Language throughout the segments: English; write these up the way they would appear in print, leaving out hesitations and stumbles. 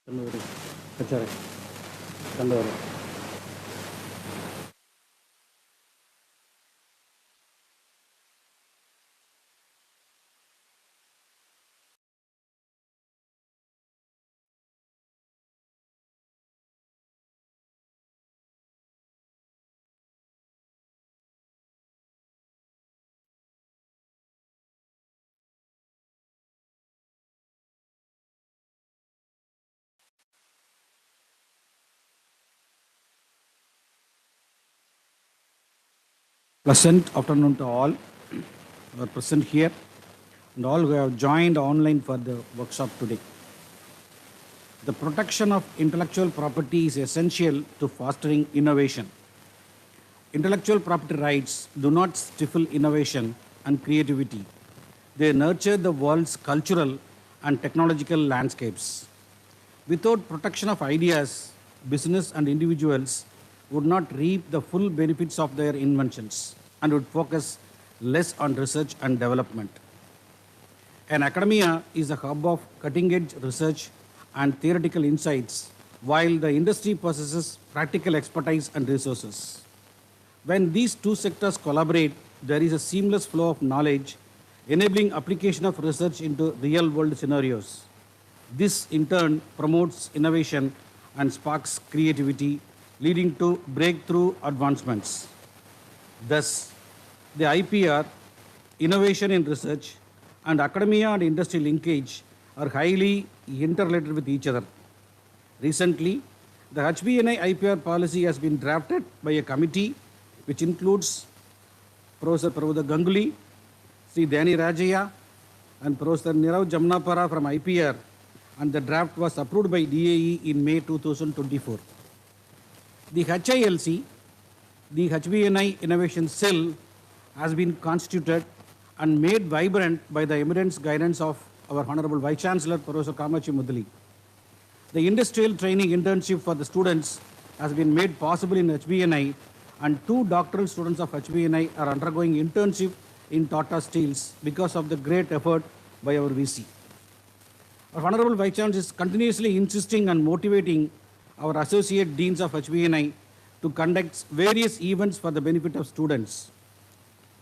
കണ്ണൂര് കച്ചറ Kannur Pleasant afternoon to all who are present here and all who have joined online for the workshop today. The protection of intellectual property is essential to fostering innovation. Intellectual property rights do not stifle innovation and creativity. They nurture the world's cultural and technological landscapes. Without protection of ideas, business and individuals would not reap the full benefits of their inventions and would focus less on research and development. An academia is a hub of cutting edge research and theoretical insights, while the industry possesses practical expertise and resources. When these two sectors collaborate, there is a seamless flow of knowledge, enabling application of research into real world scenarios. This, in turn, promotes innovation and sparks creativity, leading to breakthrough advancements. Thus, the IPR, innovation in research, and academia and industry linkage are highly interrelated with each other. Recently, the HBNI IPR policy has been drafted by a committee which includes Professor Prabodha Ganguly, Sri Dani Rajaya, and Professor Nirav Jamnapara from IPR, and the draft was approved by DAE in May 2024. The HILC, the HBNI Innovation Cell, has been constituted and made vibrant by the eminent guidance of our Honorable Vice Chancellor, Professor Kamachi Mudali. The industrial training internship for the students has been made possible in HBNI, and 2 doctoral students of HBNI are undergoing internship in Tata Steels because of the great effort by our VC. Our Honorable Vice Chancellor is continuously insisting and motivating our associate deans of HBNI to conduct various events for the benefit of students.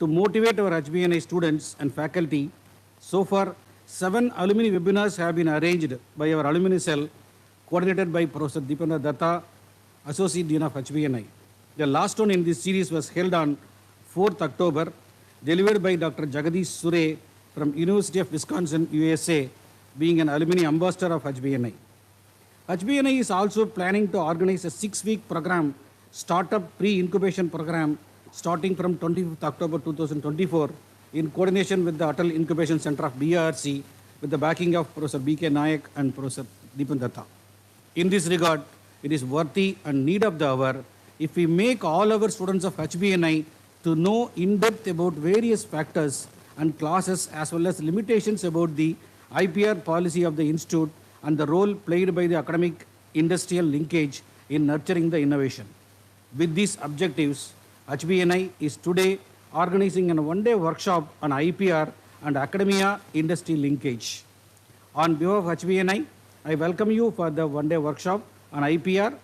To motivate our HBNI students and faculty, so far 7 alumni webinars have been arranged by our alumni cell, coordinated by Professor Deependra Datta, Associate Dean of HBNI. The last one in this series was held on 4th October, delivered by Dr. Jagadish Sure from University of Wisconsin, USA, being an alumni ambassador of HBNI. HBNI is also planning to organize a 6-week program, Startup Pre-Incubation Program, starting from 25th October 2024, in coordination with the Atal Incubation Center of BRC, with the backing of Professor B.K. Nayak and Professor Deepan Datta. In this regard, it is worthy and need of the hour if we make all our students of HBNI to know in depth about various factors and clauses as well as limitations about the IPR policy of the institute and the role played by the academic industrial linkage in nurturing the innovation. With these objectives, HBNI is today organizing a one-day workshop on IPR and academia industry linkage. On behalf of HBNI, I welcome you for the one-day workshop on IPR,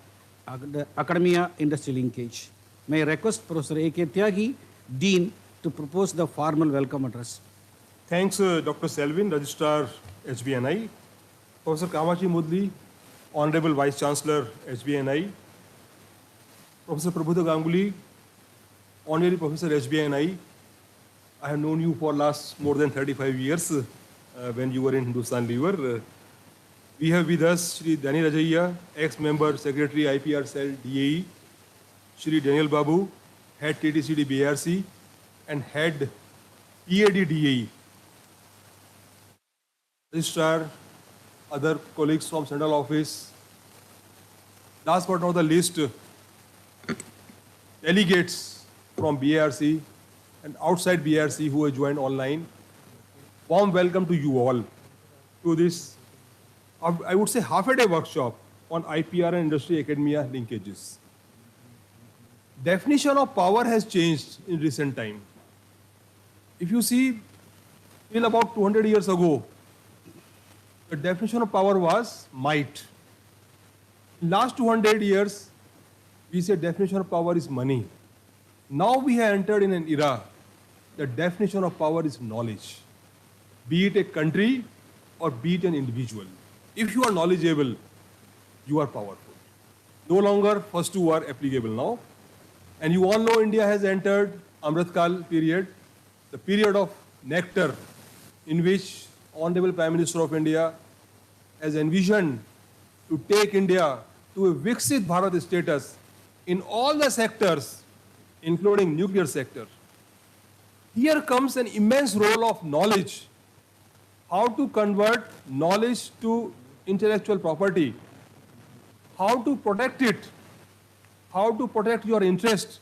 the academia industry linkage. May I request Professor A.K. Tyagi, Dean, to propose the formal welcome address. Thanks, Dr. Selvin, Registrar HBNI, Professor Kamachi Mudli, Honorable Vice Chancellor HBNI, Professor Prabodha Ganguly, Honorary Professor HBNI. I have known you for last more than 35 years when you were in Hindustan Lever. We have with us Shri Dani Rajaya, ex-member, Secretary IPR Cell DAE, Shri Daniel Babu, Head TTCD BRC, and Head EAD DAE. Registrar, other colleagues from Central Office. Last but not the least, delegates from BRC and outside BRC who have joined online. Warm welcome to you all to this, I would say, half-a-day workshop on IPR and industry academia linkages. Definition of power has changed in recent time. If you see, till about 200 years ago, the definition of power was might. Last 200 years, we say definition of power is money. Now we have entered in an era, the definition of power is knowledge. Be it a country or be it an individual. If you are knowledgeable, you are powerful. No longer first two are applicable now. And you all know India has entered Amritkal period, the period of nectar in which Honorable Prime Minister of India has envisioned to take India to a Viksit Bharat status in all the sectors, including nuclear sector. Here comes an immense role of knowledge. How to convert knowledge to intellectual property, how to protect it, how to protect your interest,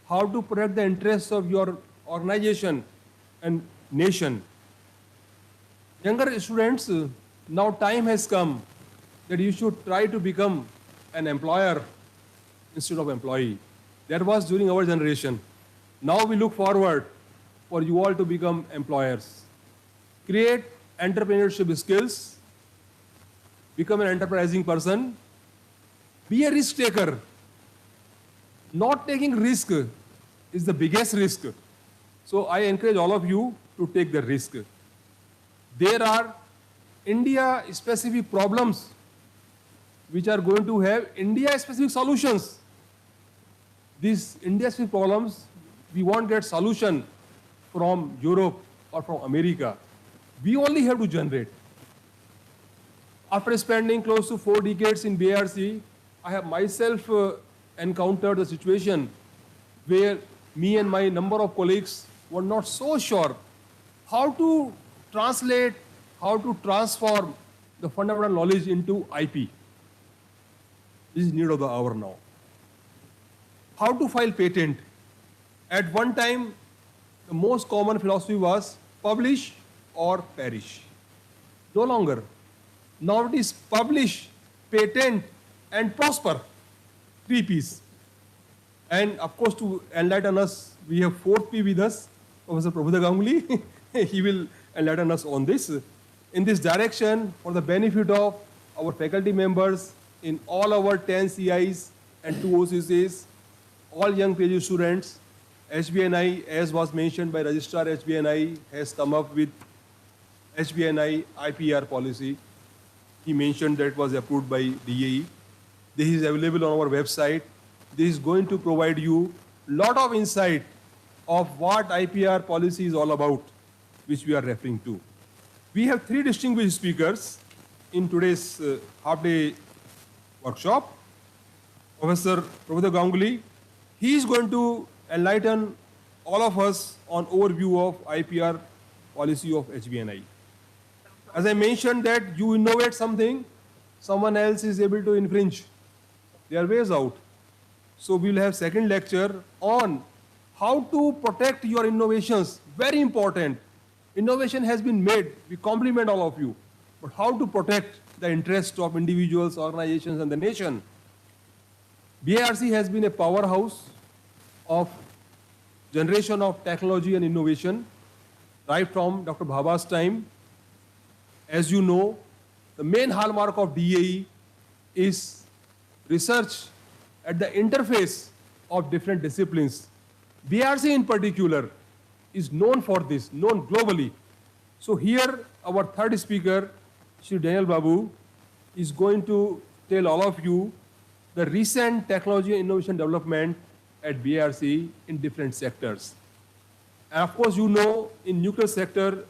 how to protect the interests of your organization and nation. Younger students, now time has come that you should try to become an employer instead of employee. That was during our generation. Now we look forward for you all to become employers. Create entrepreneurship skills, become an enterprising person, be a risk taker. Not taking risk is the biggest risk. So I encourage all of you to take the risk. There are India-specific problems which are going to have India-specific solutions. These India-specific problems, we won't get solution from Europe or from America. We only have to generate. After spending close to 4 decades in BRC, I have myself encountered a situation where me and my number of colleagues were not so sure how to translate, how to transform the fundamental knowledge into IP. This is need of the hour now. How to file patent. At one time, the most common philosophy was publish or perish. No longer. Now it is publish, patent, and prosper. 3 P's. And of course, to enlighten us, we have 4th P with us, Professor Prabhuda Ganguly. He will enlighten us on this. In this direction, for the benefit of our faculty members in all our 10 CIs and 2 OCCs, all young PhD students, HBNI, as was mentioned by Registrar HBNI, has come up with HBNI IPR policy. He mentioned that it was approved by DAE. This is available on our website. This is going to provide you a lot of insight of what IPR policy is all about, which we are referring to. We have 3 distinguished speakers in today's half-day workshop. Professor Prabhuda Ganguly, he is going to enlighten all of us on overview of IPR policy of HBNI. As I mentioned that you innovate something, someone else is able to infringe. There are ways out. So we will have second lecture on how to protect your innovations. Very important. Innovation has been made. We compliment all of you. But how to protect the interest of individuals, organizations, and the nation. BIRC has been a powerhouse of generation of technology and innovation right from Dr. Bhaba's time. As you know, the main hallmark of DAE is research at the interface of different disciplines. BRC in particular is known for this, known globally. So here, our third speaker, Shri Daniel Babu, is going to tell all of you the recent technology and innovation development at BRC in different sectors. And of course, you know, in nuclear sector,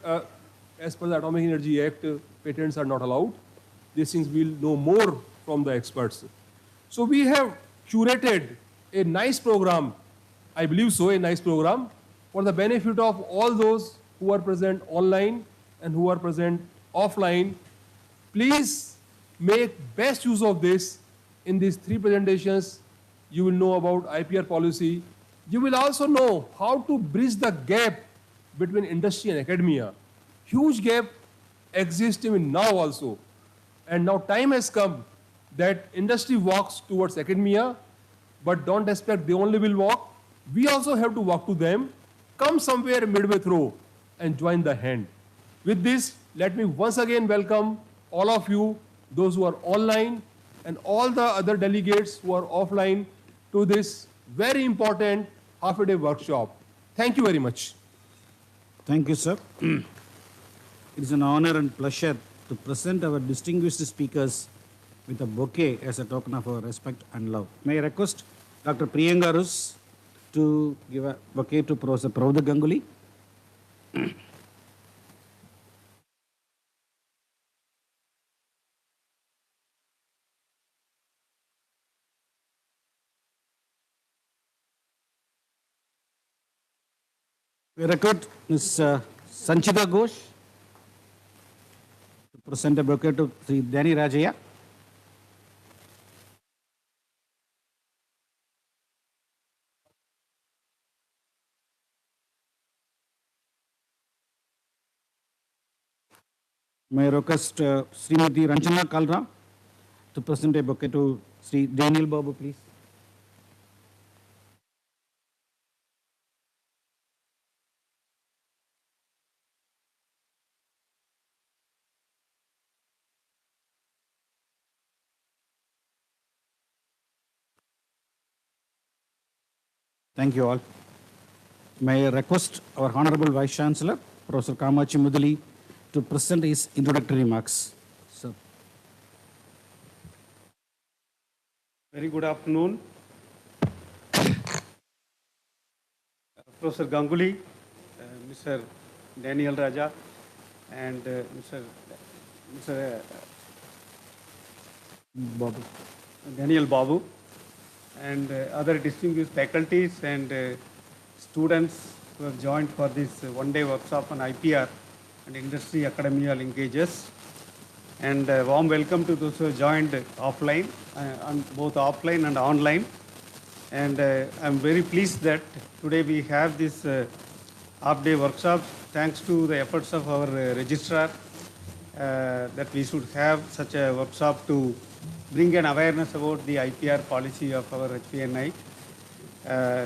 as per the Atomic Energy Act, patents are not allowed. These things we'll know more from the experts. So we have curated a nice program, I believe so, a nice program, for the benefit of all those who are present online and who are present offline. Please make best use of this. In these 3 presentations, you will know about IPR policy. You will also know how to bridge the gap between industry and academia. Huge gap exists even now also. And now time has come that industry walks towards academia, but don't expect they only will walk. We also have to walk to them. Come somewhere midway through and join the hand. With this, let me once again welcome all of you, those who are online, and all the other delegates who are offline to this very important half-a-day workshop. Thank you very much. Thank you, sir. It is an honor and pleasure to present our distinguished speakers with a bouquet as a token of our respect and love. May I request Dr. Priyanka Rus to give a bouquet to Professor Pravda Ganguly. We request Ms. Sanchita Ghosh to present a bouquet to Sri Dani Rajaya. May I request Srimati Ranjana Kalra to present a bouquet to Sri Daniel Babu, please. Thank you all. May I request our Honorable Vice Chancellor, Professor Kamachi Mudali, to present his introductory remarks. Sir. Very good afternoon. Professor Ganguly, Mr. Daniel Raja, and Mr. Babu. Daniel Babu, and other distinguished faculties and students who have joined for this one-day workshop on IPR and industry academia linkages. And warm welcome to those who have joined offline, on both offline and online. And I'm very pleased that today we have this half-day workshop, thanks to the efforts of our registrar, that we should have such a workshop to bring an awareness about the IPR policy of our HPNI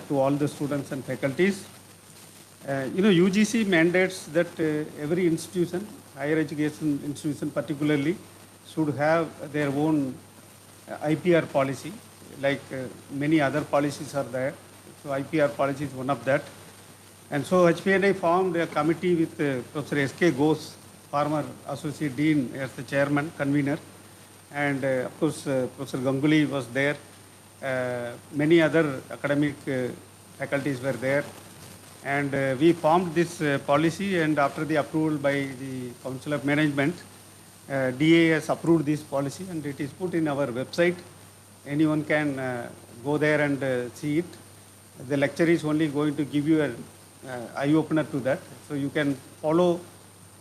to all the students and faculties. UGC mandates that every institution, higher education institution particularly, should have their own IPR policy, like many other policies are there. So IPR policy is one of that. And so HPNI formed a committee with Professor S.K. Ghosh, former Associate Dean, as the chairman, convener. And of course, Professor Ganguly was there. Many other academic faculties were there. And we formed this policy, and after the approval by the Council of Management, DA has approved this policy, and it is put in our website. Anyone can go there and see it. The lecture is only going to give you an eye-opener to that. So you can follow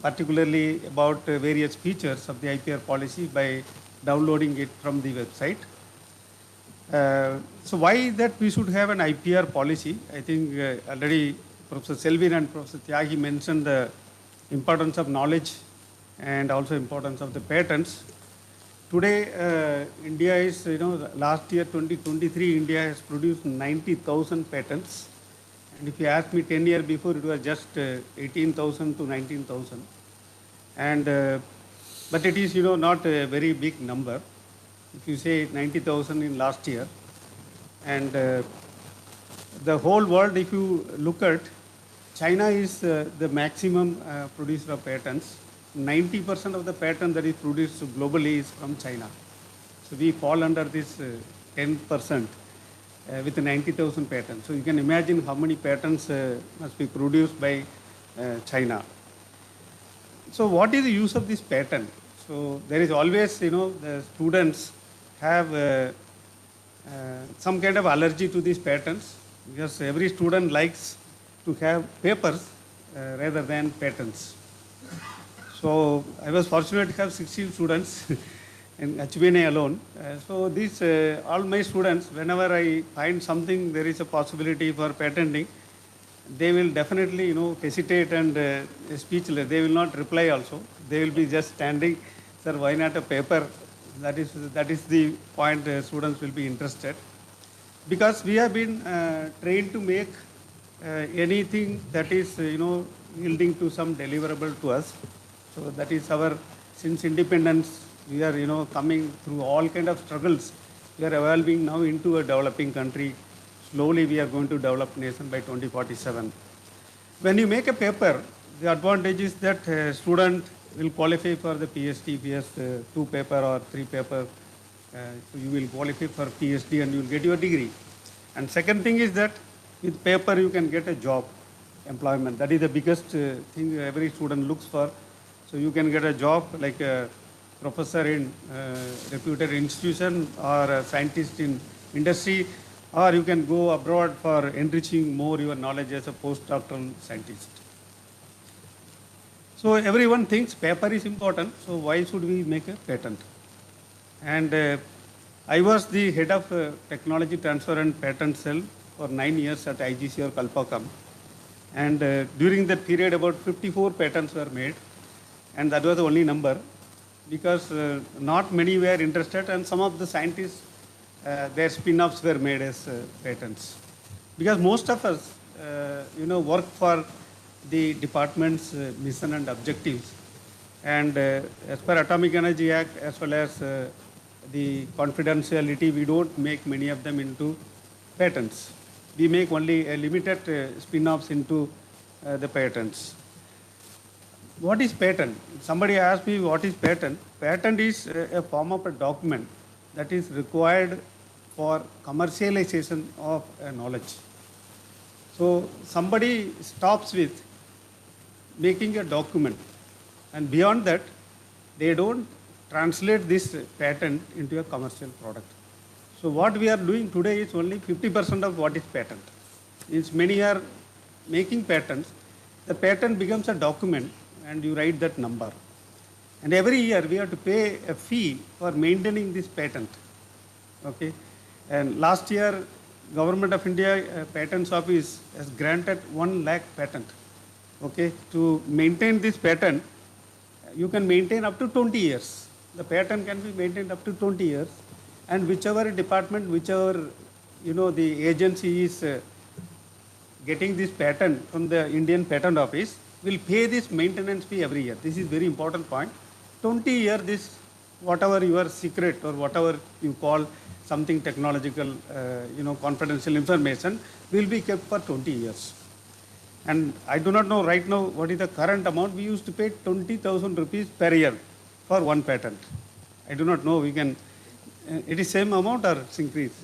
particularly about various features of the IPR policy by downloading it from the website. So why that we should have an IPR policy? I think already Professor Selvin and Professor Tyagi mentioned the importance of knowledge and also importance of the patents. Today, India is, last year 2023, India has produced 90,000 patents. And if you ask me 10 years before, it was just 18,000 to 19,000. And, but it is, not a very big number. If you say 90,000 in last year. And the whole world, if you look at, China is the maximum producer of patents. 90% of the patent that is produced globally is from China. So we fall under this 10% with 90,000 patents. So you can imagine how many patents must be produced by China. So what is the use of this patent? So there is always, the students have some kind of allergy to these patents, because every student likes to have papers rather than patents. So I was fortunate to have 16 students in HBNA alone. So these, all my students, whenever I find something, there is a possibility for patenting, they will definitely, hesitate and speechless. They will not reply also. They will be just standing, sir, why not a paper? That is the point students will be interested. Because we have been trained to make anything that is, yielding to some deliverable to us. So that is our, since independence We are, coming through all kind of struggles. We are evolving now into a developing country. Slowly we are going to develop nation by 2047. When you make a paper, the advantage is that student will qualify for the PhD if he has 2 paper or 3 paper. So you will qualify for PhD and you will get your degree. And second thing is that with paper you can get a job, employment. That is the biggest thing every student looks for. So you can get a job like a professor in reputed institution or a scientist in industry, or you can go abroad for enriching more your knowledge as a postdoctoral scientist. So everyone thinks paper is important, so why should we make a patent? And I was the head of technology transfer and patent cell for 9 years at IGC or Kalpakam. And during that period, about 54 patents were made, and that was the only number because not many were interested, and some of the scientists, their spin-offs were made as patents. Because most of us, work for the department's mission and objectives. And as per Atomic Energy Act, as well as the confidentiality, we don't make many of them into patents. We make only a limited spin-offs into the patents. What is patent? Somebody asked me what is patent. Patent is a form of a document that is required for commercialization of a knowledge. So somebody stops with making a document, and beyond that, they don't translate this patent into a commercial product. So what we are doing today is only 50% of what is patent. Means many are making patents. The patent becomes a document and you write that number. And every year we have to pay a fee for maintaining this patent. Okay. And last year, Government of India Patents Office has granted 1 lakh patent. Okay. To maintain this patent, you can maintain up to 20 years. The patent can be maintained up to 20 years. And whichever department, whichever, the agency is getting this patent from the Indian Patent Office will pay this maintenance fee every year. This is very important point. 20 years, this, whatever your secret or whatever you call something technological, confidential information will be kept for 20 years. And I do not know right now what is the current amount. We used to pay 20,000 rupees per year for 1 patent. I do not know, we can, it is same amount or it's increased?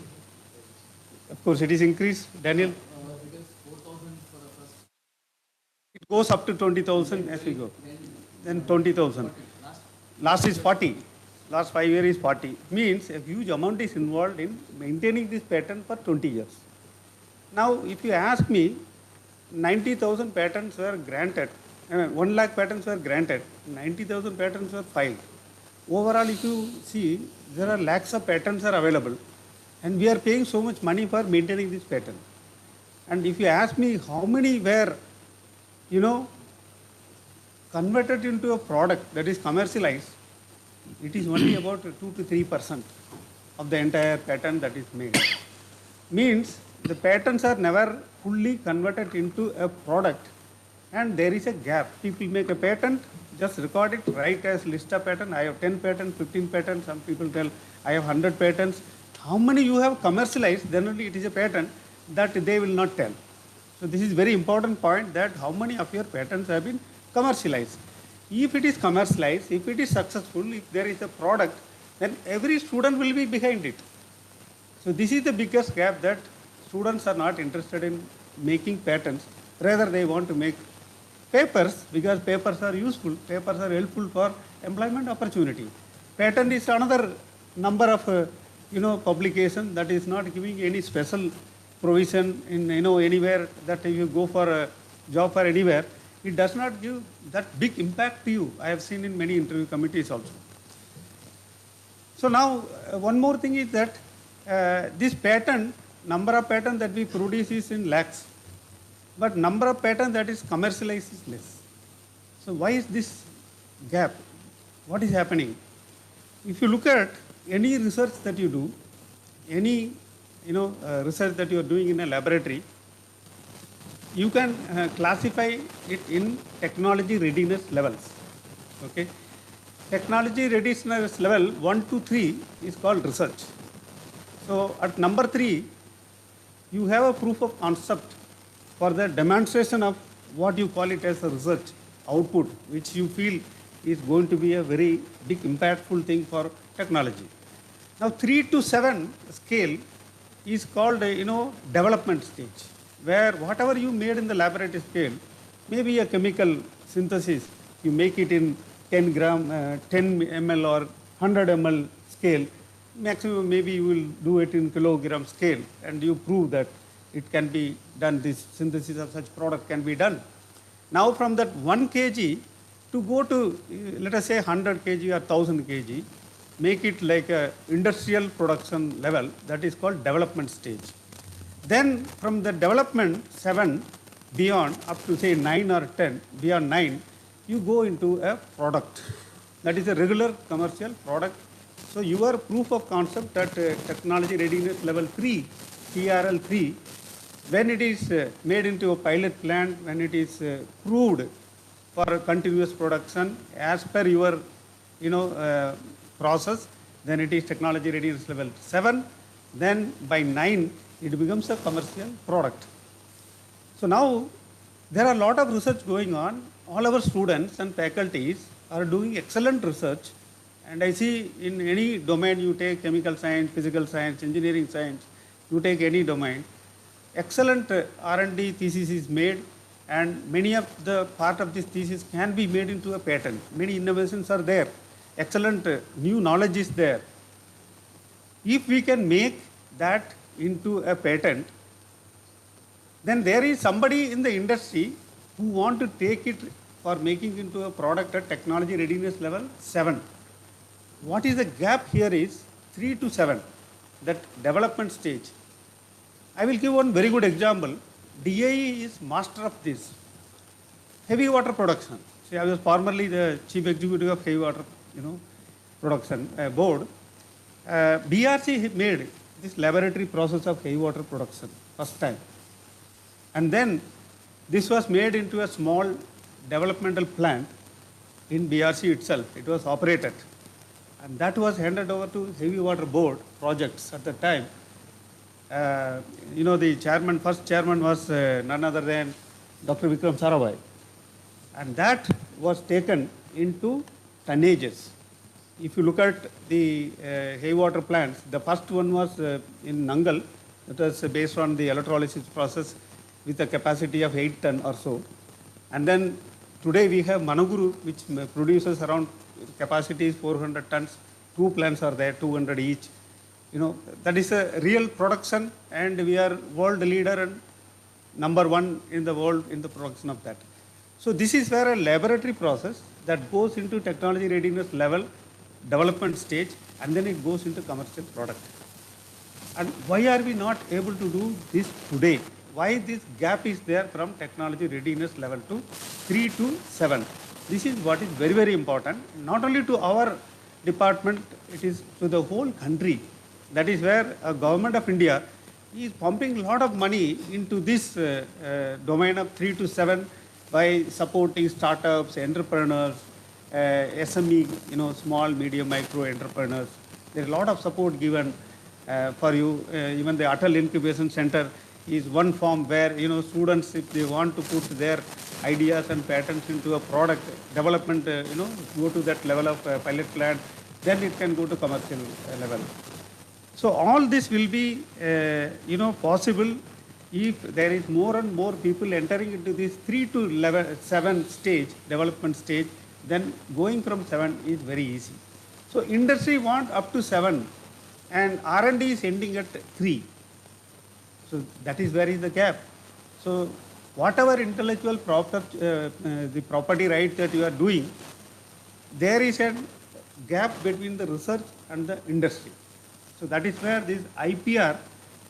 Of course, it is increased, Daniel? It is 4,000 for the first. It goes up to 20,000 as we go. Then 20,000. Last is 40. Last 5 years is 40. Means a huge amount is involved in maintaining this patent for 20 years. Now, if you ask me, 90,000 patents were granted, 1 lakh patents were granted, 90,000 patents were filed. Overall, if you see, there are lakhs of patents are available, and we are paying so much money for maintaining this patent. And if you ask me how many were, converted into a product that is commercialized, it is only about 2 to 3% of the entire patent that is made. Means the patents are never fully converted into a product, and there is a gap. People make a patent, just record it, write as list of patent. I have 10 patents, 15 patents. Some people tell I have 100 patents. How many you have commercialized, then only it is a patent, that they will not tell. So this is very important point, that how many of your patents have been commercialized. If it is commercialized, if it is successful, if there is a product, then every student will be behind it. So this is the biggest gap, that students are not interested in making patents. Rather, they want to make papers, because papers are useful, papers are helpful for employment opportunity. Patent is another number of publication that is not giving any special provision in anywhere, that if you go for a job for anywhere, it does not give that big impact to you. I have seen in many interview committees also. So now one more thing is that this patent, number of patents that we produce is in lakhs, but number of patents that is commercialized is less. So why is this gap? What is happening? If you look at any research that you do, any research that you are doing in a laboratory, you can classify it in technology readiness levels. Okay. technology readiness level 1 to 3 is called research. So at number 3, you have a proof of concept for the demonstration of what you call it as a research output, which you feel is going to be a very big impactful thing for technology. Now 3 to 7 scale is called development stage, where whatever you made in the laboratory scale, maybe a chemical synthesis, you make it in 10 ml or 100 ml scale, maximum maybe you will do it in kilogram scale, and you prove that it can be done, this synthesis of such product can be done. Now from that 1 kg to go to, let us say 100 kg or 1000 kg, make it like a industrial production level, that is called development stage. Then from the development 7 beyond up to say 9 or 10, beyond 9, you go into a product. That is a regular commercial product. So your proof of concept at technology readiness level 3, TRL 3, when it is made into a pilot plant, when it is proved for continuous production as per your process, then it is technology readiness level 7. Then by 9, it becomes a commercial product. So now there are a lot of research going on. All our students and faculties are doing excellent research. And I see in any domain you take chemical science, physical science, engineering science, you take any domain, excellent R&D thesis is made, and many of the part of this thesis can be made into a patent. Many innovations are there. Excellent new knowledge is there. If we can make that into a patent, then there is somebody in the industry who want to take it for making into a product at technology readiness level 7. What is the gap here is 3 to 7, that development stage. I will give one very good example. DIE is master of this. Heavy water production. See, I was formerly the chief executive of heavy water production board. BRC made this laboratory process of heavy water production first time. And then this was made into a small developmental plant in BRC itself. It was operated. And that was handed over to heavy water board projects at the time. The chairman, first chairman was none other than Dr. Vikram Sarabhai. And that was taken into tonnages. If you look at the heavy water plants, the first one was in Nangal. It was based on the electrolysis process with a capacity of 8 ton or so. And then today we have Managuru, which produces around capacity is 400 tons. 2 plants are there, 200 each. That is a real production, and we are world leader and number 1 in the world in the production of that. So this is where a laboratory process that goes into technology readiness level, development stage, and then it goes into commercial product. And why are we not able to do this today? Why this gap is there from technology readiness level to 3 to 7? This is what is very, very important, not only to our department, it is to the whole country. That is where government of India is pumping a lot of money into this domain of 3 to 7 by supporting startups, entrepreneurs, SME, small, medium, micro entrepreneurs. There is a lot of support given for you. Even the Atal Incubation Center is one form where, students, if they want to put their ideas and patents into a product development, go to that level of pilot plant, then it can go to commercial level. So all this will be, possible if there is more and more people entering into this 3 to 7 stage, development stage, then going from 7 is very easy. So industry want up to 7, and R&D is ending at 3. So that is where is the gap. So whatever intellectual the property right that you are doing, there is a gap between the research and the industry. So that is where this IPR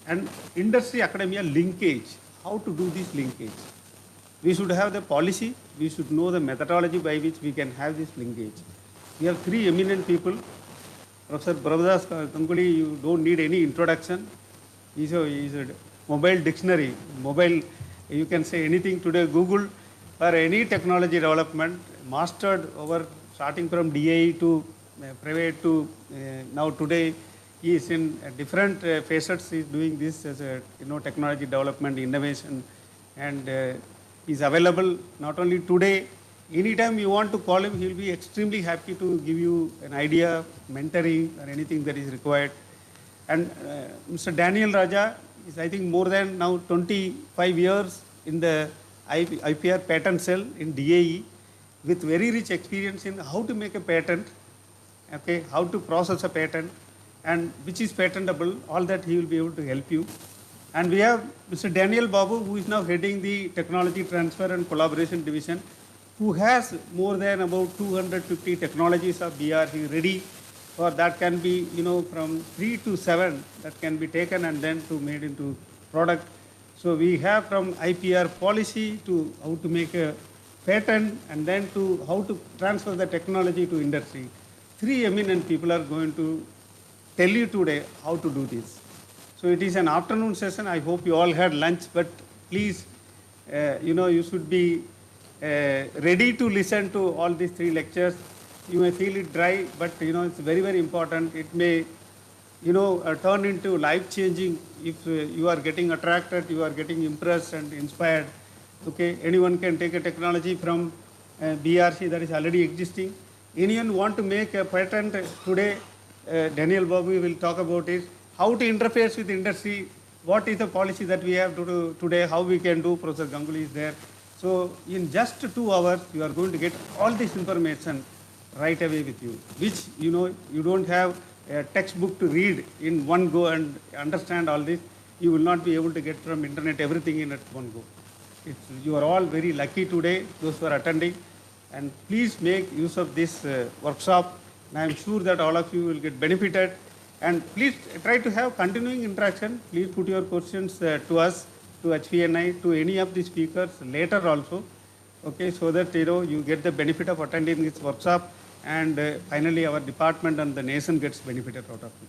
and industry academia linkage, how to do this linkage. We should have the policy, we should know the methodology by which we can have this linkage. We have 3 eminent people. Professor Prabhudas Ganguly, you don't need any introduction. He's a mobile dictionary, you can say anything today, Google, for any technology development, mastered over starting from DAE to private to now today, he is in different facets. He is doing this as a technology development, innovation, and he is available not only today. Anytime you want to call him, he will be extremely happy to give you an idea, mentoring, or anything that is required. And Mr. Daniel Raja is, I think, more than now 25 years in the IPR patent cell in DAE, with very rich experience in how to make a patent, okay, how to process a patent, and which is patentable. All that he will be able to help you. And we have Mr. Daniel Babu, who is now heading the Technology Transfer and Collaboration Division, who has more than about 250 technologies of BRC ready, or that can be, from 3 to 7 that can be taken and then to made into product. So we have from IPR policy to how to make a patent and then to how to transfer the technology to industry. 3 eminent people are going to tell you today how to do this. So it is an afternoon session. I hope you all had lunch, but please, you should be ready to listen to all these 3 lectures. You may feel it dry, but it's very, very important. It may, turn into life-changing if you are getting attracted, you are getting impressed and inspired. Okay, anyone can take a technology from BRC that is already existing. Anyone want to make a patent today, Daniel Babu will talk about it. How to interface with industry, what is the policy that we have to do today, how we can do, Professor Ganguly is there. So in just 2 hours, you are going to get all this information right away with you, which, you don't have a textbook to read in one go and understand all this. You will not be able to get from internet everything in at one go. You are all very lucky today, those who are attending, and please make use of this workshop. And I am sure that all of you will get benefited. And please try to have continuing interaction. Please put your questions to us, to HVNI, to any of the speakers later also, okay, so that you get the benefit of attending this workshop, and finally our department and the nation gets benefited out of it.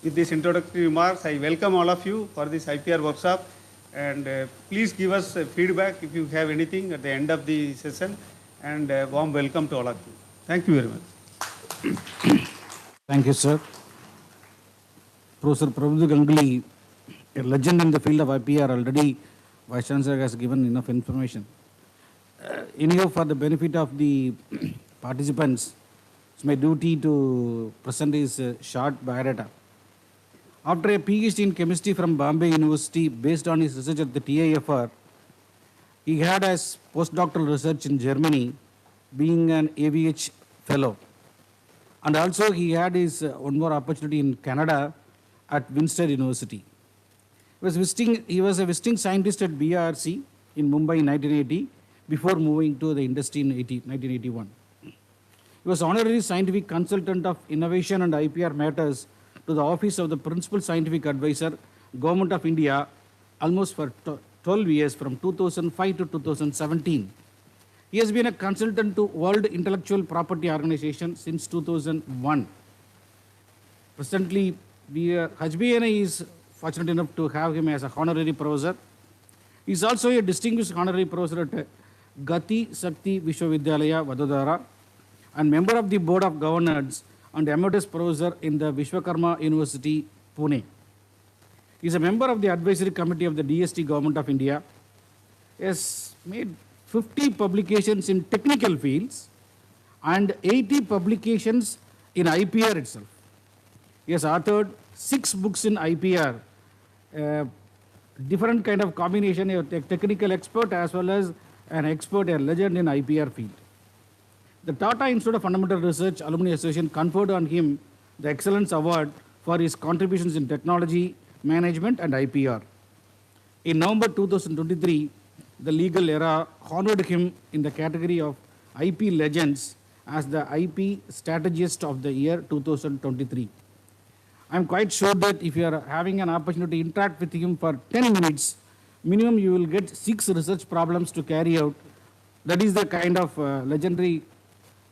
With these introductory remarks, I welcome all of you for this IPR workshop, and please give us feedback if you have anything at the end of the session, and warm welcome to all of you. Thank you very much. Thank you, sir. Professor Prabhu Ganguly, a legend in the field of IPR, already Vice Chancellor has given enough information. Anyhow, for the benefit of the participants, it's my duty to present his short biodata. After a PhD in chemistry from Bombay University, based on his research at the TIFR, he had his postdoctoral research in Germany, being an AVH fellow. And also he had his one more opportunity in Canada at Winchester University. He was a visiting scientist at BRC in Mumbai in 1980 before moving to the industry in 1981. He was honorary scientific consultant of innovation and IPR matters to the Office of the Principal Scientific Advisor, Government of India, almost for 12 years from 2005 to 2017. He has been a consultant to World Intellectual Property Organization since 2001. Presently, HBNI is fortunate enough to have him as a honorary professor. He is also a distinguished honorary professor at Gati Sakti Vishwavidyalaya, Vadodara, and member of the Board of Governors and emeritus professor in the Vishwakarma University, Pune. He is a member of the advisory committee of the DST Government of India. He has made 50 publications in technical fields and 80 publications in IPR itself. He has authored 6 books in IPR, different kind of combination, a technical expert as well as an expert, a legend in IPR field. The Tata Institute of Fundamental Research Alumni Association conferred on him the Excellence Award for his contributions in technology, management and IPR. In November 2023, the Legal Era honored him in the category of IP Legends as the IP Strategist of the Year 2023. I am quite sure that if you are having an opportunity to interact with him for 10 minutes, minimum you will get 6 research problems to carry out. That is the kind of legendary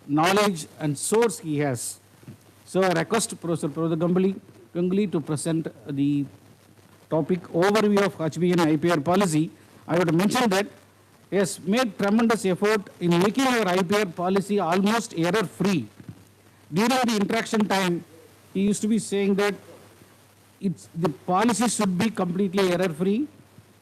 knowledge and source he has. So I request Professor Ganguly to present the topic overview of HBN IPR policy. I would mention that has made tremendous effort in making our IPR policy almost error-free. During the interaction time, he used to be saying that the policy should be completely error-free,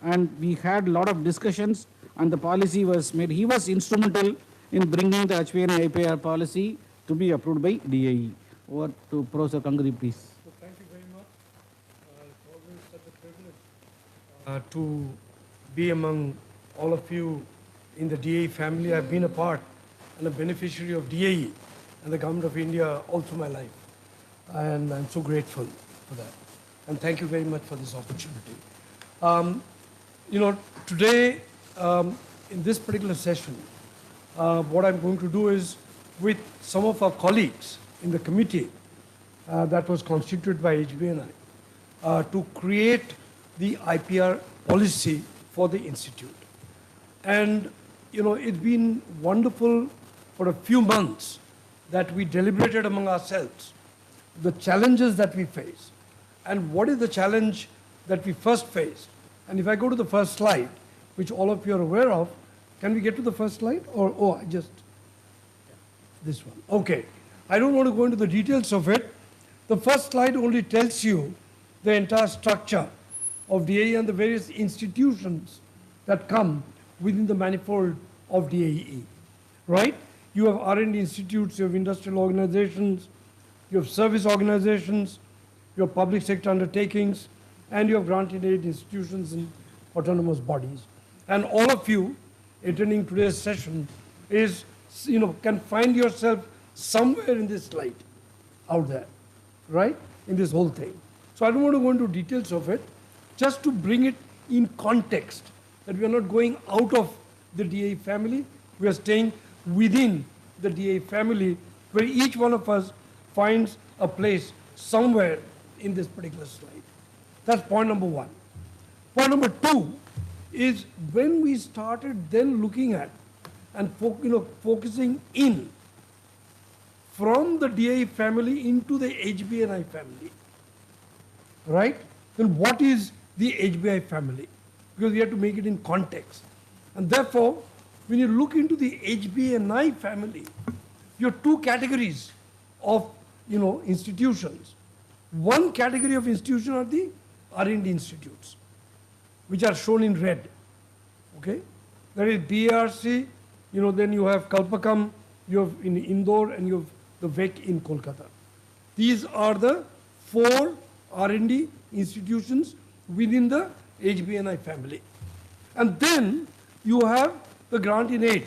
and we had a lot of discussions, and the policy was made. He was instrumental in bringing the HPN IPR policy to be approved by DIE. Over to Professor Kangri, please. So thank you very much. It's always such a privilege to be among all of you in the DAE family. I've been a part and a beneficiary of DAE and the Government of India all through my life. And I'm so grateful for that. And thank you very much for this opportunity. Today, in this particular session, what I'm going to do is, with some of our colleagues in the committee that was constituted by HBNI, to create the IPR policy for the institute. And, it's been wonderful for a few months that we deliberated among ourselves the challenges that we face. And what is the challenge that we first faced? And if I go to the first slide, which all of you are aware of, can we get to the first slide? This one. Okay. I don't want to go into the details of it. The first slide only tells you the entire structure of DAE and the various institutions that come within the manifold of DAE, right? You have R&D institutes, you have industrial organizations, you have service organizations, you have public sector undertakings, and you have granted aid institutions and autonomous bodies. And all of you attending today's session can find yourself somewhere in this slide out there, right? In this whole thing. So I don't want to go into details of it, just to bring it in context, that we are not going out of the DAE family, we are staying within the DAE family, where each one of us finds a place somewhere in this particular slide. That's point number one. Point number two is, when we started then looking at and focusing in from the DAE family into the HBNI family, right? Then what is the HBI family? Because we have to make it in context. And therefore, when you look into the HBNI family, you have two categories of institutions. One category of institution are the R&D institutes, which are shown in red. Okay? That is BRC, then you have Kalpakam, you have in Indore, and you have the VEC in Kolkata. These are the 4 R&D institutions within the HBNI family. And then you have the grant in aid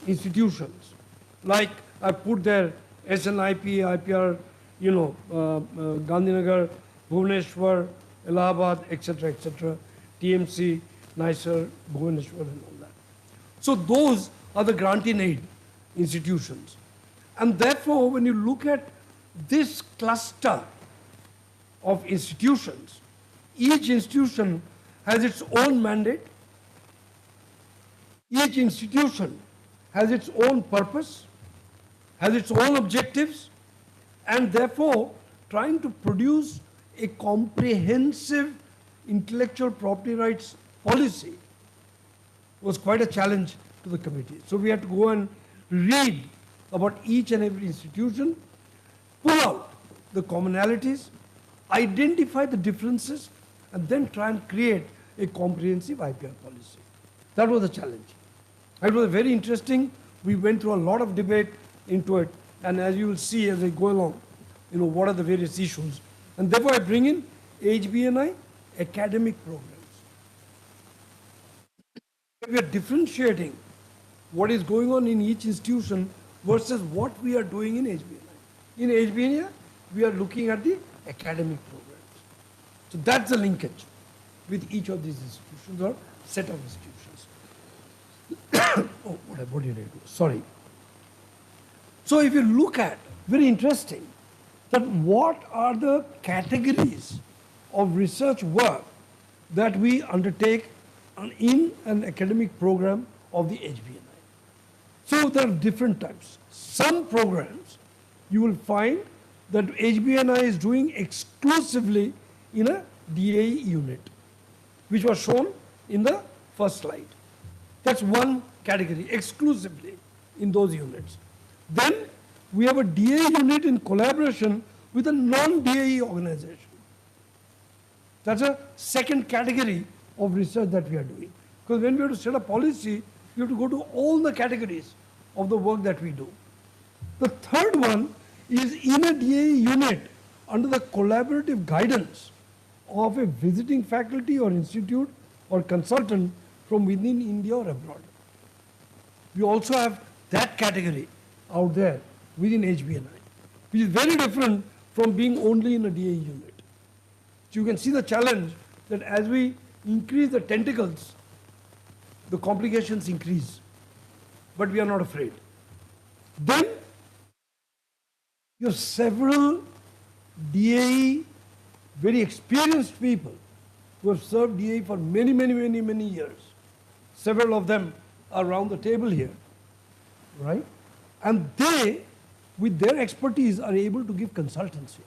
institutions, like I put there SNIP, IPR, Gandhinagar, Bhubaneswar, Allahabad, etc., TMC, NICER, Bhubaneswar, and all that. So those are the grant in aid institutions. And therefore, when you look at this cluster of institutions, each institution has its own mandate, each institution has its own purpose, has its own objectives, and therefore trying to produce a comprehensive intellectual property rights policy was quite a challenge to the committee. So we had to go and read about each and every institution, pull out the commonalities, identify the differences, and then try and create a comprehensive IPR policy. That was the challenge. It was very interesting. We went through a lot of debate into it, and as you will see as I go along, what are the various issues. And therefore I bring in HBNI academic programs. We are differentiating what is going on in each institution versus what we are doing in HBNI. In HBNI, we are looking at the academic programs. So that's the linkage with each of these institutions or set of institutions. What did I do? Sorry. So if you look at, very interesting, that what are the categories of research work that we undertake in an academic program of the HBNI. So there are different types. Some programs you will find that HBNI is doing exclusively in a DAE unit, which was shown in the first slide. That's one category exclusively in those units. Then we have a DAE unit in collaboration with a non-DAE organization. That's a second category of research that we are doing. Because when we have to set a policy, we have to go to all the categories of the work that we do. The third one is in a DAE unit under the collaborative guidance of a visiting faculty or institute or consultant from within India or abroad. We also have that category out there within HBNI, which is very different from being only in a DAE unit. So you can see the challenge that as we increase the tentacles, the complications increase, but we are not afraid. Then you have several DAE, very experienced people who have served DAE for many, many, many, many years. Several of them are around the table here, right? And they, with their expertise, are able to give consultancy.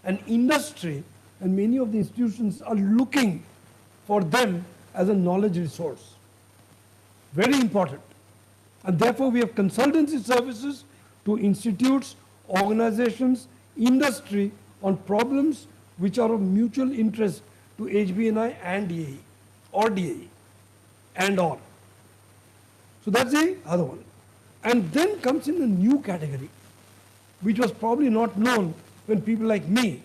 And industry and many of the institutions are looking for them as a knowledge resource. Very important. And therefore, we have consultancy services to institutes, organizations, industry on problems which are of mutual interest to HBNI and DAE, or DAE, and or. So that's the other one. And then comes in a new category, which was probably not known when people like me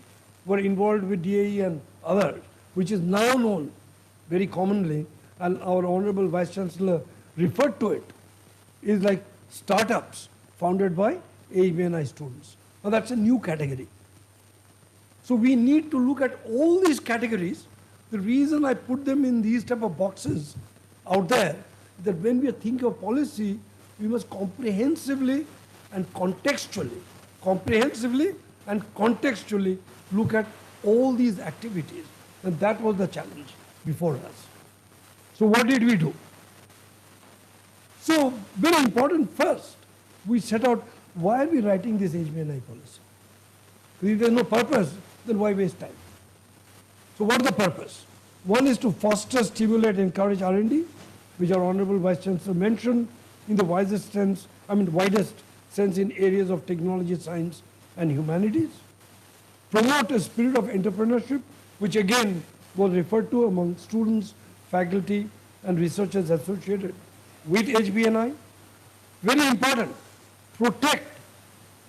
were involved with DAE and others, which is now known very commonly, and our Honorable Vice Chancellor referred to it, is like startups founded by HBNI students. Now that's a new category. So we need to look at all these categories. The reason I put them in these type of boxes out there, that when we are thinking of policy, we must comprehensively and contextually look at all these activities. And that was the challenge before us. So what did we do? So very important, first, we set out why are we writing this HBNI policy? If there's no purpose, then why waste time? So what is the purpose? One is to foster, stimulate, encourage R&D, which our Honorable Vice Chancellor mentioned in the widest sense in areas of technology, science, and humanities. Promote a spirit of entrepreneurship, which again was referred to among students, faculty, and researchers associated with HBNI. Very important, protect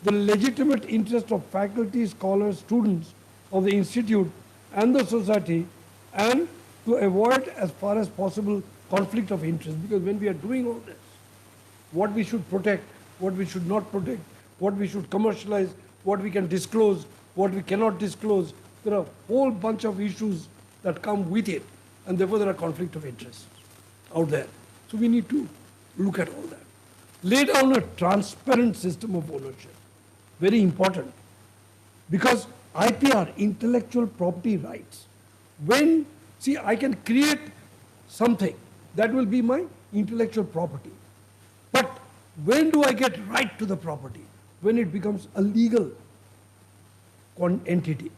the legitimate interest of faculty, scholars, students of the institute and the society, and to avoid as far as possible conflict of interest. Because when we are doing all this, what we should protect, what we should not protect, what we should commercialize, what we can disclose, what we cannot disclose, there are a whole bunch of issues that come with it, and therefore there are conflict of interest out there. So we need to look at all that. Lay down a transparent system of ownership. Very important. Because IPR, intellectual property rights, I can create something that will be my intellectual property. But when do I get right to the property? When it becomes a legal entity.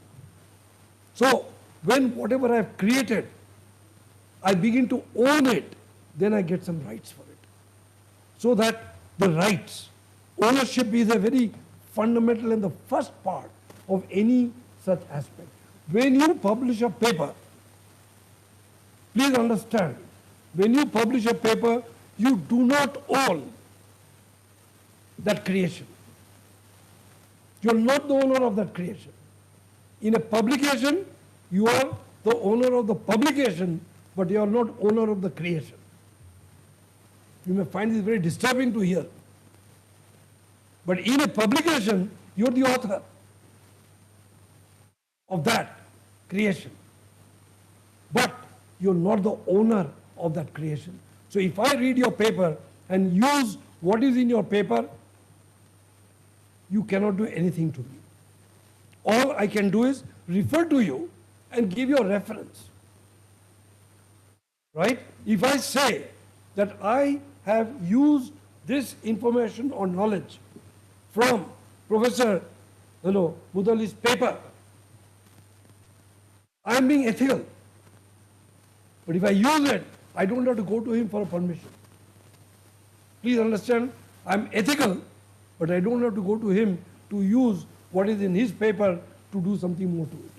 So when whatever I have created, I begin to own it, then I get some rights for it. So that the rights, ownership is a very fundamental and the first part of any such aspect. When you publish a paper, please understand, when you publish a paper, you do not own that creation. You are not the owner of that creation. In a publication, you are the owner of the publication, but you are not owner of the creation. You may find this very disturbing to hear. But in a publication, you are the author of that creation. But you are not the owner of that creation. So if I read your paper and use what is in your paper, you cannot do anything to me. All I can do is refer to you and give you a reference. Right? If I say that I have used this information or knowledge from Professor Mudali's paper, I am being ethical. But if I use it, I don't have to go to him for a permission. Please understand, I'm ethical, but I don't have to go to him to use what is in his paper to do something more to it.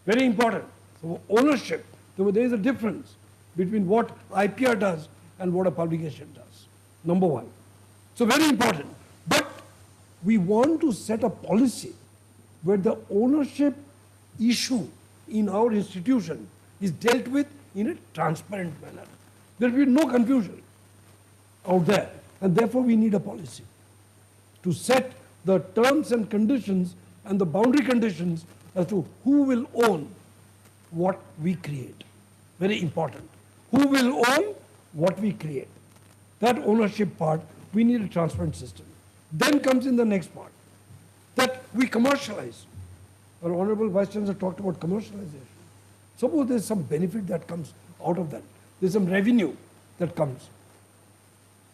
Very important. So ownership, so there is a difference between what IPR does and what a publication does. Number one. So very important. But we want to set a policy where the ownership issue in our institution is dealt with in a transparent manner. There will be no confusion out there, and therefore we need a policy to set the terms and conditions and the boundary conditions as to who will own what we create. Very important. Who will own what we create? That ownership part, we need a transparent system. Then comes in the next part, that we commercialize. Our Honorable Vice Chancellor talked about commercialization. Suppose there's some benefit that comes out of that. There's some revenue that comes.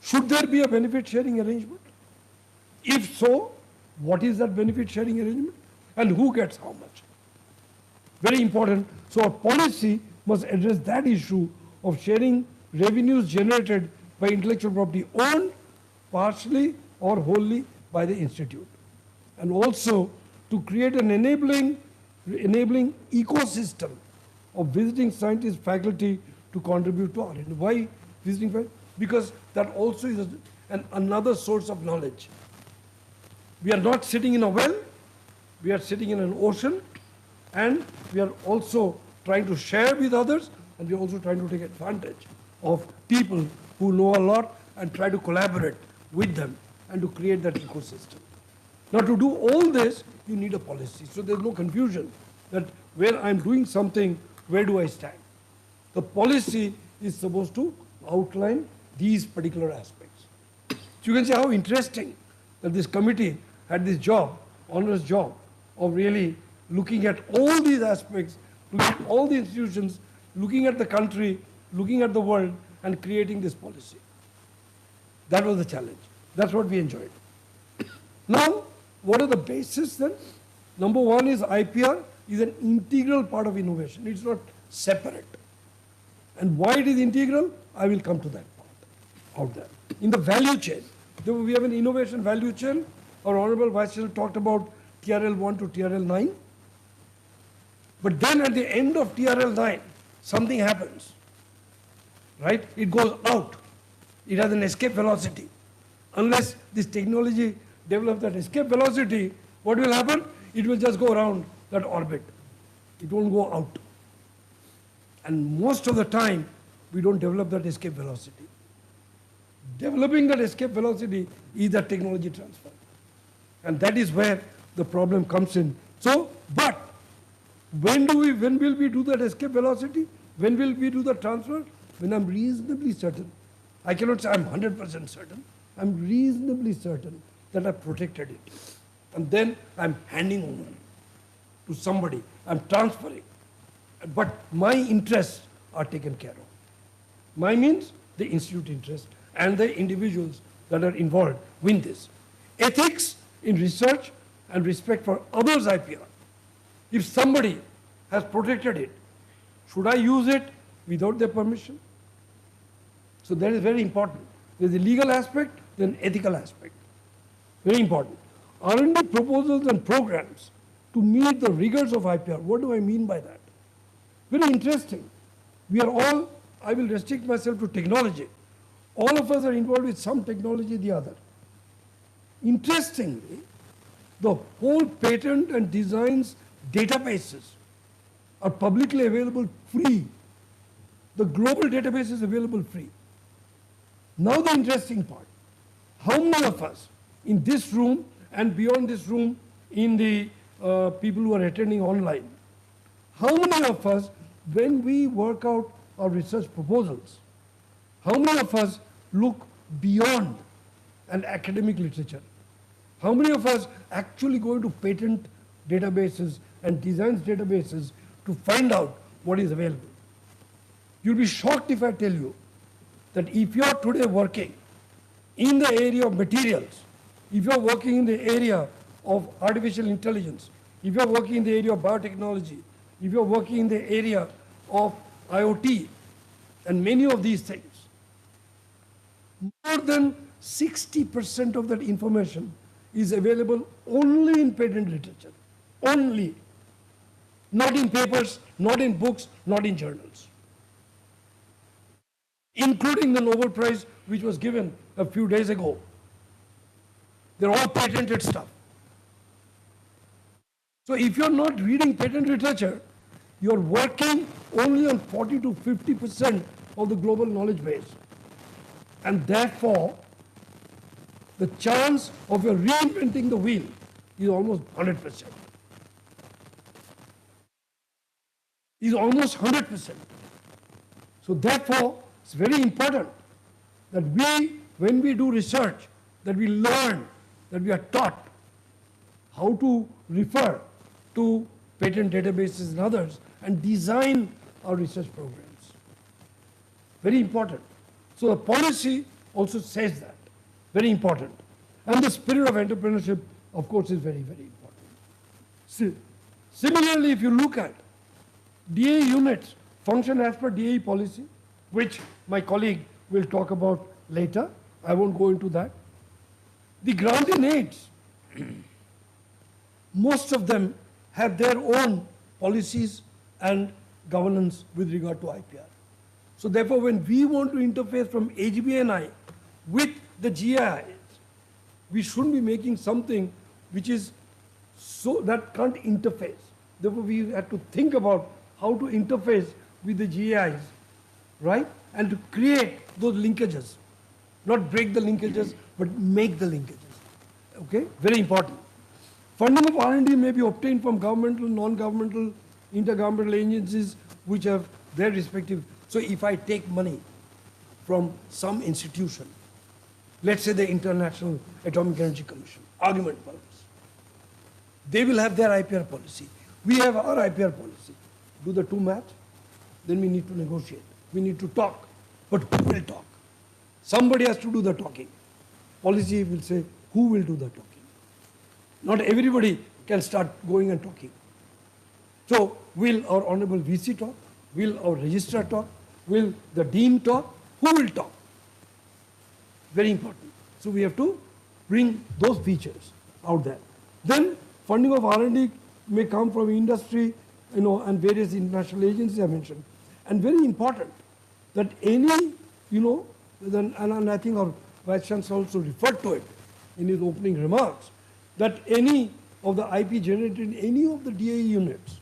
Should there be a benefit sharing arrangement? If so, what is that benefit sharing arrangement? And who gets how much? Very important. So a policy must address that issue of sharing revenues generated by intellectual property owned partially or wholly by the institute. And also to create an enabling ecosystem of visiting scientists, faculty to contribute to R&D. Why visiting faculty? Because that also is another source of knowledge. We are not sitting in a well, we are sitting in an ocean, and we are also trying to share with others, and we are also trying to take advantage of people who know a lot and try to collaborate with them and to create that ecosystem. Now to do all this, you need a policy. So there's no confusion that where I'm doing something, where do I stand? The policy is supposed to outline these particular aspects. So you can see how interesting that this committee had this job, honors job, of really looking at all these aspects, looking at all the institutions, looking at the country, looking at the world, and creating this policy. That was the challenge. That's what we enjoyed. Now, what are the bases then? Number one is IPR is an integral part of innovation. It's not separate. And why it is integral, I will come to that part out there. In the value chain, we have an innovation value chain. Our Honorable Vice Chancellor talked about TRL 1 to TRL 9. But then at the end of TRL 9, something happens, right? It goes out. It has an escape velocity. Unless this technology develops that escape velocity, what will happen? It will just go around that orbit. It won't go out. And most of the time, we don't develop that escape velocity. Developing that escape velocity is that technology transfer. And that is where the problem comes in. So, but when will we do that escape velocity? When will we do the transfer? When I'm reasonably certain. I cannot say I'm 100% certain. I'm reasonably certain that I've protected it. And then I'm handing over to somebody. I'm transferring. But my interests are taken care of. My means the institute interest and the individuals that are involved win this. Ethics in research and respect for others' IPR. If somebody has protected it, should I use it without their permission? So that is very important. There's a legal aspect, then ethical aspect. Very important. R&D proposals and programs to meet the rigors of IPR. What do I mean by that? Very interesting. We are all, I will restrict myself to technology. All of us are involved with some technology or the other. Interestingly, the whole patent and designs databases are publicly available free. The global database is available free. Now the interesting part, how many of us in this room and beyond this room in the people who are attending online, how many of us, when we work out our research proposals, how many of us look beyond an academic literature? How many of us actually go into patent databases and designs databases to find out what is available? You'll be shocked if I tell you that if you are today working in the area of materials, if you are working in the area of artificial intelligence, if you are working in the area of biotechnology, if you are working in the area of IoT and many of these things, more than 60% of that information is available only in patent literature. Only. Not in papers, not in books, not in journals. Including the Nobel Prize which was given a few days ago. They're all patented stuff. So if you're not reading patent literature, you're working only on 40 to 50% of the global knowledge base. And therefore, the chance of your reinventing the wheel is almost 100%. Is almost 100%. So therefore, it's very important that we, when we do research, that we learn, that we are taught how to refer to patent databases and others and design our research programs. Very important. So the policy also says that. Very important. And the spirit of entrepreneurship, of course, is very, very important. Similarly, if you look at DAE units function as per DAE policy, which my colleague will talk about later. I won't go into that. The granting aids, most of them have their own policies and governance with regard to IPR. So therefore, when we want to interface from HBNI with the GIs, we shouldn't be making something which is so that can't interface. Therefore, we have to think about how to interface with the GIs, right? And to create those linkages. Not break the linkages, but make the linkages. Okay? Very important. Funding of R&D may be obtained from governmental, non-governmental, intergovernmental agencies which have their respective. So if I take money from some institution, let's say the International Atomic Energy Commission, argument purpose, they will have their IPR policy. We have our IPR policy. Do the two match? Then we need to negotiate. We need to talk. But who will talk? Somebody has to do the talking. Policy will say, who will do the talking? Not everybody can start going and talking. So will our Honorable VC talk? Will our Registrar talk? Will the Dean talk? Who will talk? Very important. So we have to bring those features out there. Then funding of R&D may come from industry, and various international agencies I mentioned. And very important that any, and I think our Vice Chancellor also referred to it in his opening remarks, that any of the IP generated in any of the DAE units,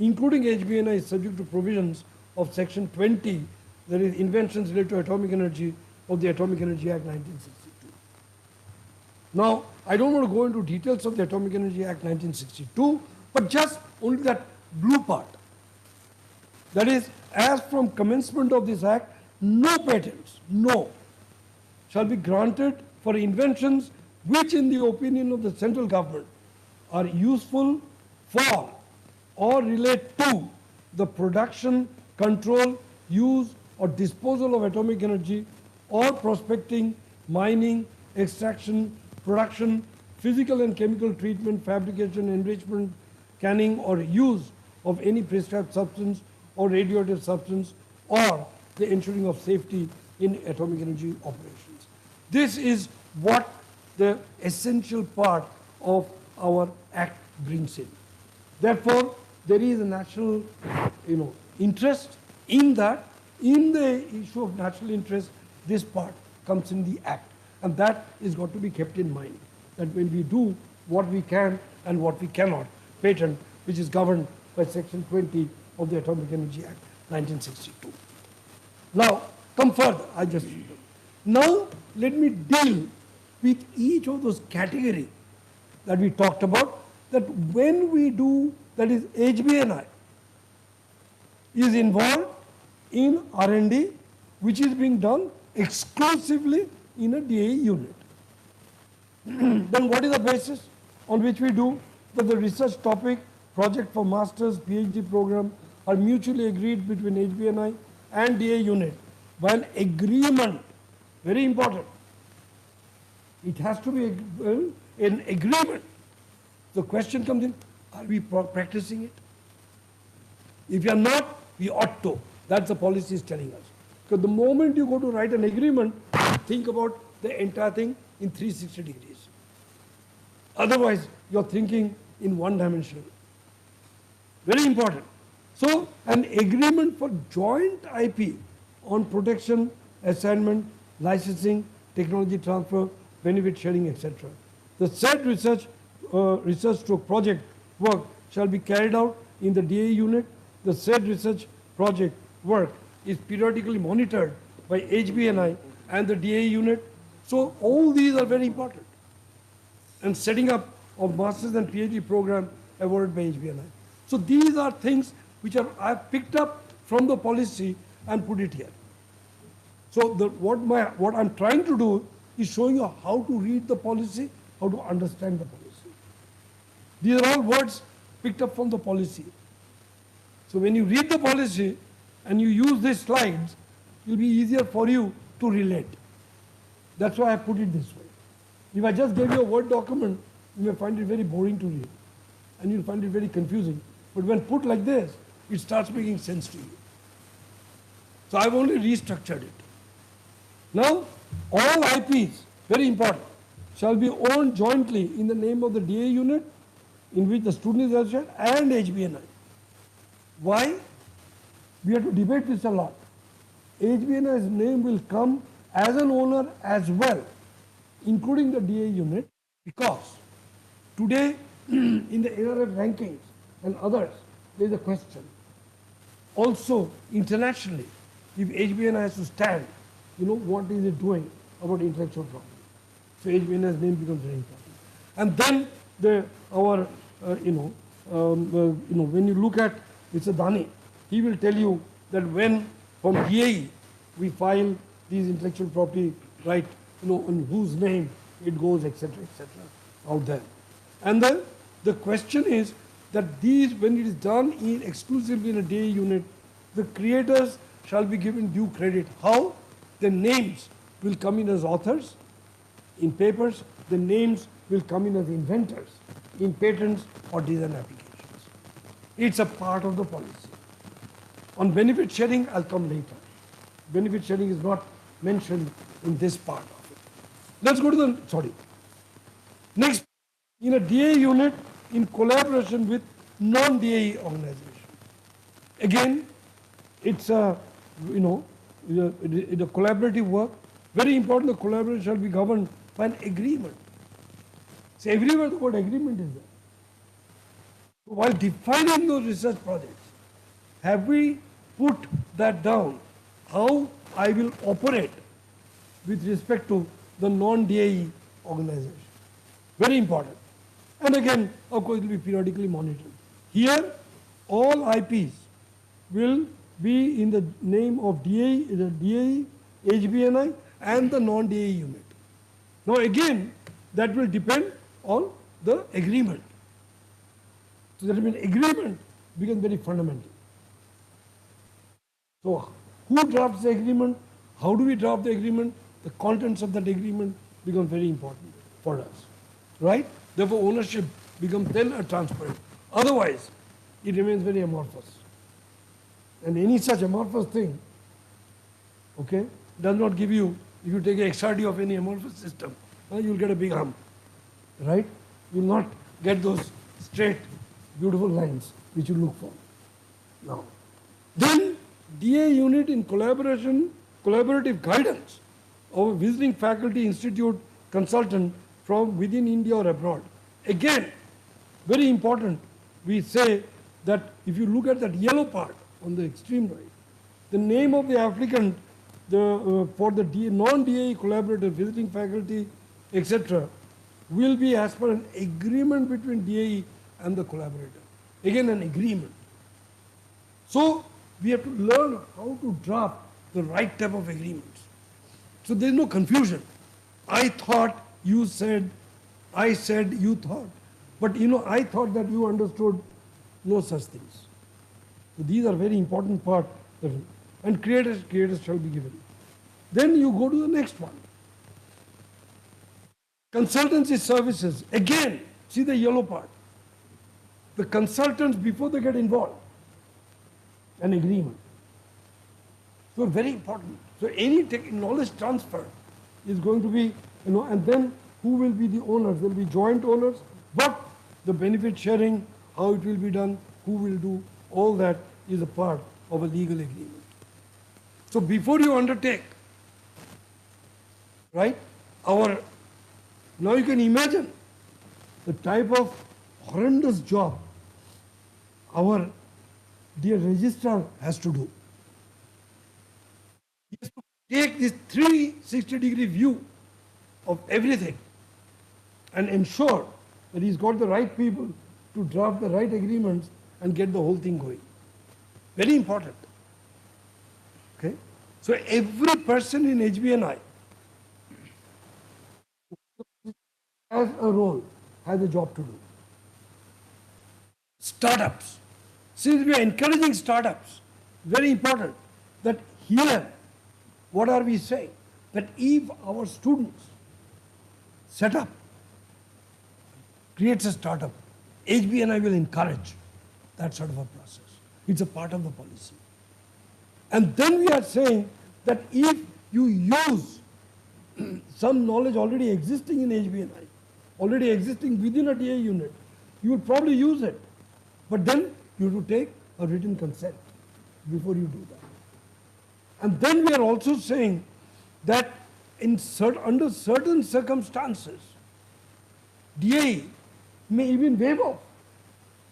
including HBNI, is subject to provisions of Section 20, that is inventions related to atomic energy of the Atomic Energy Act 1962. Now, I don't want to go into details of the Atomic Energy Act 1962, but just only that blue part. That is, as from commencement of this act, no patents, shall be granted for inventions which in the opinion of the central government are useful for or relate to the production, control, use or disposal of atomic energy or prospecting, mining, extraction, production, physical and chemical treatment, fabrication, enrichment, canning or use of any prescribed substance or radioactive substance or the ensuring of safety in atomic energy operations. This is what the essential part of our act brings in. Therefore, there is a national interest in that. In the issue of national interest, this part comes in the act. And that is got to be kept in mind, that when we do what we can and what we cannot patent, which is governed by Section 20 of the Atomic Energy Act 1962. Now, come further. Now, let me deal with each of those categories that we talked about, that when we do, that is HBNI, is involved in R&D, which is being done exclusively in a DAE unit. Then what is the basis on which we do? That the research topic, project for master's, PhD program are mutually agreed between HBNI and DAE unit by an agreement. Very important. It has to be an agreement. The question comes in, are we practicing it? If you are not, we ought to. That's the policy is telling us. Because the moment you go to write an agreement, think about the entire thing in 360 degrees. Otherwise, you're thinking in one dimension. Very important. So, an agreement for joint IP on protection, assignment, licensing, technology transfer, benefit sharing, etc. The said research stroke project work shall be carried out in the DAE unit. The said research project work is periodically monitored by HBNI and the DAE unit. So all these are very important. And setting up of masters and PhD program awarded by HBNI. So these are things which I've picked up from the policy and put it here. So what I'm trying to do is showing you how to read the policy, how to understand the policy. These are all words picked up from the policy. So when you read the policy and you use these slides, it will be easier for you to relate. That's why I put it this way. If I just gave you a Word document, you may find it very boring to read. And you'll find it very confusing. But when put like this, it starts making sense to you. So I've only restructured it. Now, all IPs, very important, shall be owned jointly in the name of the DA unit in which the student is associated and HBNI. Why? We have to debate this a lot. HBNI's name will come as an owner as well, including the DA unit, because today in the NRF rankings and others, there is a question. Also, internationally, if HBNI has to stand, what is it doing about intellectual property? So HBNI's name becomes very important. And then when you look at Mr. Dani, he will tell you that when from DAE we file these intellectual property right, on whose name it goes, etc., out there. And then the question is that these, when it is done exclusively in a DAE unit, the creators shall be given due credit. How? The names will come in as authors in papers, the names will come in as inventors in patents or design applications. It's a part of the policy. On benefit sharing, I'll come later. Benefit sharing is not mentioned in this part of it. Let's go to the, next, in a DA unit in collaboration with non-DAE organization. Again, it's a, it's a collaborative work. Very important, the collaboration shall be governed by an agreement. So everywhere the word agreement is there. So while defining those research projects, have we put that down, how I will operate with respect to the non-DAE organization? Very important. And again, of course, it will be periodically monitored. Here, all IPs will be in the name of DAE, the DAE, HBNI, and the non-DAE unit. Now again, that will depend on the agreement. So that means agreement becomes very fundamental. So who drafts the agreement? How do we draft the agreement? The contents of that agreement become very important for us, right? Therefore, ownership becomes then a transparent. Otherwise, it remains very amorphous. And any such amorphous thing, okay, does not give you, if you take a XRD of any amorphous system, you'll get a big hump, right? You'll not get those straight, beautiful lines which you look for. Now, then DA unit in collaborative guidance of a visiting faculty institute consultant from within India or abroad. Again, very important, we say that if you look at that yellow part on the extreme right, the name of the applicant for the non-DAE collaborative visiting faculty, etc., will be as per an agreement between DAE and the collaborator. Again, an agreement. So, we have to learn how to draft the right type of agreements. So there is no confusion. I thought, you said, I said, you thought. But I thought that you understood no such things. So these are very important part. And creators shall be given. Then you go to the next one. Consultancy services. Again, see the yellow part. The consultants, before they get involved, an agreement. So very important. So any knowledge transfer is going to be, and then who will be the owners? There will be joint owners, but the benefit sharing, how it will be done, who will do, all that is a part of a legal agreement. So before you undertake, right, now you can imagine the type of horrendous job our dear registrar has to do. He has to take this 360-degree view of everything and ensure that he's got the right people to draft the right agreements and get the whole thing going. Very important. Okay? So every person in HBNI has a role, has a job to do. Startups. Since we are encouraging startups, very important that here, what are we saying? That if our students set up, creates a startup, HBNI will encourage that sort of a process. It's a part of the policy. And then we are saying that if you use some knowledge already existing in HBNI, already existing within a DA unit, you will probably use it. But then you have to take a written consent before you do that. And then we are also saying that under certain circumstances, DA may even waive off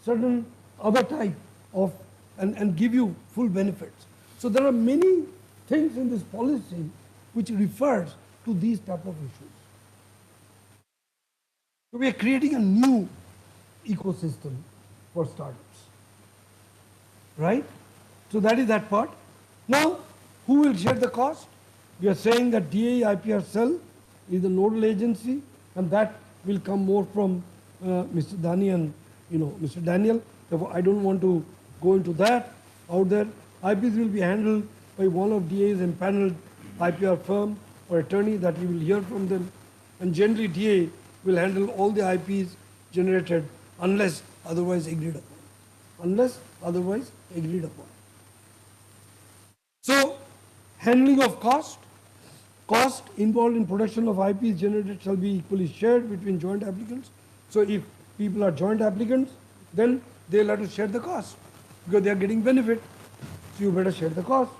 certain other type of, and give you full benefits. So there are many things in this policy which refers to these type of issues. So we are creating a new ecosystem for startups, right? So that is that part. Now, who will share the cost? We are saying that DAE IPR cell is the nodal agency, and that will come more from Mr. Dani and Mr. Daniel. Therefore, I don't want to go into that out there. IPs will be handled by one of DA's empaneled IPR firm or attorney that you will hear from them, and generally DA will handle all the IPs generated unless otherwise agreed upon. Unless otherwise agreed upon. So, handling of cost involved in production of IPs generated shall be equally shared between joint applicants. So if people are joint applicants, then they'll have to share the cost because they are getting benefit. So you better share the cost.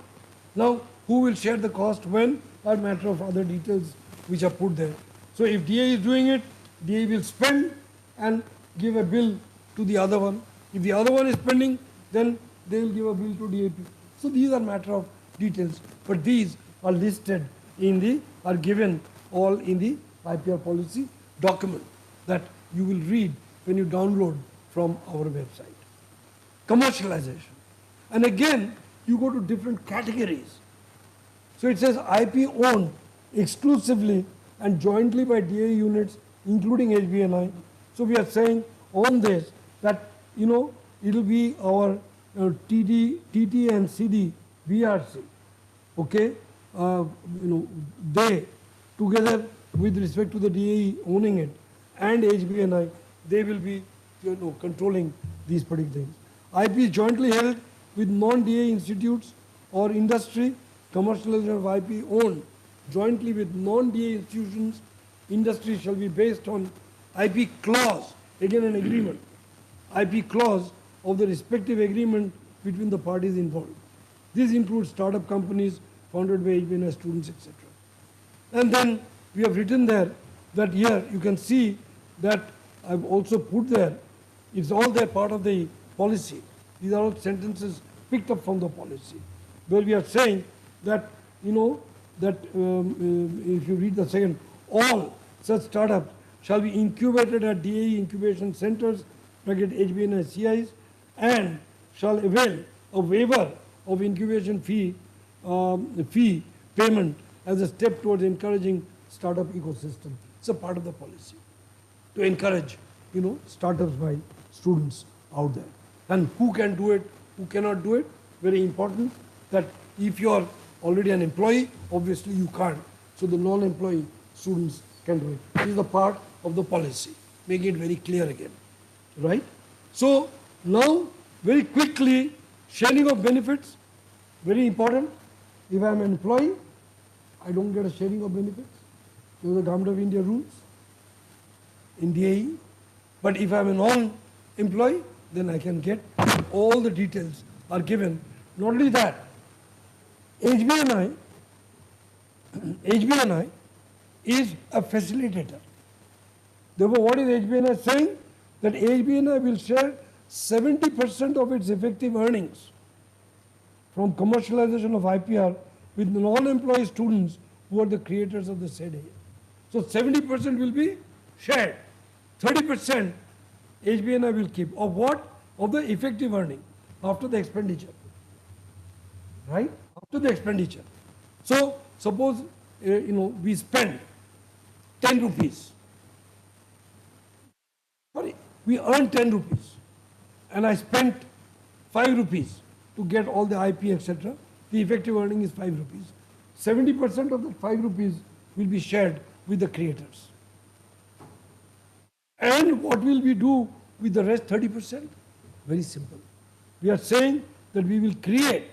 Now, who will share the cost when? A matter of other details which are put there. So if DA is doing it, DA will spend and give a bill to the other one. If the other one is spending, then they will give a bill to DAP. So these are matter of details, but these are listed are given all in the IPR policy document that you will read when you download from our website. Commercialization. And again, you go to different categories. So it says IP owned exclusively and jointly by DA units, including HBNI. So we are saying on this that, it will be our TT and CD, BRC, okay? They, together with respect to the DAE owning it and HBNI, they will be, controlling these particular things. IP is jointly held with non-DAE institutes or industry. Commercialization of IP owned jointly with non-DAE institutions. Industry shall be based on IP clause, again an agreement, IP clause of the respective agreement between the parties involved. This includes startup companies founded by HBNI students, etc. And then we have written there that here you can see that I've also put there, it's all there part of the policy. These are all sentences picked up from the policy, where we are saying that, if you read the second, all such startups shall be incubated at DAE incubation centers, HBNI CIs, and shall avail a waiver of incubation fee payment as a step towards encouraging startup ecosystem. It's a part of the policy to encourage, startups by students out there. And who can do it, who cannot do it, very important that if you are already an employee, obviously you can't. So the non-employee students can do it. This is a part of the policy, making it very clear again, right? So now, very quickly, sharing of benefits, very important. If I am an employee, I don't get a sharing of benefits. Those are Government of India rules in DAE. But if I'm a non-employee, then I can get all the details are given. Not only that, HBNI is a facilitator. Therefore, what is HBNI saying? That HBNI will share 70% of its effective earnings from commercialization of IPR with non-employee students who are the creators of the said area. So 70% will be shared. 30% HBNI will keep. Of what? Of the effective earning after the expenditure. Right? After the expenditure. So suppose we spend 10 rupees. Sorry, we earn 10 rupees and I spent 5 rupees to get all the IP, etc. The effective earning is 5 rupees. 70% of the 5 rupees will be shared with the creators. And what will we do with the rest 30%? Very simple. We are saying that we will create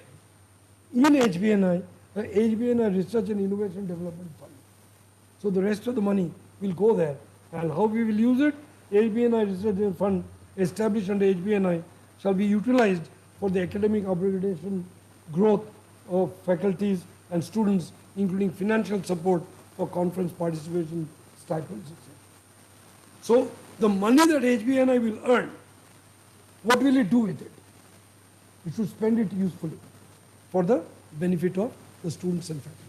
in HBNI, the HBNI Research and Innovation Development Fund. So the rest of the money will go there. And how we will use it? HBNI Research Fund established under HBNI shall be utilized for the academic upgradation, growth of faculties and students, including financial support for conference participation, stipends, etc. So the money that HBNI will earn, what will it do with it? It should spend it usefully for the benefit of the students and faculty.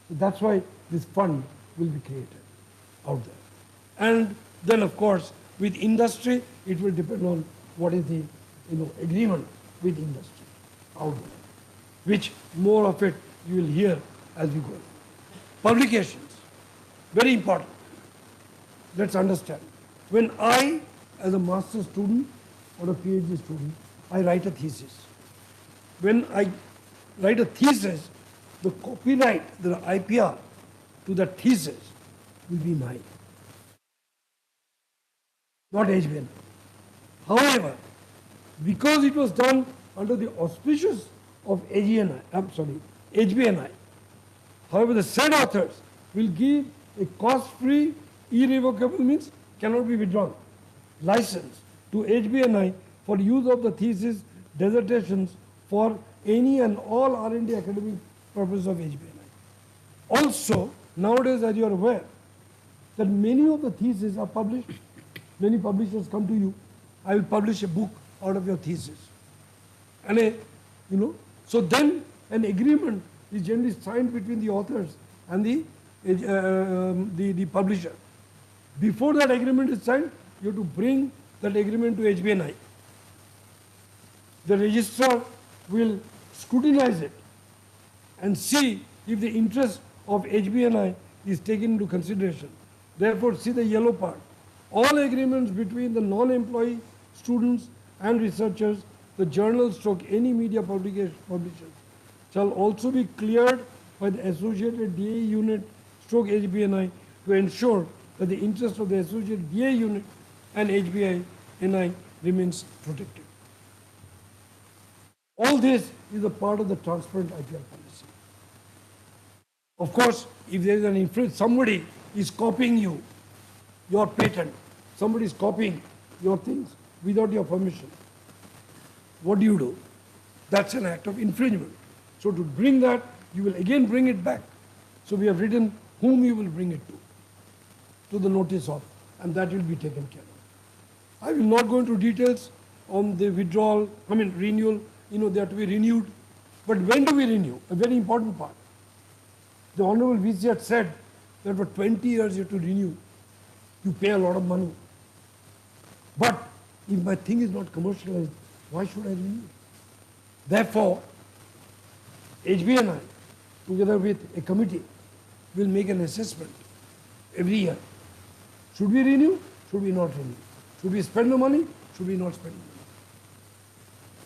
So that's why this fund will be created out there. And then of course with industry, it will depend on what is the agreement with industry out there, which more of it you will hear as we go. Publications, very important. Let's understand. When I, as a master's student or a PhD student, I write a thesis. When I write a thesis, the copyright, the IPR to the thesis will be mine, not HBNI. However, because it was done under the auspices of HBNI, however, the said authors will give a cost-free, irrevocable means cannot be withdrawn license to HBNI for use of the thesis dissertations for any and all R&D academic purposes of HBNI. Also, nowadays, as you are aware, that many of the theses are published. Many publishers come to you, I will publish a book out of your thesis. And so then an agreement is generally signed between the authors and the publisher. Before that agreement is signed, you have to bring that agreement to HBNI. The registrar will scrutinize it and see if the interest of HBNI is taken into consideration. Therefore, see the yellow part. All agreements between the non-employee students and researchers, the journal stroke any media publishers shall also be cleared by the associated DA unit stroke HBNI to ensure that the interest of the associated DA unit and HBNI remains protected. All this is a part of the transparent IPR policy. Of course, if there is an influence, somebody is copying you, your patent, somebody is copying your things without your permission, what do? That's an act of infringement. So to bring that, you will again bring it back. So we have written whom you will bring it to the notice of, and that will be taken care of. I will not go into details on the withdrawal, renewal, they have to be renewed. But when do we renew? A very important part. The Honorable VC had said that for 20 years you have to renew. You pay a lot of money. But if my thing is not commercialized, why should I renew? Therefore, HBNI, together with a committee, will make an assessment every year. Should we renew? Should we not renew? Should we spend the money? Should we not spend the money?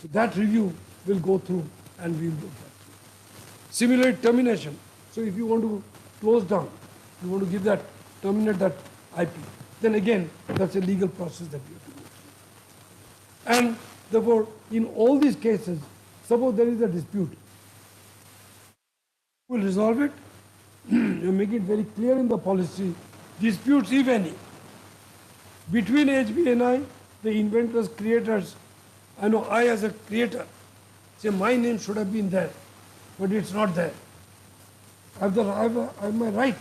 So that review will go through and we will do that. Similarly, termination. So if you want to close down, you want to give that, terminate that IP, then again, that's a legal process that we have to go through. And therefore, in all these cases, suppose there is a dispute, we'll resolve it you make it very clear in the policy, disputes, if any, between HBNI, the inventors, creators, I know I as a creator, say my name should have been there, but it's not there. I have my right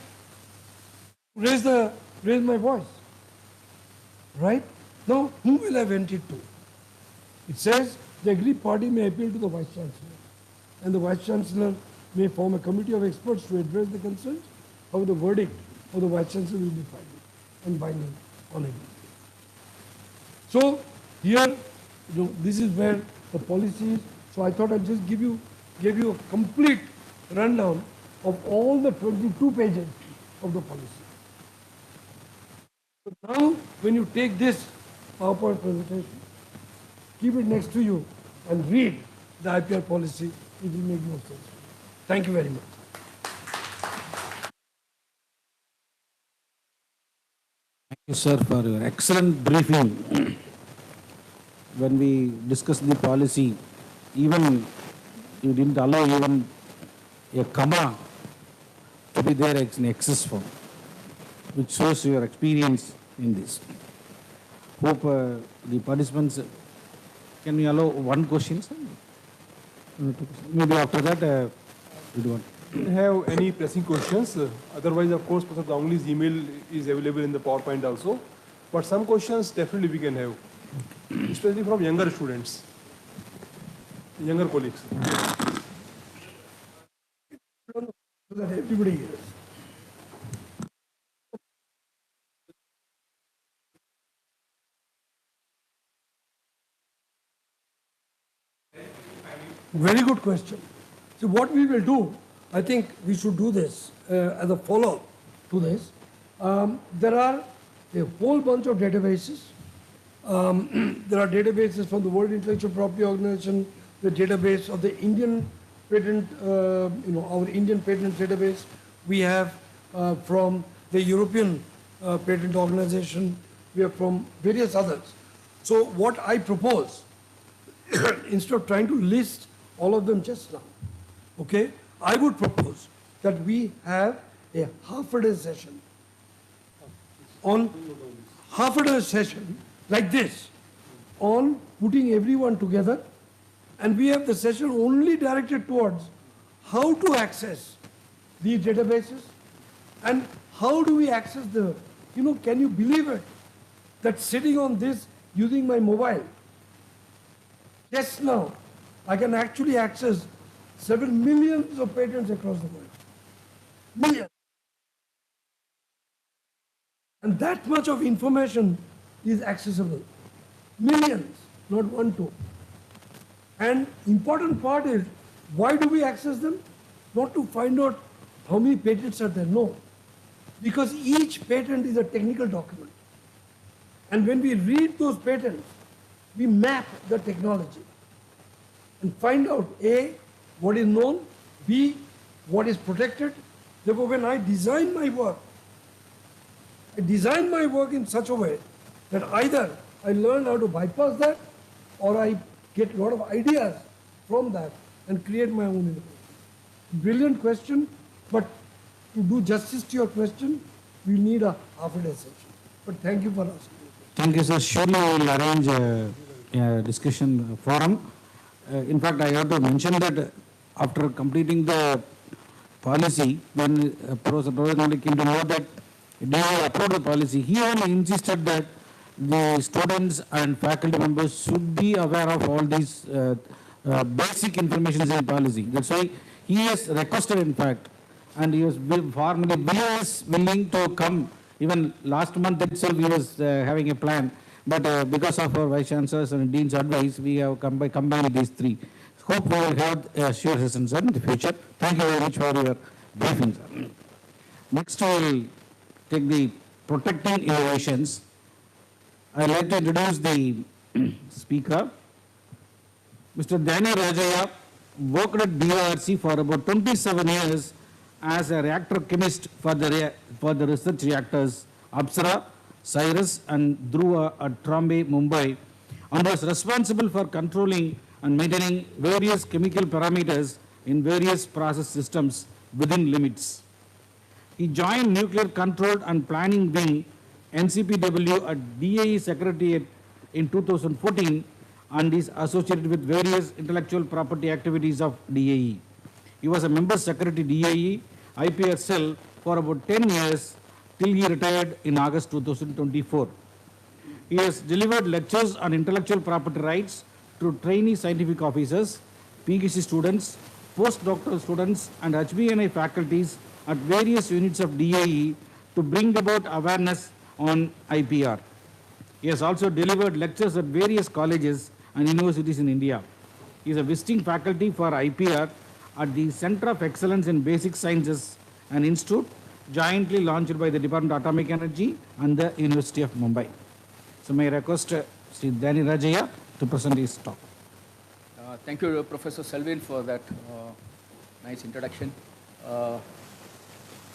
to raise my voice. Right? Now, whom will I vent it to? It says the aggrieved party may appeal to the Vice Chancellor, and the Vice Chancellor may form a committee of experts to address the concerns. How the verdict of the Vice Chancellor will be final and binding on him. So here, this is where the policy is. So I thought I'd just give you a complete rundown of all the 22 pages of the policy. So now, when you take this PowerPoint presentation, keep it next to you and read the IPR policy, it will make more sense. Thank you very much. Thank you, sir, for your excellent briefing. When we discussed the policy, even you didn't allow even a comma to be there in excess form, which shows your experience in this. Hope the participants, can we allow one question, sir? Maybe after that, we do want. Have any pressing questions? Otherwise, of course, Professor Ganguly's email is available in the PowerPoint also. But some questions definitely we can have, especially from younger students, younger colleagues. So that everybody hears. Very good question. So what we will do, I think we should do this as a follow-up to this. There are a whole bunch of databases. There are databases from the World Intellectual Property Organization, the database of the Indian patent, our Indian patent database. We have from the European Patent Organization. We have from various others. So what I propose, instead of trying to list all of them just now, okay, I would propose that we have a half-a-day session on half-a-day session like this on putting everyone together, and we have the session only directed towards how to access these databases and how do we access the, can you believe it, that sitting on this using my mobile, just now, I can actually access several millions of patents across the world. Millions. And that much of information is accessible. Millions, not one, two. And important part is, why do we access them? Not to find out how many patents are there, no. Because each patent is a technical document. And when we read those patents, we map the technology and find out A, what is known, B, what is protected. Therefore, when I design my work in such a way that either I learn how to bypass that or I get a lot of ideas from that and create my own innovation. Brilliant question, but to do justice to your question, we need a half-a-day session. But thank you for asking. Thank you, sir. Surely we will arrange a discussion forum. In fact, I have to mention that after completing the policy, when Professor Ganguly came to know that they have approved the policy, he only insisted that the students and faculty members should be aware of all these basic information in the policy. That's why he has requested, in fact, and he was formally willing to come. Even last month itself, he was having a plan. But because of our Vice Chancellor's and Dean's advice, we have combined these three. Hope we will have a sure session, sir, in the future. Thank you very much for your briefing, sir. Next, we will take the protecting innovations. I would like to introduce the speaker. Mr. Danny Rajaya worked at DRC for about 27 years as a reactor chemist for the research reactors Apsara, Cyrus and Dhruva at Trombay, Mumbai, and was responsible for controlling and maintaining various chemical parameters in various process systems within limits. He joined Nuclear Control and Planning Wing, NCPW, at DAE Secretariat in 2014 and is associated with various intellectual property activities of DAE. He was a member secretary DAE IPR cell for about 10 years till he retired in August 2024. He has delivered lectures on intellectual property rights to trainee scientific officers, PhD students, postdoctoral students, and HBNI faculties at various units of DAE to bring about awareness on IPR. He has also delivered lectures at various colleges and universities in India. He is a visiting faculty for IPR at the Center of Excellence in Basic Sciences, an institute jointly launched by the Department of Atomic Energy and the University of Mumbai. So may I request Sri Dani Rajaya to present his talk. Thank you, Professor Selvin, for that nice introduction.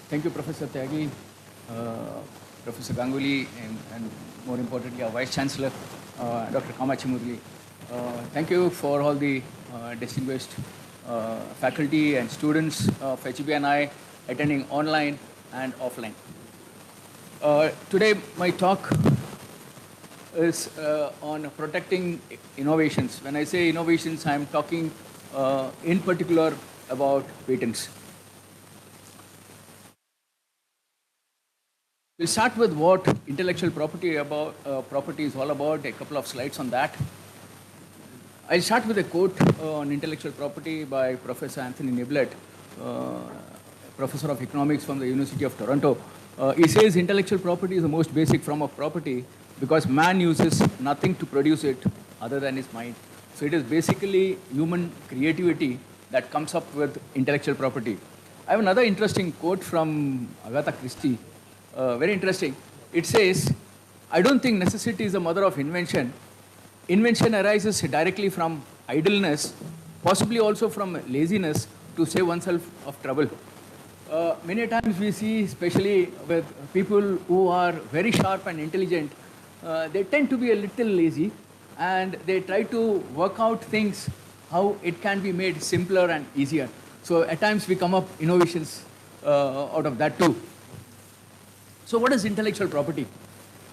Thank you, Professor Tyagi, Professor Ganguly, and more importantly, our Vice Chancellor, Dr. Kamachi Murli. Thank you for all the distinguished faculty and students of HBNI attending online and offline. Today, my talk is on protecting innovations. When I say innovations, I'm talking in particular about patents. We'll start with what intellectual property is all about, a couple of slides on that. I'll start with a quote on intellectual property by Professor Anthony Niblett, Professor of Economics from the University of Toronto. He says intellectual property is the most basic form of property because man uses nothing to produce it other than his mind. So it is basically human creativity that comes up with intellectual property. I have another interesting quote from Agatha Christie, very interesting. It says, I don't think necessity is the mother of invention. Invention arises directly from idleness, possibly also from laziness to save oneself of trouble. Many times we see, especially with people who are very sharp and intelligent, they tend to be a little lazy and they try to work out things, how it can be made simpler and easier. So at times we come up innovations out of that too. So what is intellectual property?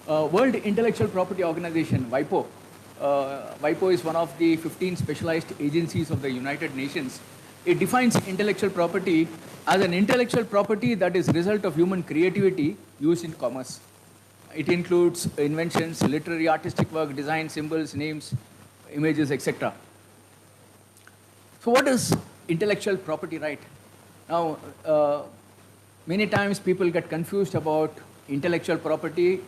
World Intellectual Property Organization, WIPO. WIPO is one of the 15 specialized agencies of the United Nations. It defines intellectual property as an intellectual property that is a result of human creativity used in commerce. It includes inventions, literary, artistic work, design, symbols, names, images, etc. So what is intellectual property right? Now, many times people get confused about intellectual property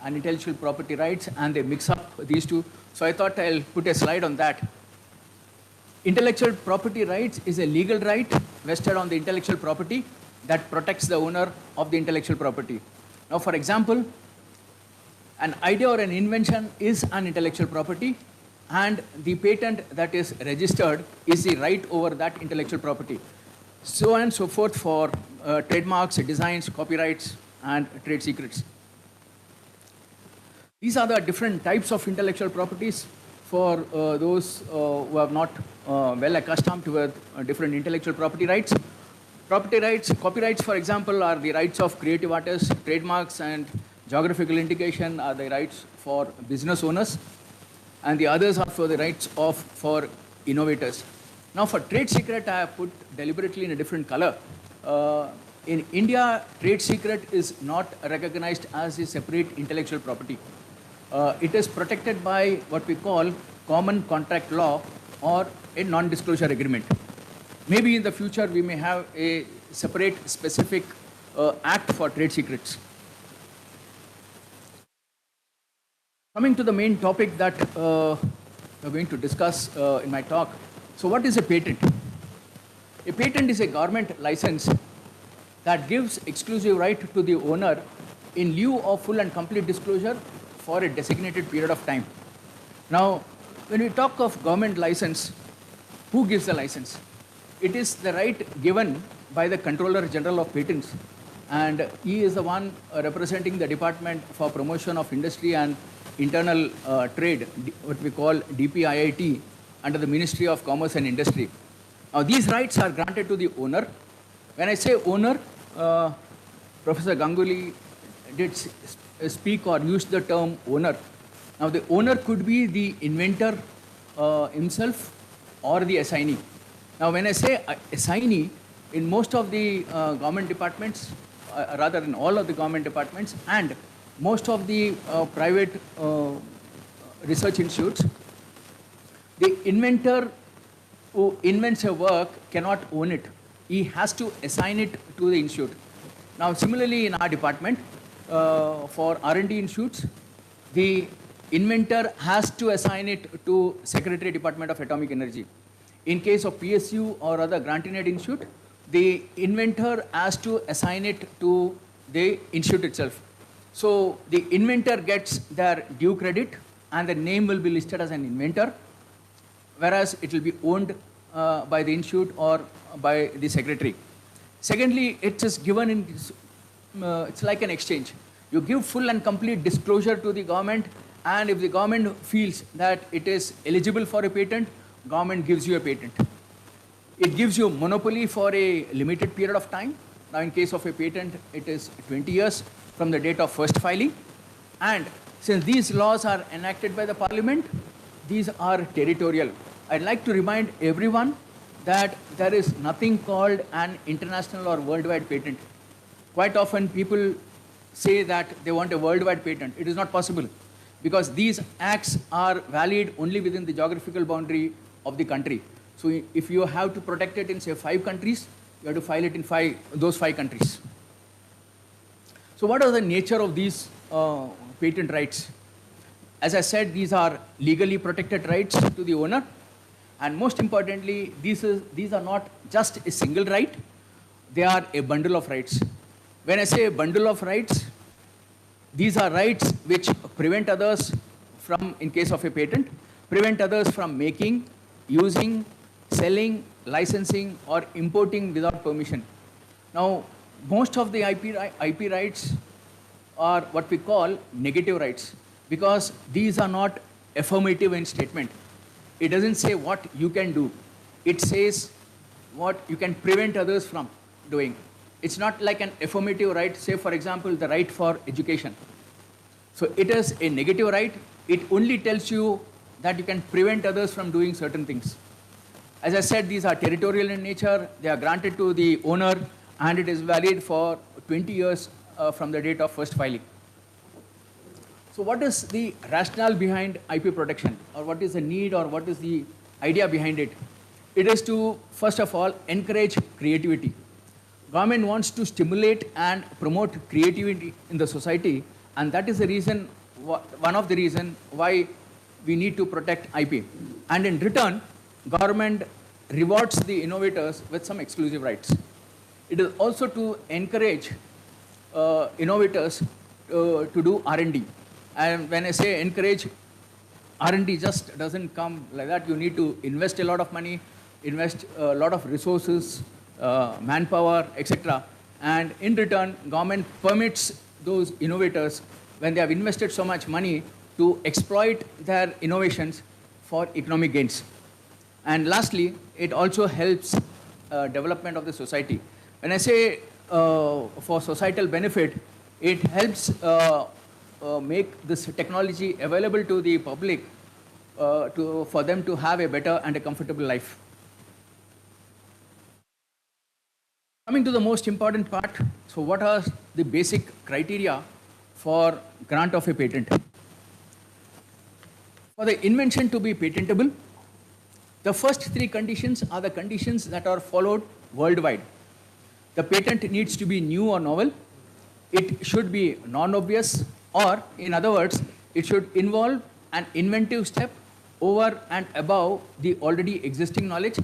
and intellectual property rights, and they mix up these two. So I thought I'll put a slide on that. Intellectual property rights is a legal right vested on the intellectual property that protects the owner of the intellectual property. Now, for example, an idea or an invention is an intellectual property, and the patent that is registered is the right over that intellectual property. So on and so forth for trademarks, designs, copyrights, and trade secrets. These are the different types of intellectual properties for those who are not well accustomed with different intellectual property rights. Property rights, copyrights, for example, are the rights of creative artists. Trademarks and geographical indication are the rights for business owners, and the others are for the rights for innovators. Now, for trade secret, I have put deliberately in a different color. In India, trade secret is not recognized as a separate intellectual property. It is protected by what we call common contract law or a non-disclosure agreement. Maybe in the future we may have a separate specific act for trade secrets. Coming to the main topic that we're going to discuss in my talk. So what is a patent? A patent is a government license that gives exclusive right to the owner in lieu of full and complete disclosure for a designated period of time. Now, when we talk of government license, who gives the license? It is the right given by the Controller General of Patents, and he is the one representing the Department for Promotion of Industry and Internal Trade, what we call DPIIT, under the Ministry of Commerce and Industry. Now, these rights are granted to the owner. When I say owner, Professor Ganguly did speak or use the term owner. Now, the owner could be the inventor himself or the assignee. Now, when I say assignee, in most of the government departments, rather in all of the government departments and most of the private research institutes, the inventor who invents a work cannot own it. He has to assign it to the institute. Now, similarly in our department, for R&D institutes, the inventor has to assign it to Secretary Department of Atomic Energy. In case of PSU or other grant-in-aid institute, the inventor has to assign it to the institute itself. So the inventor gets their due credit and the name will be listed as an inventor, whereas it will be owned by the institute or by the secretary. Secondly, it is given in, it's like an exchange. You give full and complete disclosure to the government, and if the government feels that it is eligible for a patent, government gives you a patent. It gives you monopoly for a limited period of time. Now, in case of a patent, it is 20 years from the date of first filing. And since these laws are enacted by the parliament, these are territorial. I'd like to remind everyone that there is nothing called an international or worldwide patent. Quite often people say that they want a worldwide patent. It is not possible because these acts are valid only within the geographical boundary of the country. So if you have to protect it in, say, 5 countries, you have to file it in those 5 countries. So what are the nature of these patent rights? As I said, these are legally protected rights to the owner. And most importantly, these are not just a single right, they are a bundle of rights. When I say a bundle of rights, these are rights which prevent others from, in case of a patent, prevent others from making, using, selling, licensing, or importing without permission. Now, most of the IP rights are what we call negative rights because these are not affirmative in statement. It doesn't say what you can do. It says what you can prevent others from doing. It's not like an affirmative right, say for example, the right for education. So it is a negative right. It only tells you that you can prevent others from doing certain things. As I said, these are territorial in nature. They are granted to the owner and it is valid for 20 years from the date of first filing. So what is the rationale behind IP protection, or what is the need, or what is the idea behind it? It is to, first of all, encourage creativity. Government wants to stimulate and promote creativity in the society, and that is the reason, one of the reasons why we need to protect IP. And in return, government rewards the innovators with some exclusive rights. It is also to encourage innovators to do R&D. And when I say encourage, R&D just doesn't come like that. You need to invest a lot of money, invest a lot of resources, manpower, etc. And in return, government permits those innovators, when they have invested so much money, to exploit their innovations for economic gains. And lastly, it also helps development of the society. When I say for societal benefit, it helps make this technology available to the public for them to have a better and a comfortable life. Coming to the most important part, so what are the basic criteria for grant of a patent? For the invention to be patentable, the first 3 conditions are the conditions that are followed worldwide. The patent needs to be new or novel. It should be non-obvious, or in other words, it should involve an inventive step over and above the already existing knowledge.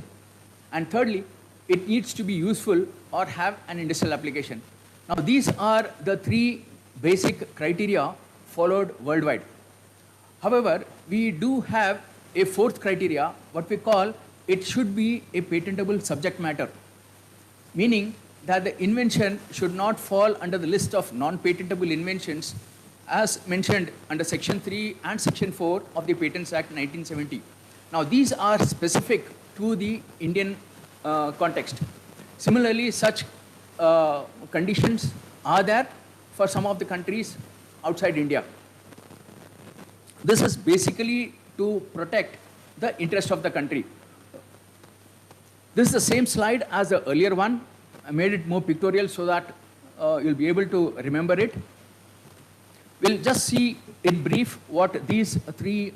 And thirdly, it needs to be useful or have an industrial application. Now, these are the 3 basic criteria followed worldwide. However, we do have a 4th criteria, what we call, it should be a patentable subject matter, meaning that the invention should not fall under the list of non-patentable inventions as mentioned under Section 3 and Section 4 of the Patents Act 1970. Now, these are specific to the Indian context. Similarly, such conditions are there for some of the countries outside India. This is basically to protect the interest of the country. This is the same slide as the earlier one. I made it more pictorial so that you'll be able to remember it. We'll just see in brief what these three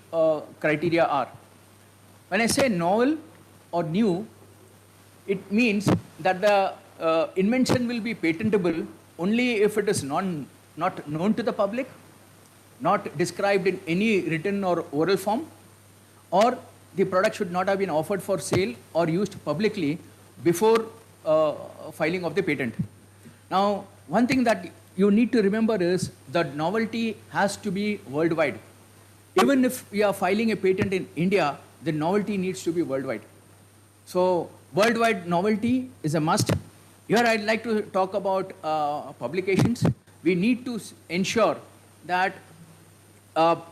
criteria are. When I say novel or new, it means that the invention will be patentable only if it is not known to the public, not described in any written or oral form, or the product should not have been offered for sale or used publicly before filing of the patent. Now, one thing that you need to remember is that novelty has to be worldwide. Even if we are filing a patent in India, the novelty needs to be worldwide. So, worldwide novelty is a must. Here I'd like to talk about publications. We need to ensure that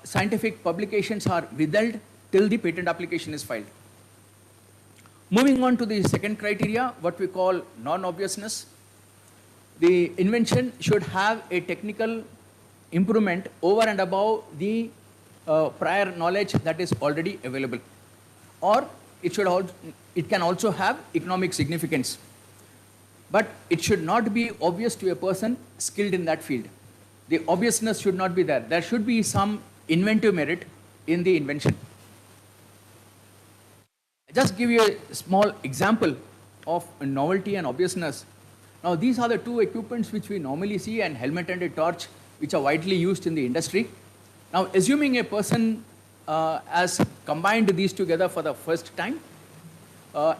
scientific publications are withheld till the patent application is filed. Moving on to the second criteria, what we call non-obviousness. The invention should have a technical improvement over and above the prior knowledge that is already available. Or it can also have economic significance. But it should not be obvious to a person skilled in that field. The obviousness should not be there. There should be some inventive merit in the invention. Just give you a small example of novelty and obviousness. Now, these are the two equipments which we normally see, and helmet and a torch, which are widely used in the industry. Now, assuming a person has combined these together for the first time,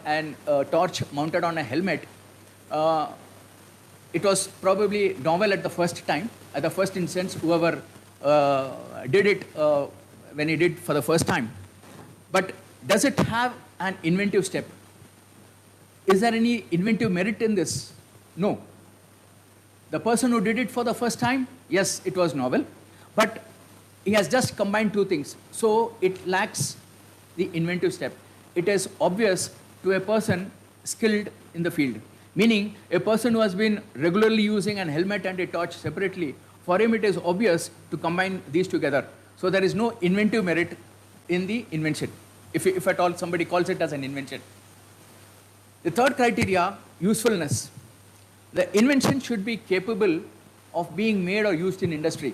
and a torch mounted on a helmet, it was probably novel at the first time, at the first instance, whoever did it when he did for the first time. But does it have an inventive step? Is there any inventive merit in this? No. The person who did it for the first time, yes, it was novel, but he has just combined two things. So it lacks the inventive step. It is obvious to a person skilled in the field. Meaning, a person who has been regularly using an helmet and a torch separately, for him it is obvious to combine these together. So there is no inventive merit in the invention, if at all somebody calls it as an invention. The third criteria, usefulness. The invention should be capable of being made or used in industry.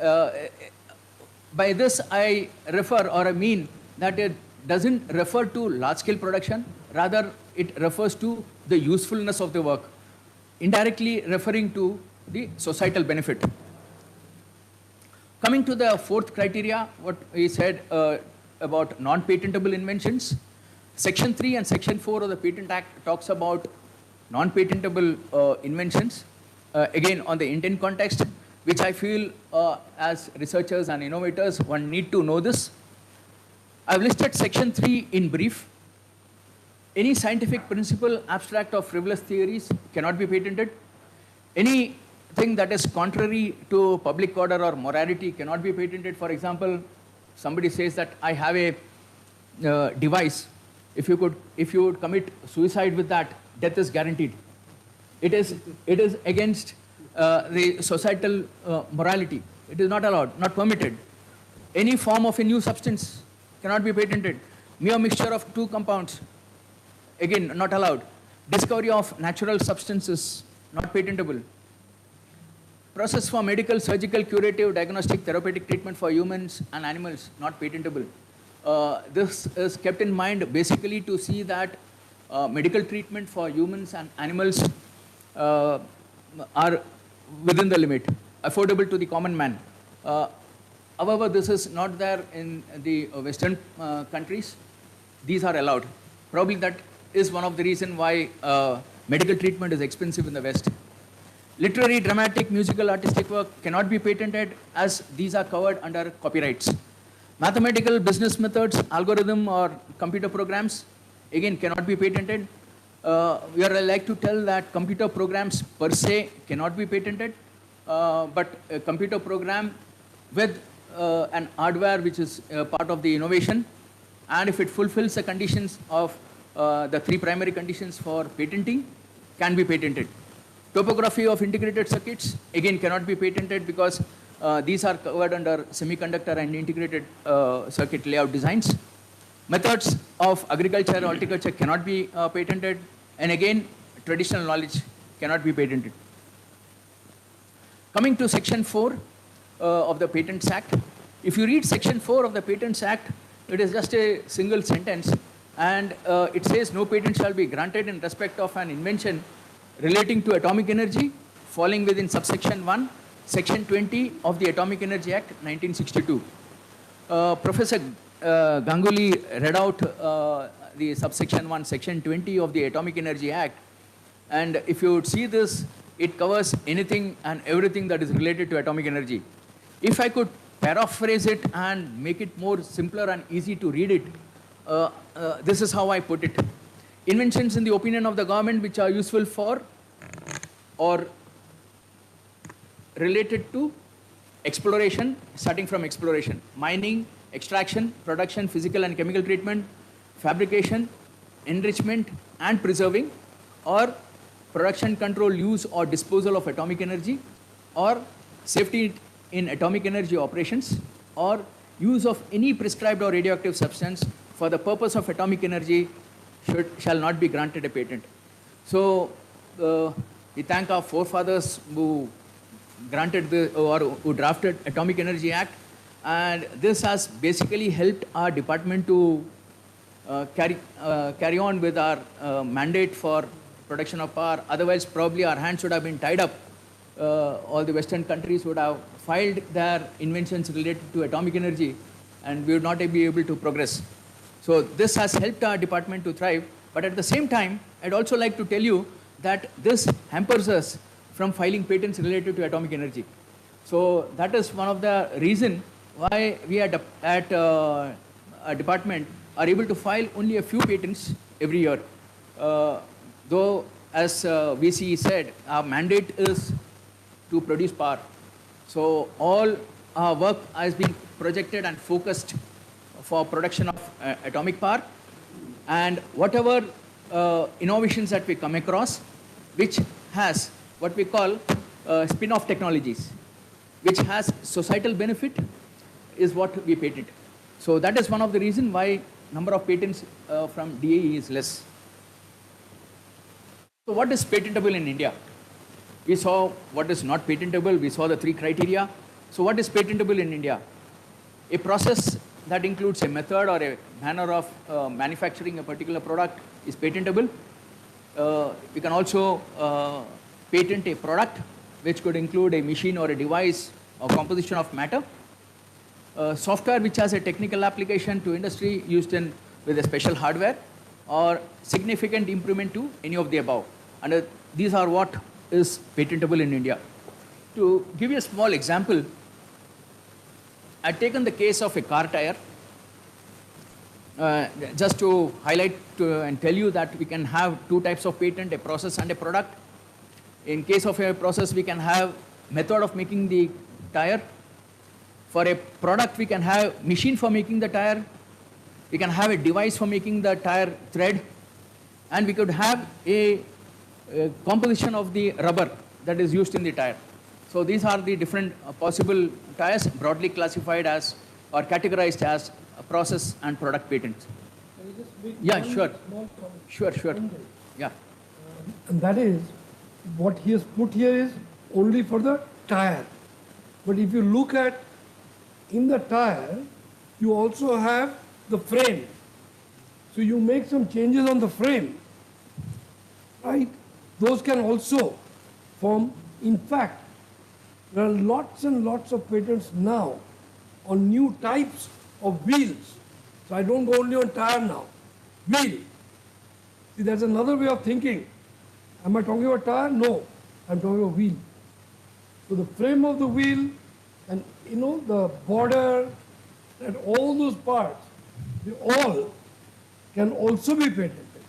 By this I refer, or I mean, that it doesn't refer to large-scale production, rather it refers to the usefulness of the work, indirectly referring to the societal benefit. Coming to the fourth criteria, what we said about non-patentable inventions. Section 3 and Section 4 of the Patent Act talks about non-patentable inventions, again on the Indian context, which I feel as researchers and innovators, one need to know this. I've listed Section 3 in brief. Any scientific principle, abstract or frivolous theories cannot be patented. Anything that is contrary to public order or morality cannot be patented. For example, somebody says that I have a device. If you would commit suicide with that, death is guaranteed. It is against the societal morality. It is not allowed, not permitted. Any form of a new substance cannot be patented. Mere mixture of two compounds, again, not allowed. Discovery of natural substances, not patentable. Process for medical, surgical, curative, diagnostic, therapeutic treatment for humans and animals, not patentable. This is kept in mind basically to see that medical treatment for humans and animals are within the limit, affordable to the common man. However, this is not there in the Western countries. These are allowed. Probably that is one of the reasons why medical treatment is expensive in the West. Literary, dramatic, musical, artistic work cannot be patented, as these are covered under copyrights. Mathematical, business methods, algorithm or computer programs, again, cannot be patented. We are like to tell that computer programs per se cannot be patented, but a computer program with an hardware which is part of the innovation, and if it fulfills the conditions of the three primary conditions for patenting, can be patented. Topography of integrated circuits, again, cannot be patented because these are covered under semiconductor and integrated circuit layout designs. Methods of agriculture and horticulture cannot be patented, and again, traditional knowledge cannot be patented. Coming to Section 4 of the Patents Act, if you read Section 4 of the Patents Act, it is just a single sentence, and it says no patent shall be granted in respect of an invention relating to atomic energy falling within subsection 1, Section 20 of the Atomic Energy Act 1962. Professor Ganguly read out the subsection 1, Section 20 of the Atomic Energy Act, and if you would see this, it covers anything and everything that is related to atomic energy. If I could paraphrase it and make it more simpler and easy to read it, this is how I put it. Inventions in the opinion of the government which are useful for or related to exploration, starting from exploration, mining, extraction, production, physical and chemical treatment, fabrication, enrichment and preserving, or production, control, use or disposal of atomic energy, or safety in atomic energy operations, or use of any prescribed or radioactive substance for the purpose of atomic energy shall not be granted a patent. So we thank our forefathers who granted who drafted Atomic Energy Act, and this has basically helped our department to carry on with our mandate for production of power. Otherwise, probably our hands would have been tied up. All the Western countries would have filed their inventions related to atomic energy, and we would not be able to progress. So this has helped our department to thrive. But at the same time, I'd also like to tell you that this hampers us from filing patents related to atomic energy. So that is one of the reasons why we at our department are able to file only a few patents every year. Though, as VC said, our mandate is to produce power. So all our work has been projected and focused for production of atomic power. And whatever innovations that we come across, which has what we call spin-off technologies, which has societal benefit, is what we patent. So that is one of the reasons why number of patents from DAE is less. So what is patentable in India? We saw what is not patentable. We saw the 3 criteria. So what is patentable in India? A process that includes a method or a manner of manufacturing a particular product is patentable. We can also patent a product which could include a machine or a device or composition of matter. Software which has a technical application to industry used with a special hardware, or significant improvement to any of the above. And these are what is patentable in India. To give you a small example, I've taken the case of a car tire, just to highlight and tell you that we can have 2 types of patent, a process and a product. In case of a process, we can have method of making the tire. For a product, we can have machine for making the tire. We can have a device for making the tire thread. And we could have a composition of the rubber that is used in the tire. So these are the different possible tires broadly classified as or categorized as a process and product patents. Can you just make Yeah, one sure. small comment? Sure. On this? Yeah. And that is, what he has put here is only for the tire. But if you look at in the tire, you also have the frame. So you make some changes on the frame, right? Those can also form. In fact, there are lots and lots of patents now on new types of wheels. So I don't go only on tire now. Wheel. See, there's another way of thinking. Am I talking about tire? No. I'm talking about wheel. So the frame of the wheel and, the border and all those parts, they all can also be patented.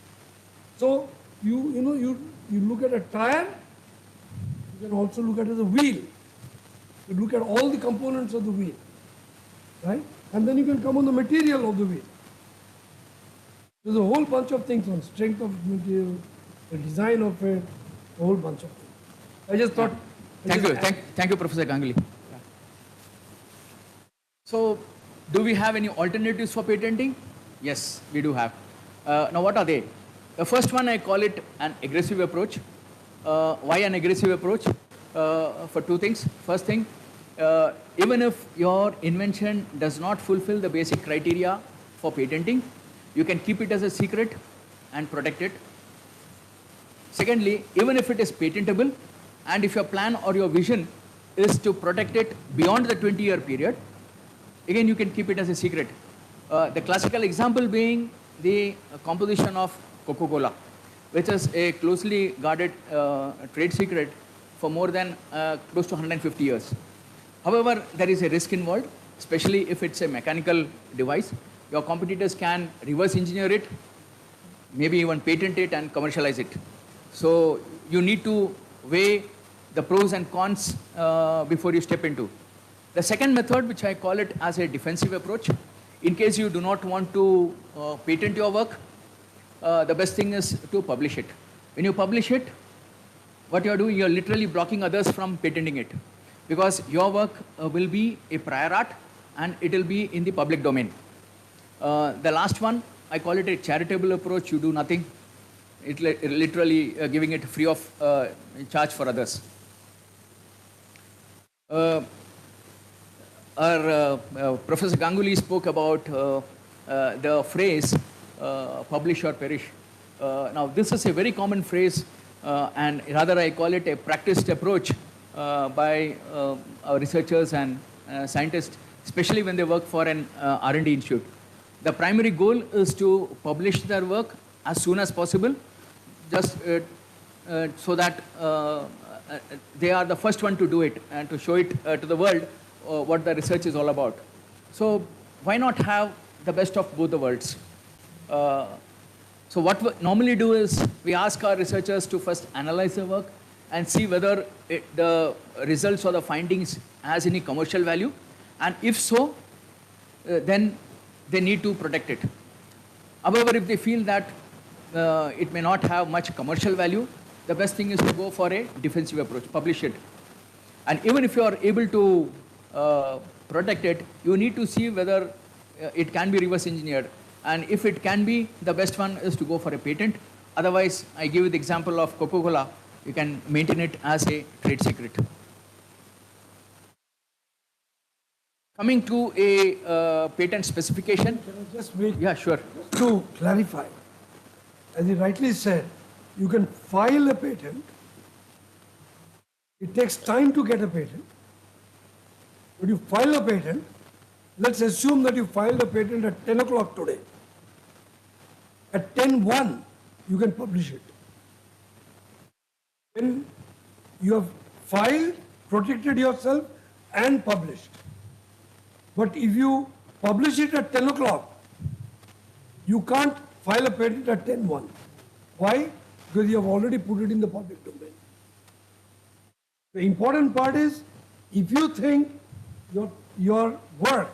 So you look at a tire, you can also look at it as a wheel. You look at all the components of the wheel, right? And then you can come on the material of the wheel. There's a whole bunch of things on strength of material, the design of it, a whole bunch of things. I just thought. Thank you, Professor Ganguly. So, do we have any alternatives for patenting? Yes, we do have. Now, what are they? The first one, I call it an aggressive approach. Why an aggressive approach? For two things. First thing, even if your invention does not fulfill the basic criteria for patenting, you can keep it as a secret and protect it. Secondly, even if it is patentable, and if your plan or your vision is to protect it beyond the 20-year period, again, you can keep it as a secret. The classical example being the composition of Coca-Cola, which is a closely guarded trade secret for more than close to 150 years. However, there is a risk involved, especially if it's a mechanical device. Your competitors can reverse engineer it, maybe even patent it and commercialize it. So you need to weigh the pros and cons before you step into. The second method, which I call it as a defensive approach, in case you do not want to patent your work, the best thing is to publish it. When you publish it, what you are doing, you are literally blocking others from patenting it, because your work will be a prior art and it will be in the public domain. The last one, I call it a charitable approach. You do nothing. It literally giving it free of charge for others. Professor Ganguly spoke about the phrase, publish or perish. Now, this is a very common phrase, and rather I call it a practiced approach by our researchers and scientists, especially when they work for an R&D institute. The primary goal is to publish their work as soon as possible, just so that they are the first one to do it and to show it to the world what the research is all about. So why not have the best of both the worlds? So what we normally do is we ask our researchers to first analyze the work and see whether the results or the findings has any commercial value, and if so, then they need to protect it. However, if they feel that it may not have much commercial value, the best thing is to go for a defensive approach, publish it. And even if you are able to protect it, you need to see whether it can be reverse engineered. And if it can be, the best one is to go for a patent. Otherwise, I give you the example of Coca-Cola. You can maintain it as a trade secret. Coming to a patent specification. Can I just make, Yeah, sure. just to clarify, as you rightly said, you can file a patent. It takes time to get a patent. But you file a patent, let's assume that you filed a patent at 10 o'clock today. At 10:01, you can publish it. When you have filed, protected yourself, and published. But if you publish it at 10 o'clock, you can't file a patent at 10:01. Why? Because you have already put it in the public domain. The important part is, if you think your work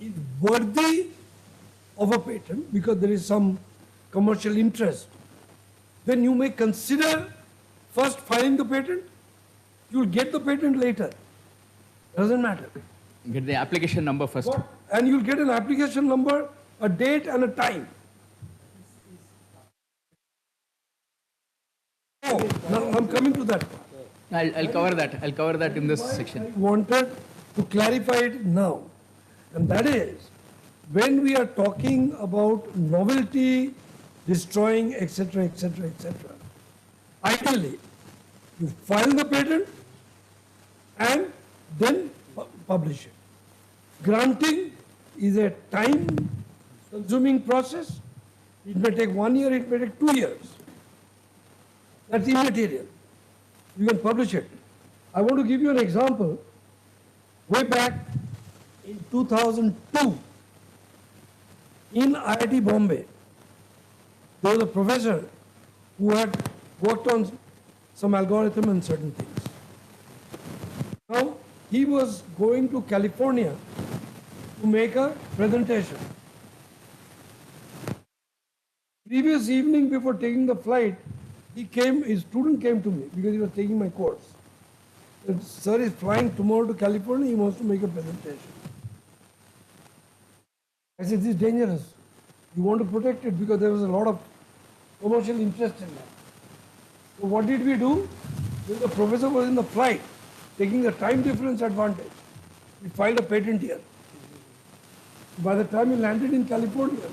is worthy of a patent because there is some commercial interest, then you may consider first filing the patent. You will get the patent later. Doesn't matter. Get the application number first. And you'll get an application number, a date and a time. Oh, now I'm coming to that part. I'll cover that. I'll cover that in this section. I wanted to clarify it now. And that is, when we are talking about novelty, destroying, etc., etc., etc., ideally, you file the patent and then publish it. Granting is a time-consuming process. It may take 1 year, it may take 2 years. That's immaterial. You can publish it. I want to give you an example. Way back in 2002, in IIT Bombay, there was a professor who had worked on some algorithm and certain things. Now, he was going to California to make a presentation. Previous evening before taking the flight, his student came to me because he was taking my course. Said, sir is flying tomorrow to California, he wants to make a presentation. I said, this is dangerous. You want to protect it because there was a lot of commercial interest in that. So what did we do? When the professor was in the flight, taking the time difference advantage, we filed a patent here. By the time he landed in California,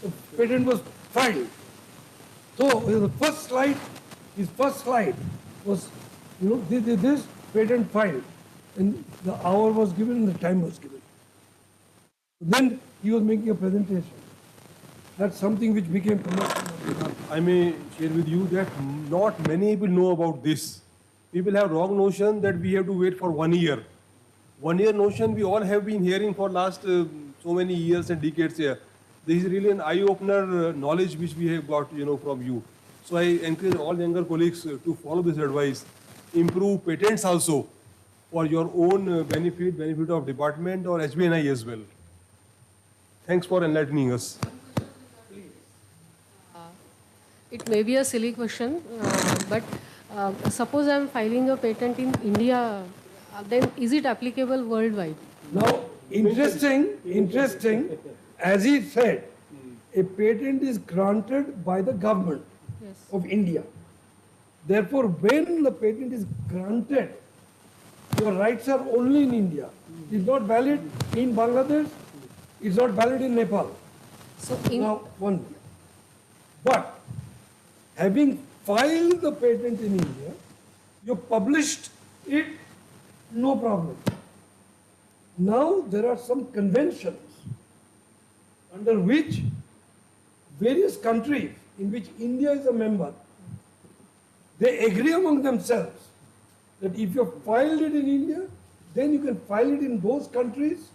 the patent was filed. So the first slide, his first slide was, this patent filed, and the hour was given and the time was given. Then he was making a presentation. That's something which became commercial. I may share with you that not many people know about this. People have wrong notion that we have to wait for 1 year. 1 year notion we all have been hearing for last so many years and decades here. This is really an eye-opener knowledge which we have got, from you. So I encourage all younger colleagues to follow this advice. Improve patents also for your own benefit of department or HBNI as well. Thanks for enlightening us. It may be a silly question, but suppose I am filing a patent in India, then is it applicable worldwide? Now, interesting, as he said, a patent is granted by the government of India. Therefore, when the patent is granted, your rights are only in India. It's not valid in Bangladesh, it's not valid in Nepal. So, Now, one minute. But having filed the patent in India, you published it, no problem. Now there are some conventions under which various countries in which India is a member, they agree among themselves that if you have filed it in India, then you can file it in those countries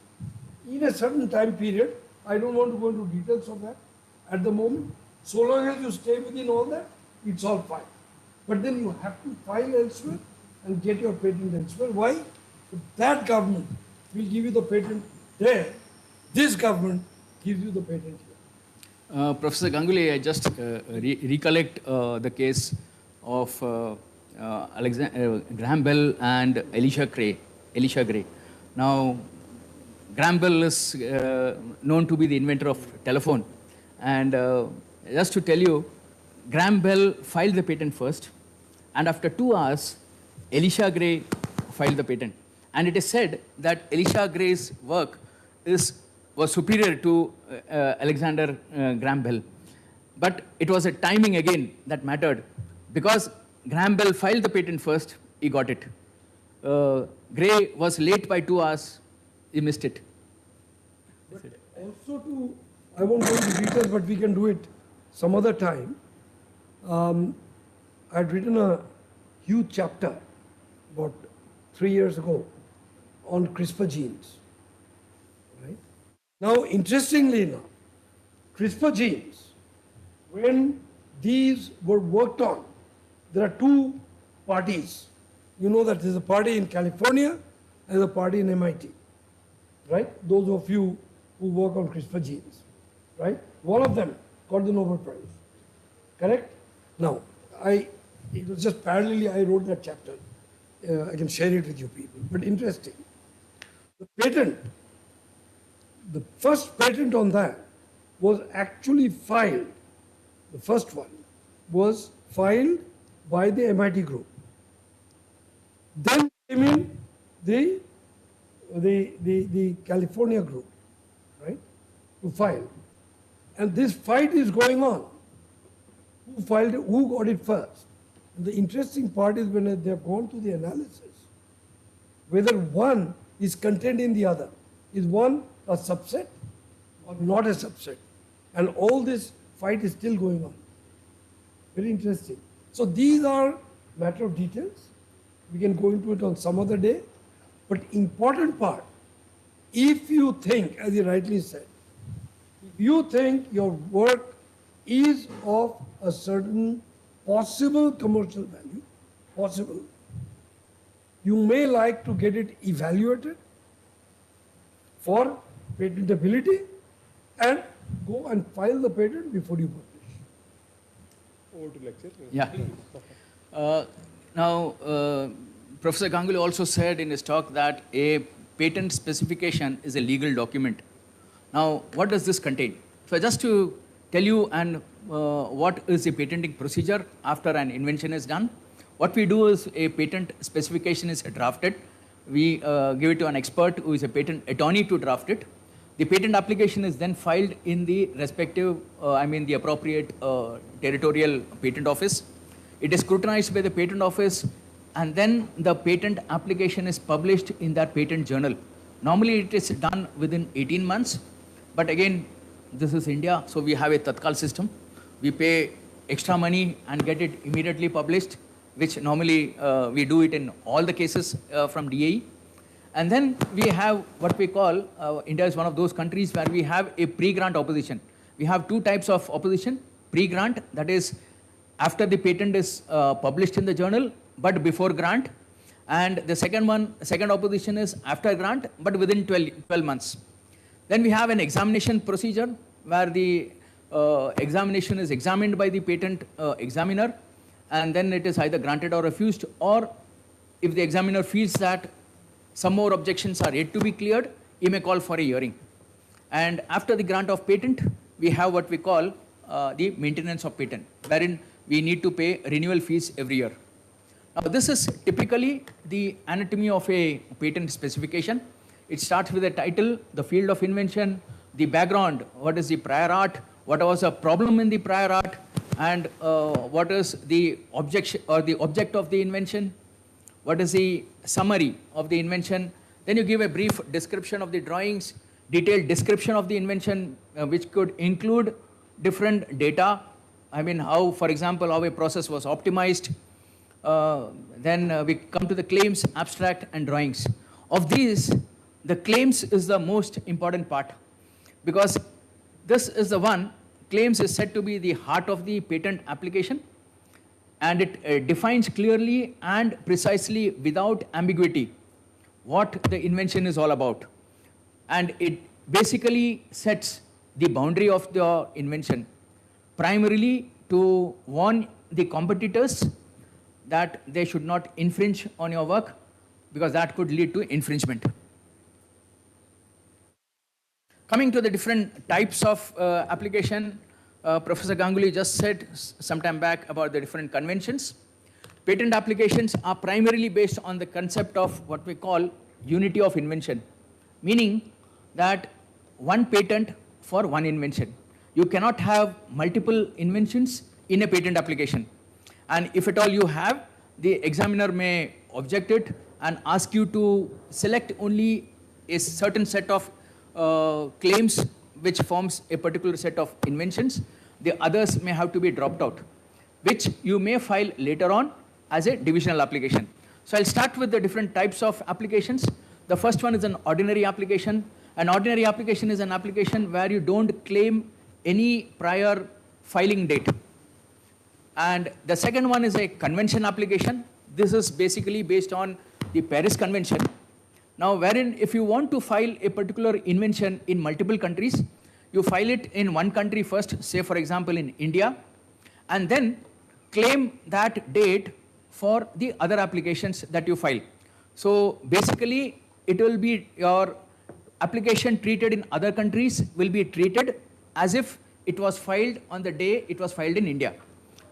in a certain time period. I don't want to go into details of that at the moment. So long as you stay within all that, it's all fine. But then you have to file elsewhere and get your patent elsewhere. Why? That government will give you the patent there. This government gives you the patent here. Professor Ganguly, I just recollect the case of Graham Bell and Elisha Gray. Now, Graham Bell is known to be the inventor of telephone. And just to tell you, Graham Bell filed the patent first, and after 2 hours, Elisha Gray filed the patent. And it is said that Elisha Gray's work was superior to Alexander Graham Bell. But it was a timing again that mattered. Because Graham Bell filed the patent first, he got it. Gray was late by 2 hours, he missed it. But also I won't go into details, but we can do it some other time. I had written a huge chapter about 3 years ago on CRISPR genes. Right? Now, interestingly enough, CRISPR genes, when these were worked on, there are two parties. You know that there's a party in California and there's a party in MIT. Right? Those of you who work on CRISPR genes. Right? One of them got the Nobel Prize. Correct? Now, it was just parallelly I wrote that chapter. I can share it with you people. But interesting. The patent, the first patent on that was actually filed. The first one was filed by the MIT group. Then came in the California group, right, to file. And this fight is going on. Who filed it, who got it first? And the interesting part is when they have gone to the analysis, whether one is contained in the other. Is one a subset or not a subset? And all this fight is still going on. Very interesting. So these are matter of details. We can go into it on some other day. But important part, if you think, as you rightly said, if you think your work is of a certain possible commercial value, possible, you may like to get it evaluated for patentability and go and file the patent before you publish. Over to lecture. Yeah. Now, Professor Ganguly also said in his talk that a patent specification is a legal document. Now, what does this contain? So just to tell you what is a patenting procedure after an invention is done, what we do is a patent specification is drafted. We give it to an expert who is a patent attorney to draft it. The patent application is then filed in the respective, the appropriate territorial patent office. It is scrutinized by the patent office, and then the patent application is published in that patent journal. Normally it is done within 18 months, but again, this is India, so we have a Tatkal system. We pay extra money and get it immediately published, which normally we do it in all the cases from DAE. And then we have what we call, India is one of those countries where we have a pre-grant opposition. We have two types of opposition: pre-grant, that is after the patent is published in the journal, but before grant. And the second opposition is after grant, but within 12 months. Then we have an examination procedure where the examination is examined by the patent examiner, and then it is either granted or refused, or if the examiner feels that some more objections are yet to be cleared, he may call for a hearing. And after the grant of patent, we have what we call the maintenance of patent, wherein we need to pay renewal fees every year. Now, this is typically the anatomy of a patent specification. It starts with the title, the field of invention, the background, what is the prior art, what was a problem in the prior art, and what is the objection or the object of the invention, what is the summary of the invention. Then you give a brief description of the drawings, detailed description of the invention, which could include different data. How, for example, how a process was optimized. Then we come to the claims, abstract, and drawings. Of these, the claims is the most important part, because this is the one, claims is said to be the heart of the patent application, and it defines clearly and precisely without ambiguity what the invention is all about. And it basically sets the boundary of the invention, primarily to warn the competitors that they should not infringe on your work, because that could lead to infringement. Coming to the different types of application, Professor Ganguly just said some time back about the different conventions. Patent applications are primarily based on the concept of what we call unity of invention, meaning that one patent for one invention. You cannot have multiple inventions in a patent application. And if at all you have, the examiner may object it and ask you to select only a certain set of claims which forms a particular set of inventions. The others may have to be dropped out, which you may file later on as a divisional application. So I'll start with the different types of applications. The first one is an ordinary application. An ordinary application is an application where you don't claim any prior filing date. And the second one is a convention application. This is basically based on the Paris Convention. Now, wherein if you want to file a particular invention in multiple countries, you file it in one country first, say for example in India, and then claim that date for the other applications that you file. So basically, it will be your application treated in other countries will be treated as if it was filed on the day it was filed in India.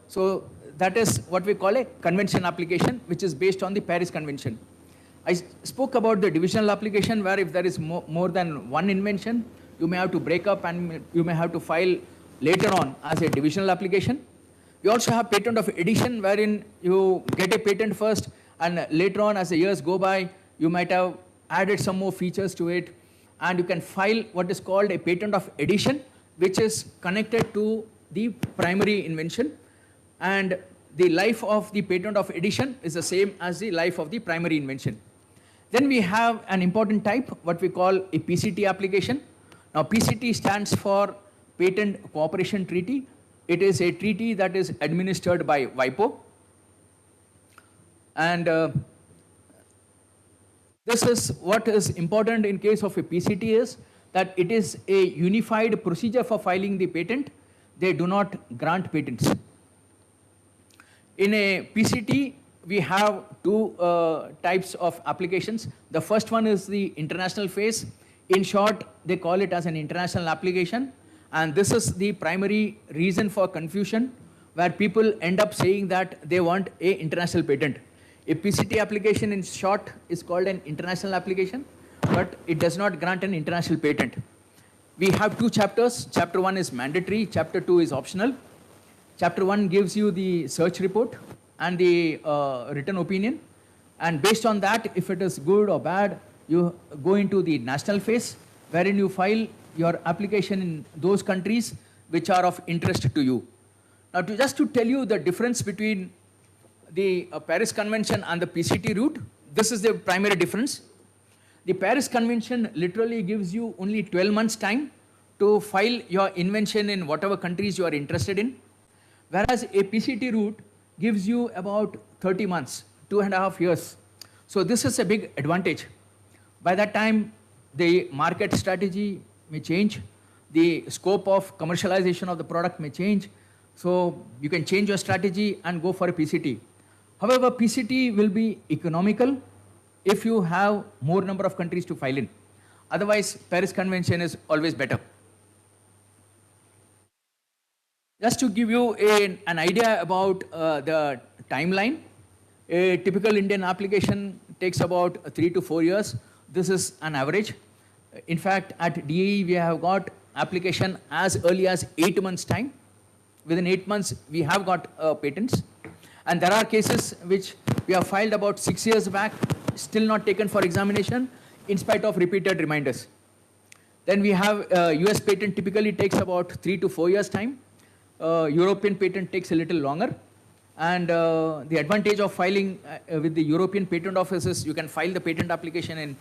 So that is what we call a convention application, which is based on the Paris Convention. I spoke about the divisional application, where if there is more than one invention, you may have to break up and you may have to file later on as a divisional application. We also have patent of addition, wherein you get a patent first and later on as the years go by, you might have added some more features to it, and you can file what is called a patent of addition, which is connected to the primary invention, and the life of the patent of addition is the same as the life of the primary invention. Then we have an important type, what we call a PCT application. Now PCT stands for Patent Cooperation Treaty. It is a treaty that is administered by WIPO. And this is what is important in case of a PCT is that it is a unified procedure for filing the patent. They do not grant patents. In a PCT, we have two types of applications. The first one is the international phase. In short, they call it as an international application. And this is the primary reason for confusion, where people end up saying that they want a international patent. A PCT application in short is called an international application, but it does not grant an international patent. We have two chapters. Chapter 1 is mandatory, Chapter 2 is optional. Chapter 1 gives you the search report and the written opinion. And based on that, if it is good or bad, you go into the national phase, wherein you file your application in those countries which are of interest to you. Now, just to tell you the difference between the Paris Convention and the PCT route, this is the primary difference. The Paris Convention literally gives you only 12 months time to file your invention in whatever countries you are interested in, whereas a PCT route gives you about 30 months, 2.5 years. So this is a big advantage. By that time, the market strategy may change, the scope of commercialization of the product may change, so you can change your strategy and go for a PCT. However, PCT will be economical if you have more number of countries to file in. Otherwise, Paris Convention is always better. Just to give you an idea about the timeline, a typical Indian application takes about 3 to 4 years. This is an average. In fact, at DAE, we have got application as early as 8 months' time. Within 8 months, we have got patents. And there are cases which we have filed about 6 years back, still not taken for examination, in spite of repeated reminders. Then we have US patent typically takes about 3 to 4 years' time. European patent takes a little longer. And the advantage of filing with the European patent office is you can file the patent application in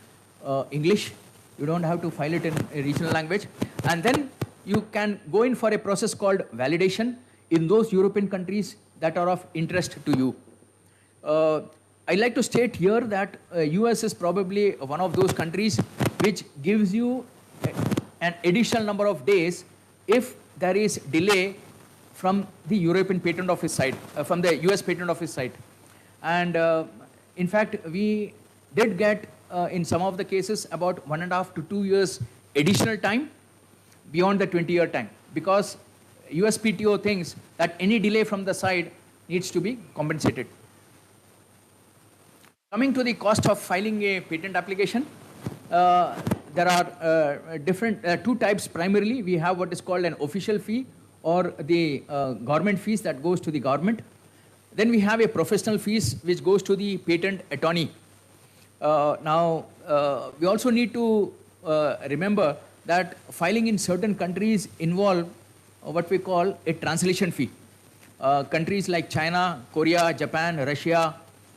English. You don't have to file it in a regional language. And then you can go in for a process called validation in those European countries that are of interest to you. I'd like to state here that US is probably one of those countries which gives you an additional number of days if there is delay from the European Patent Office side, from the US Patent Office side. And in fact, we did get in some of the cases about 1.5 to 2 years additional time beyond the 20-year time, because USPTO thinks that any delay from the side needs to be compensated. Coming to the cost of filing a patent application, there are different two types primarily. We have what is called an official fee, or the government fees that goes to the government. Then we have a professional fees which goes to the patent attorney. Now, we also need to remember that filing in certain countries involve what we call a translation fee. Countries like China, Korea, Japan, Russia,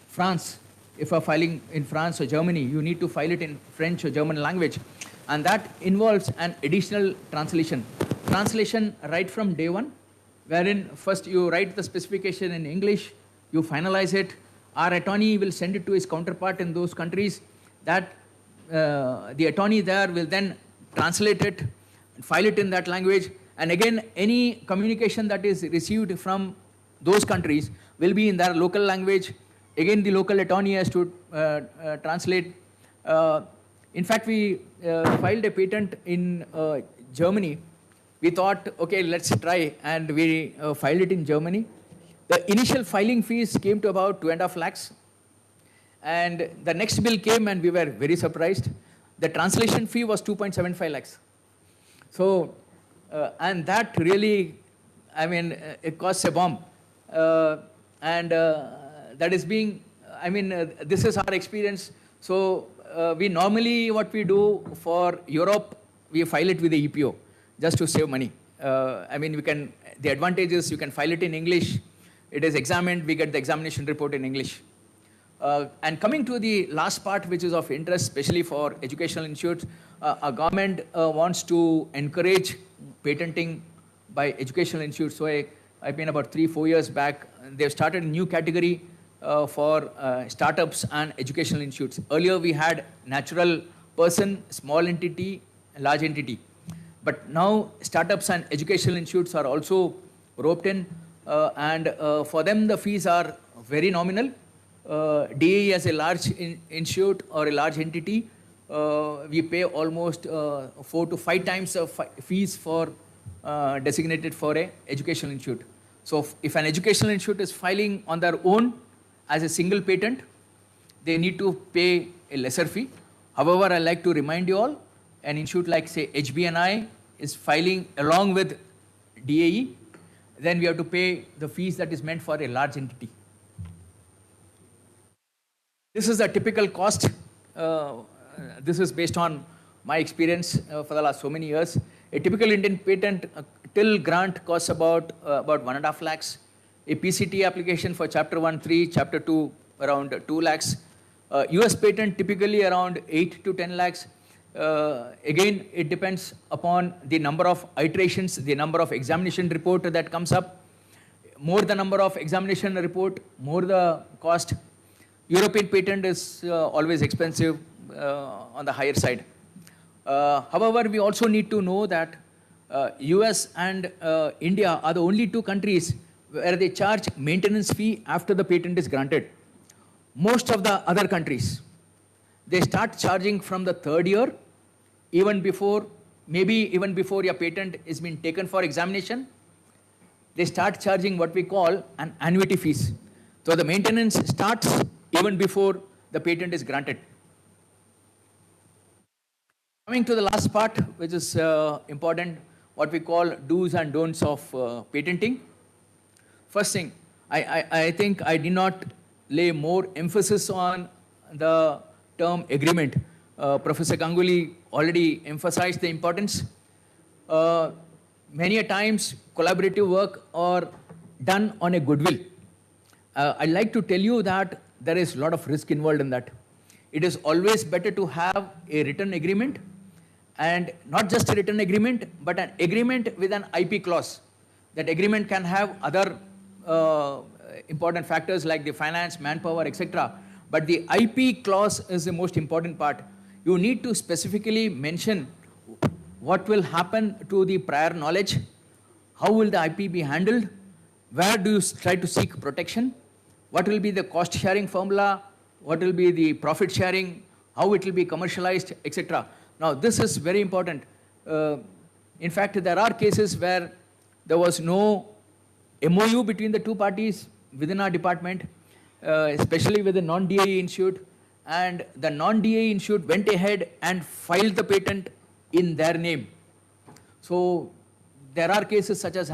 France, if you are filing in France or Germany, you need to file it in French or German language. And that involves an additional translation. Translation right from day one, wherein first you write the specification in English, you finalize it, our attorney will send it to his counterpart in those countries, that the attorney there will then translate it, file it in that language, and again any communication that is received from those countries will be in their local language. Again, the local attorney has to translate. In fact, we filed a patent in Germany. We thought, okay, let's try, and we filed it in Germany. The initial filing fees came to about 2.5 lakhs. And the next bill came and we were very surprised. The translation fee was 2.75 lakhs. So, and that really, I mean, it costs a bomb. That is being, I mean, this is our experience. So, we normally, what we do for Europe, we file it with the EPO, just to save money. I mean, we can, the advantage is you can file it in English, it is examined, we get the examination report in English. And coming to the last part, which is of interest, especially for educational institutes, our government wants to encourage patenting by educational institutes. So I've been about 3-4 years back, they've started a new category for startups and educational institutes. Earlier we had natural person, small entity, large entity. But now startups and educational institutes are also roped in. and for them the fees are very nominal. DAE as a large institute or a large entity, we pay almost 4 to 5 times of fees for designated for a educational institute. So if an educational institute is filing on their own as a single patent, they need to pay a lesser fee. However, I like to remind you all, an institute like say HBNI is filing along with DAE, then we have to pay the fees that is meant for a large entity. This is a typical cost. This is based on my experience for the last so many years. A typical Indian patent till grant costs about 1.5 lakhs. A PCT application for Chapter 1, 3, Chapter 2 around 2 lakhs. US patent typically around 8 to 10 lakhs. Again, it depends upon the number of iterations, the number of examination report that comes up. More the number of examination report, more the cost. European patent is always expensive on the higher side. However, we also need to know that US and India are the only 2 countries where they charge maintenance fee after the patent is granted. Most of the other countries, they start charging from the 3rd year, even before, maybe even before your patent is being taken for examination. They start charging what we call an annuity fees. So the maintenance starts even before the patent is granted. Coming to the last part, which is important, what we call do's and don'ts of patenting. First thing, I think I did not lay more emphasis on the term agreement. Professor Ganguly already emphasized the importance. Many a times collaborative work are done on a goodwill. I'd like to tell you that there is a lot of risk involved in that. It is always better to have a written agreement, and not just a written agreement, but an agreement with an IP clause. That agreement can have other important factors like the finance, manpower, etc. But the IP clause is the most important part. You need to specifically mention what will happen to the prior knowledge, how will the IP be handled, where do you try to seek protection, what will be the cost sharing formula, what will be the profit sharing, how it will be commercialized, etc. Now this is very important. In fact, there are cases where there was no MOU between the 2 parties within our department, especially with the non-DAE institute, and the non-DAE institute went ahead and filed the patent in their name. So there are cases such as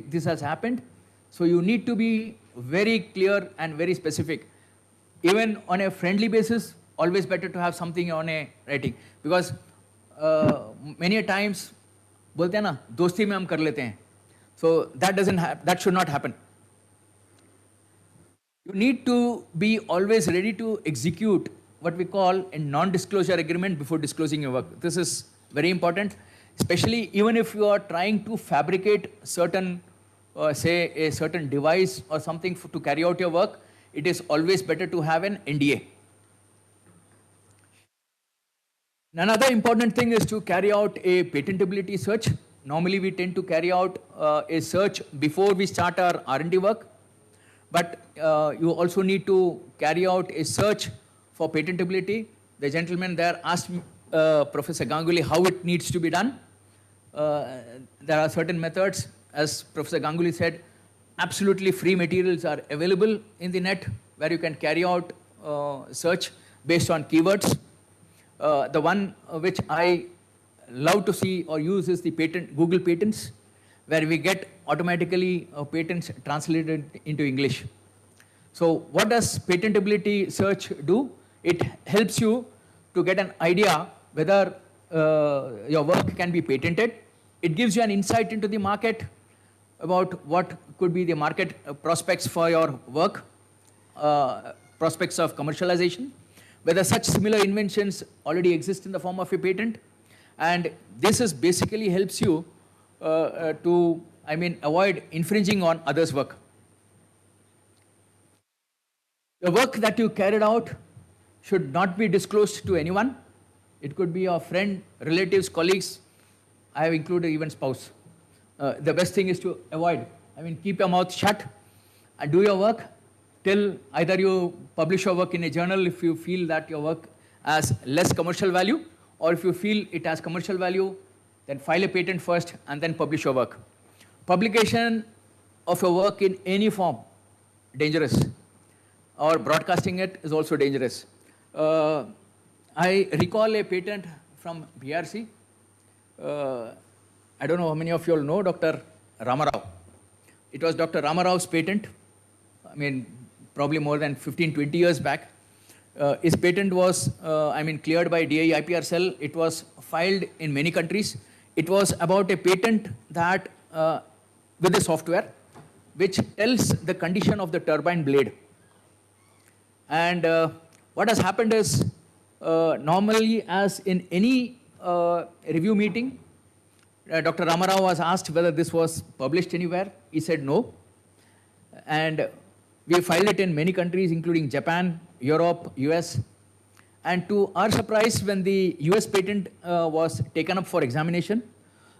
this has happened. So you need to be very clear and very specific. Even on a friendly basis, always better to have something on a writing, because many a times बोलते हैं ना दोस्ती में हम कर लेते हैं. So that should not happen. You need to be always ready to execute what we call a non-disclosure agreement before disclosing your work. This is very important, especially even if you are trying to fabricate certain, say a certain device or something to carry out your work. It is always better to have an NDA. Another important thing is to carry out a patentability search. Normally we tend to carry out a search before we start our R&D work. But you also need to carry out a search for patentability. The gentleman there asked Professor Ganguly how it needs to be done. There are certain methods. As Professor Ganguly said, absolutely free materials are available in the net where you can carry out search based on keywords. The one which I love to see or use is the Google Patents, where we get automatically patents translated into English. So what does patentability search do? It helps you to get an idea whether your work can be patented. It gives you an insight into the market about what could be the market prospects for your work, prospects of commercialization, whether such similar inventions already exist in the form of a patent. And this is basically helps you to avoid infringing on others' work. The work that you carried out should not be disclosed to anyone. It could be your friend, relatives, colleagues. I have included even spouse. The best thing is to avoid. I mean, keep your mouth shut and do your work till either you publish your work in a journal if you feel that your work has less commercial value, or if you feel it has commercial value, then file a patent first and then publish your work. Publication of your work in any form, dangerous, or broadcasting it is also dangerous. I recall a patent from BRC. I don't know how many of you all know Dr. Ramarao. It was Dr. Ramarao's patent. I mean, probably more than 15, 20 years back. His patent was, cleared by DI IPR cell. It was filed in many countries. It was about a patent that, with a software, which tells the condition of the turbine blade. And what has happened is, normally as in any review meeting, Dr. Ramarao was asked whether this was published anywhere. He said no. And we filed it in many countries, including Japan, Europe, US. And to our surprise, when the US patent was taken up for examination,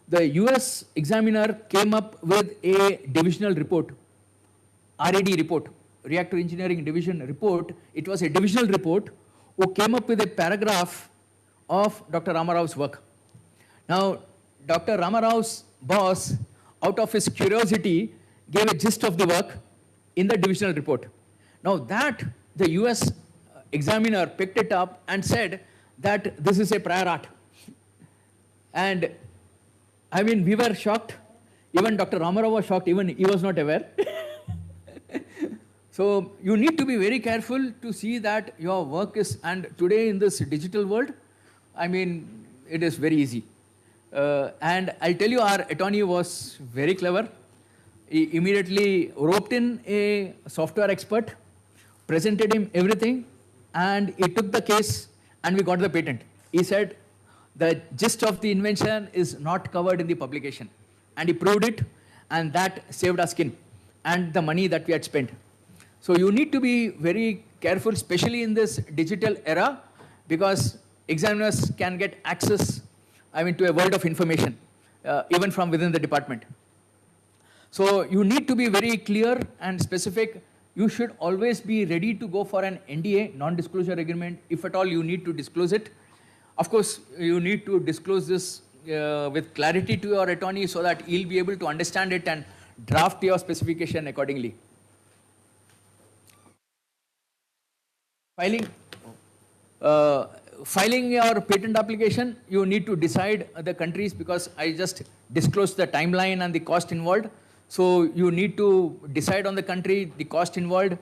the US examiner came up with a divisional report, RAD report, Reactor Engineering Division report. It was a divisional report who came up with a paragraph of Dr. Ramarao's work. Now, Dr. Ramarao's boss, out of his curiosity, gave a gist of the work in the divisional report. Now that, the US examiner picked it up and said that this is a prior art. And I mean, we were shocked. Even Dr. Ramarao was shocked, even he was not aware. So you need to be very careful to see that your work is, and today in this digital world, I mean, it is very easy. And I'll tell you, our attorney was very clever. He immediately roped in a software expert, presented him everything, and he took the case and we got the patent. He said the gist of the invention is not covered in the publication. And he proved it, and that saved our skin and the money that we had spent. So you need to be very careful, especially in this digital era, because examiners can get access, to a world of information, even from within the department. So you need to be very clear and specific. You should always be ready to go for an NDA, non-disclosure agreement, if at all you need to disclose it. Of course, you need to disclose this with clarity to your attorney so that he'll be able to understand it and draft your specification accordingly. Filing your patent application, you need to decide the countries, because I just disclosed the timeline and the cost involved. So you need to decide on the country, the cost involved.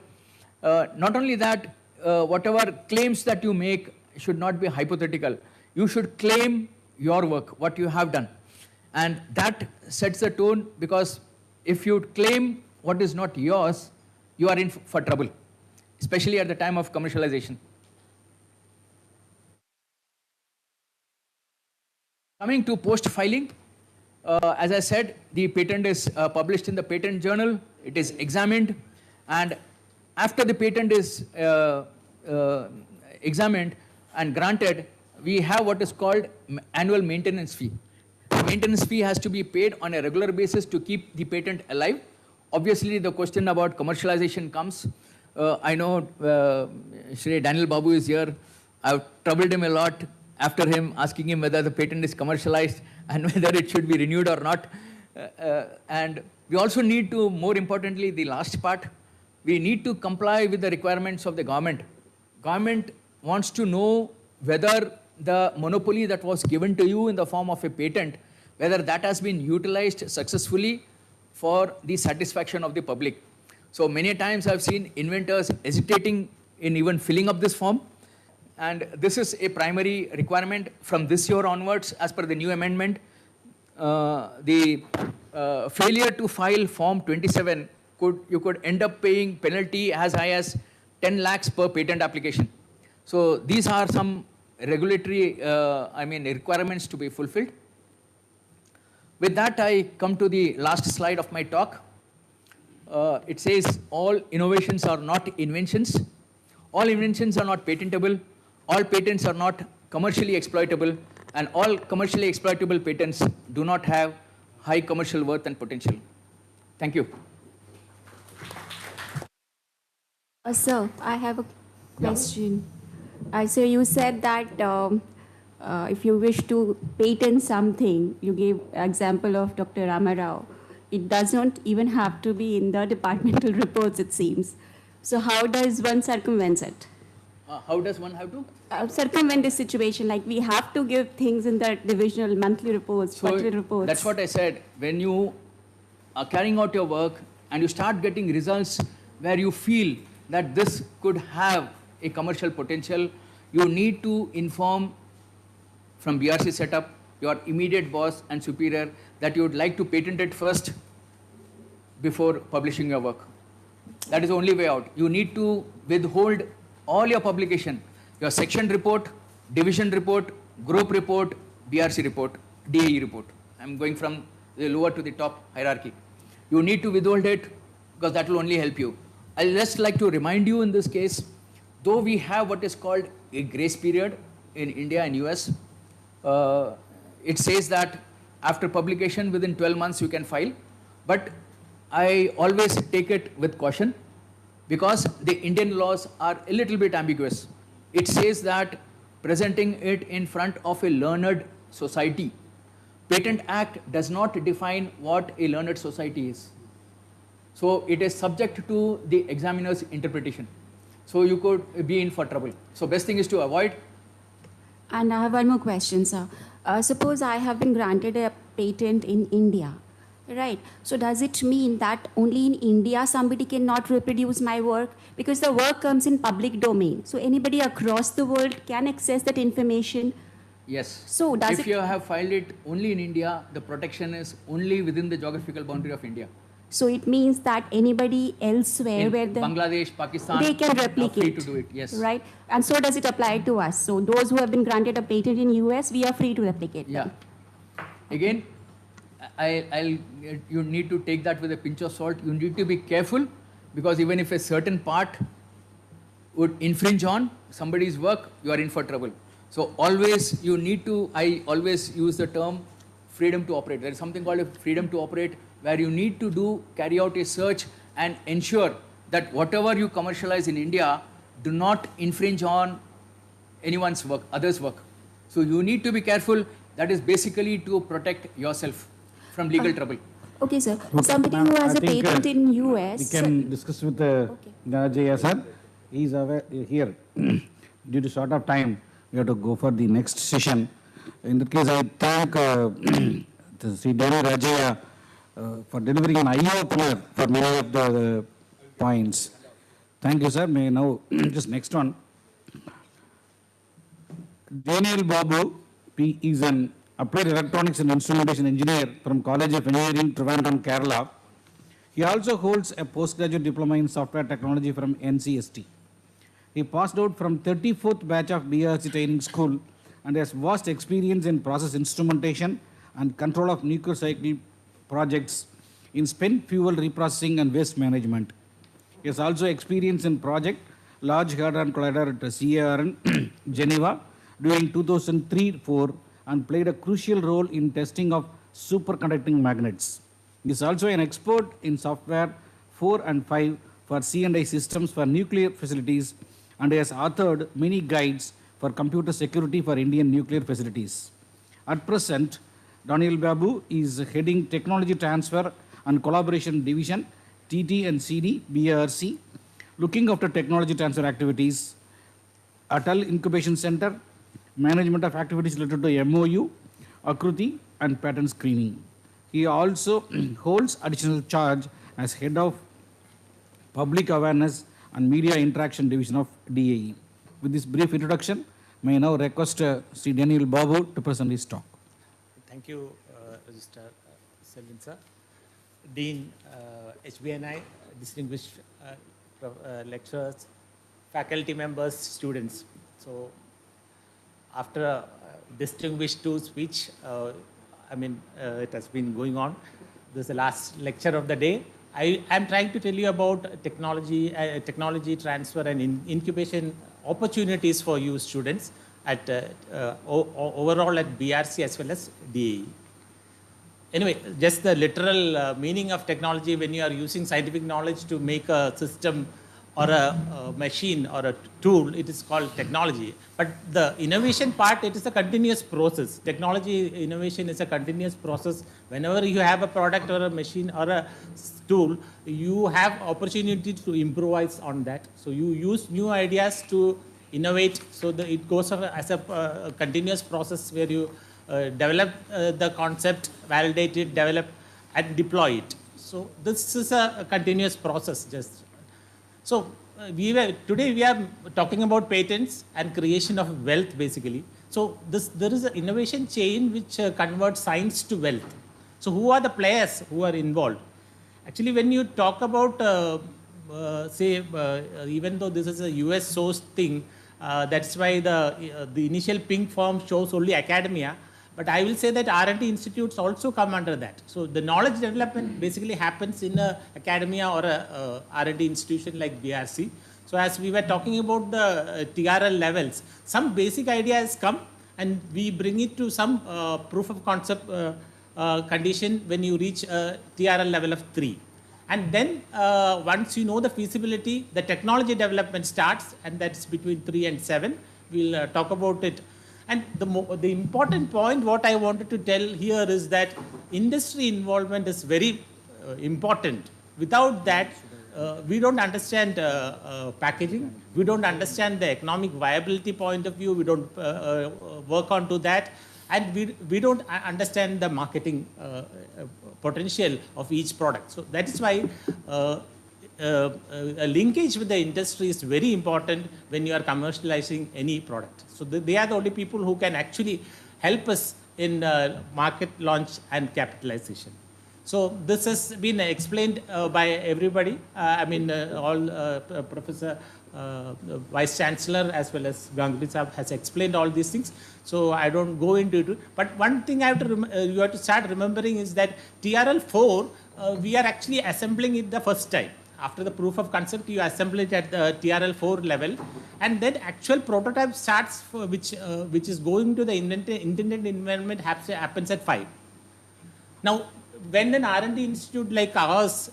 Not only that, whatever claims that you make should not be hypothetical. You should claim your work, what you have done. And that sets the tone, because if you claim what is not yours, you are in for trouble, especially at the time of commercialization. Coming to post-filing, as I said, the patent is published in the patent journal. It is examined, and after the patent is examined and granted, we have what is called annual maintenance fee. The maintenance fee has to be paid on a regular basis to keep the patent alive. Obviously, the question about commercialization comes. I know Shri Daniel Babu is here. I've troubled him a lot after him, asking him whether the patent is commercialized and whether it should be renewed or not. And we also need to, more importantly, the last part, we need to comply with the requirements of the government. Government wants to know whether the monopoly that was given to you in the form of a patent, whether that has been utilized successfully for the satisfaction of the public. So many times I've seen inventors hesitating in even filling up this form. And this is a primary requirement from this year onwards, as per the new amendment. The failure to file Form 27, you could end up paying penalty as high as 10 lakhs per patent application. So these are some regulatory requirements to be fulfilled. With that, I come to the last slide of my talk. It says all innovations are not inventions. All inventions are not patentable. All patents are not commercially exploitable, and all commercially exploitable patents do not have high commercial worth and potential. Thank you. Sir, I have a question. So you said that if you wish to patent something, you gave example of Dr. Ramarao. It doesn't even have to be in the departmental reports, it seems. So how does one circumvent it? How does one have to? Circumvent this situation, like we have to give things in the divisional monthly reports, quarterly reports. That's what I said. When you are carrying out your work and you start getting results where you feel that this could have a commercial potential, you need to inform from BRC setup your immediate boss and superior that you would like to patent it first before publishing your work. That is the only way out. You need to withhold all your publication, your section report, division report, group report, BRC report, DAE report. I'm going from the lower to the top hierarchy. You need to withhold it because that will only help you. I'll just like to remind you in this case, though we have what is called a grace period in India and US, it says that after publication within 12 months you can file, but I always take it with caution because the Indian laws are a little bit ambiguous. It says that presenting it in front of a learned society. Patent Act does not define what a learned society is. So it is subject to the examiner's interpretation. So you could be in for trouble. So best thing is to avoid. And I have one more question, sir. Suppose I have been granted a patent in India, right? So does it mean that only in India somebody cannot reproduce my work? Because the work comes in public domain. So anybody across the world can access that information. Yes. So does if you have filed it only in India, the protection is only within the geographical boundary of India. So it means that anybody elsewhere In where the Bangladesh, Pakistan, they can are replicate, free to do it. Yes. right? And so does it apply to us? So those who have been granted a patent in US, we are free to replicate Yeah. them. Again, you need to take that with a pinch of salt. You need to be careful because even if a certain part would infringe on somebody's work, you are in for trouble. So always you need to, I always use the term freedom to operate. There is something called a freedom to operate where you need to carry out a search and ensure that whatever you commercialize in India do not infringe on anyone's work, others' work. So you need to be careful. That is basically to protect yourself from legal trouble. Okay, sir. Okay, Somebody ma'am, who has I a think, patent in US. We can discuss with Okay. Ganajaya sir. He is here. Due to short of time, we have to go for the next session. In that case, I thank Sri Dani Rajaya for delivering an eye-opener for many of the points. Thank you, sir. May now, just next one. Daniel Babu, P. is an applied electronics and instrumentation engineer from College of Engineering, Trivandrum, Kerala. He also holds a postgraduate diploma in software technology from NCST. He passed out from 34th batch of BRC training school and has vast experience in process instrumentation and control of nuclear cycle projects in spent fuel reprocessing and waste management. He has also experience in project Large Hadron Collider at CERN, Geneva during 2003-4 and played a crucial role in testing of superconducting magnets. He is also an expert in software 4 and 5 for C&I systems for nuclear facilities and has authored many guides for computer security for Indian nuclear facilities. At present, Daniel Babu is heading Technology Transfer and Collaboration Division, TT and CD, BRC, looking after technology transfer activities, Atal Incubation Center, management of activities related to MOU, Akruti, and patent screening. He also holds additional charge as head of Public Awareness and Media Interaction Division of DAE. With this brief introduction, may I now request Sri Daniel Babu to present his talk. Thank you, Registrar Selvin sir. Dean, HBNI, distinguished lecturers, faculty members, students. So, after a distinguished speech, it has been going on. This is the last lecture of the day. I am trying to tell you about technology transfer and incubation opportunities for you students at overall at BRC as well as DAE. Anyway, just the literal meaning of technology when you are using scientific knowledge to make a system or a machine or a tool, it is called technology. But the innovation part, it is a continuous process. Technology innovation is a continuous process. Whenever you have a product or a machine or a tool, you have opportunity to improvise on that. So you use new ideas to innovate. So it goes as a continuous process where you develop the concept, validate it, develop and deploy it. So this is a continuous process. So today we are talking about patents and creation of wealth basically. So there is an innovation chain which converts science to wealth. So who are the players who are involved? Actually, when you talk about, even though this is a US sourced thing, that's why the initial pink form shows only academia. But I will say that R&D institutes also come under that. So the knowledge development basically happens in a academia or a R&D institution like BRC. So as we were talking about the TRL levels, some basic ideas come and we bring it to some proof of concept condition when you reach TRL level of 3. And then once you know the feasibility, the technology development starts, and that's between 3 and 7. We'll talk about it. And the important point what I wanted to tell here is that industry involvement is very important. Without that, we don't understand packaging. We don't understand the economic viability point of view. We don't work on to that. And we don't understand the marketing potential of each product. So that's why a linkage with the industry is very important when you are commercializing any product. So they are the only people who can actually help us in market launch and capitalization. So this has been explained by everybody. All Professor Vice Chancellor as well as Ganguly Sahab has explained all these things. So I don't go into it. But one thing I have to you have to start remembering is that TRL 4, we are actually assembling it the first time. After the proof of concept, you assemble it at the TRL 4 level, and then actual prototype starts, which is going to the intended environment happens at 5. Now, when an R&D institute like ours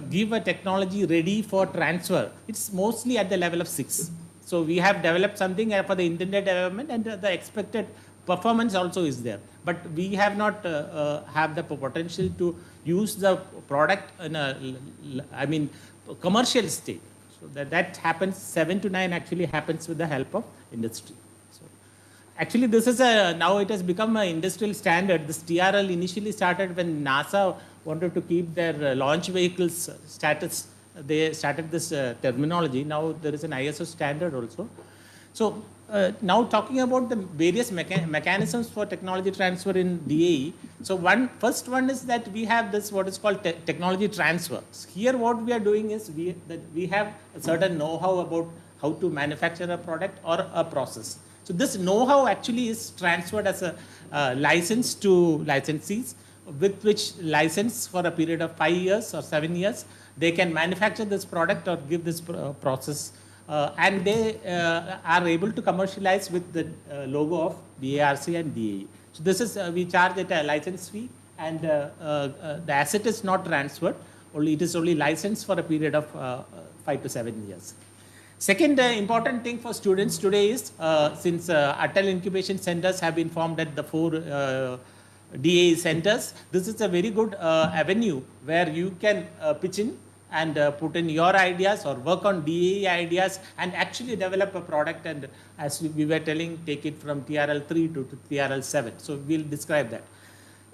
give a technology ready for transfer, it's mostly at the level of 6. So we have developed something for the intended development, and the expected performance also is there. But we have not have the potential to use the product in a, commercial state. So that happens, 7 to 9 actually happens with the help of industry. So actually this is now it has become an industrial standard. This TRL initially started when NASA wanted to keep their launch vehicles status. They started this terminology. Now there is an ISO standard also. So now talking about the various mechanisms for technology transfer in DAE. So first one is that we have this what is called technology transfer. Here what we are doing is we have a certain know-how about how to manufacture a product or a process. So this know-how actually is transferred as a license to licensees, with which license for a period of 5 years or 7 years, they can manufacture this product or give this process. And they are able to commercialize with the logo of BARC and DAE. So this is, we charge it a license fee, and the asset is not transferred, it is only licensed for a period of 5 to 7 years. Second important thing for students today is, since Atal incubation centers have been formed at the 4 DAE centers, this is a very good avenue where you can pitch in and put in your ideas or work on DAE ideas and actually develop a product, and as we were telling, take it from TRL 3 to TRL 7. So we'll describe that.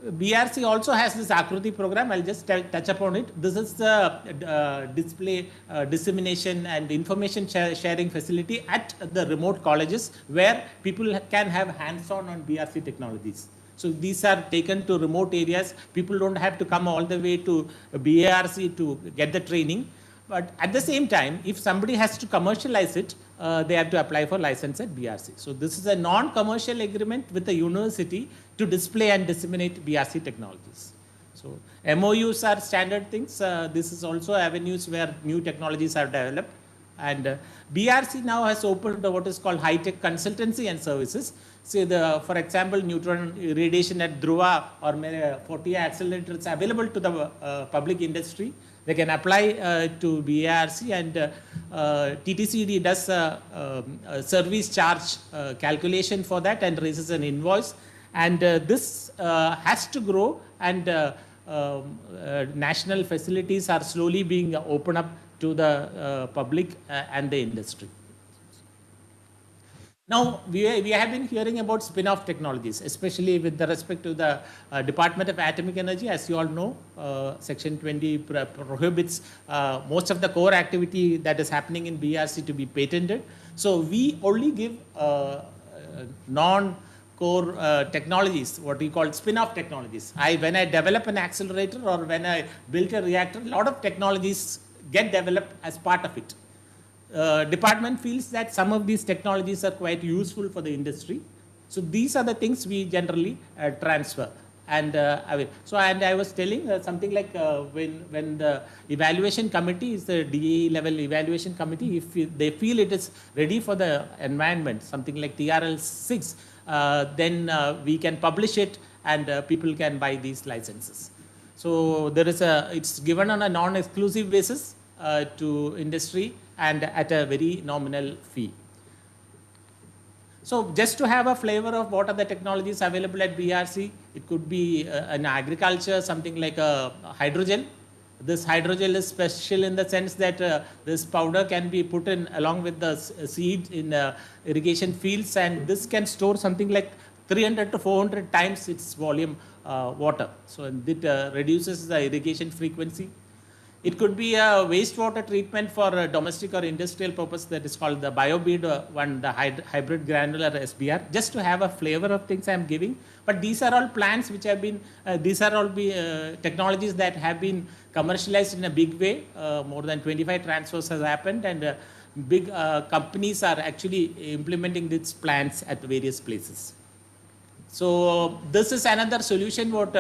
BRC also has this Akruti program. I'll just touch upon it. This is the display, dissemination and information sharing facility at the remote colleges where people can have hands-on on BRC technologies. So these are taken to remote areas. People don't have to come all the way to BARC to get the training. But at the same time, if somebody has to commercialize it, they have to apply for license at BRC. So this is a non-commercial agreement with the university to display and disseminate BRC technologies. So MOUs are standard things. This is also avenues where new technologies are developed. And BRC now has opened what is called high-tech consultancy and services. Say for example, neutron irradiation at Dhruva or Fortia accelerators available to the public industry. They can apply to BARC and TTCD does a service charge calculation for that and raises an invoice. And this has to grow, and national facilities are slowly being opened up to the public and the industry. Now, we have been hearing about spin-off technologies, especially with the respect to the Department of Atomic Energy. As you all know, Section 20 prohibits most of the core activity that is happening in BRC to be patented. So we only give non-core technologies, what we call spin-off technologies. When I develop an accelerator or when I build a reactor, a lot of technologies get developed as part of it. Department feels that some of these technologies are quite useful for the industry. So these are the things we generally transfer. And I was telling something like when the evaluation committee is the DAE level evaluation committee, if they feel it is ready for the environment, something like TRL 6, then we can publish it and people can buy these licenses. So it's given on a non-exclusive basis to industry and at a very nominal fee. So just to have a flavor of what are the technologies available at BRC, it could be in agriculture, something like a hydrogel. This hydrogel is special in the sense that this powder can be put in along with the seed in irrigation fields, and this can store something like 300 to 400 times its volume water. So it reduces the irrigation frequency. It could be a wastewater treatment for domestic or industrial purpose that is called the BioBead one, the hybrid granular SBR, just to have a flavor of things I am giving. But these are all plans which have been, technologies that have been commercialized in a big way. More than 25 transfers has happened, and big companies are actually implementing these plans at various places. So this is another solution what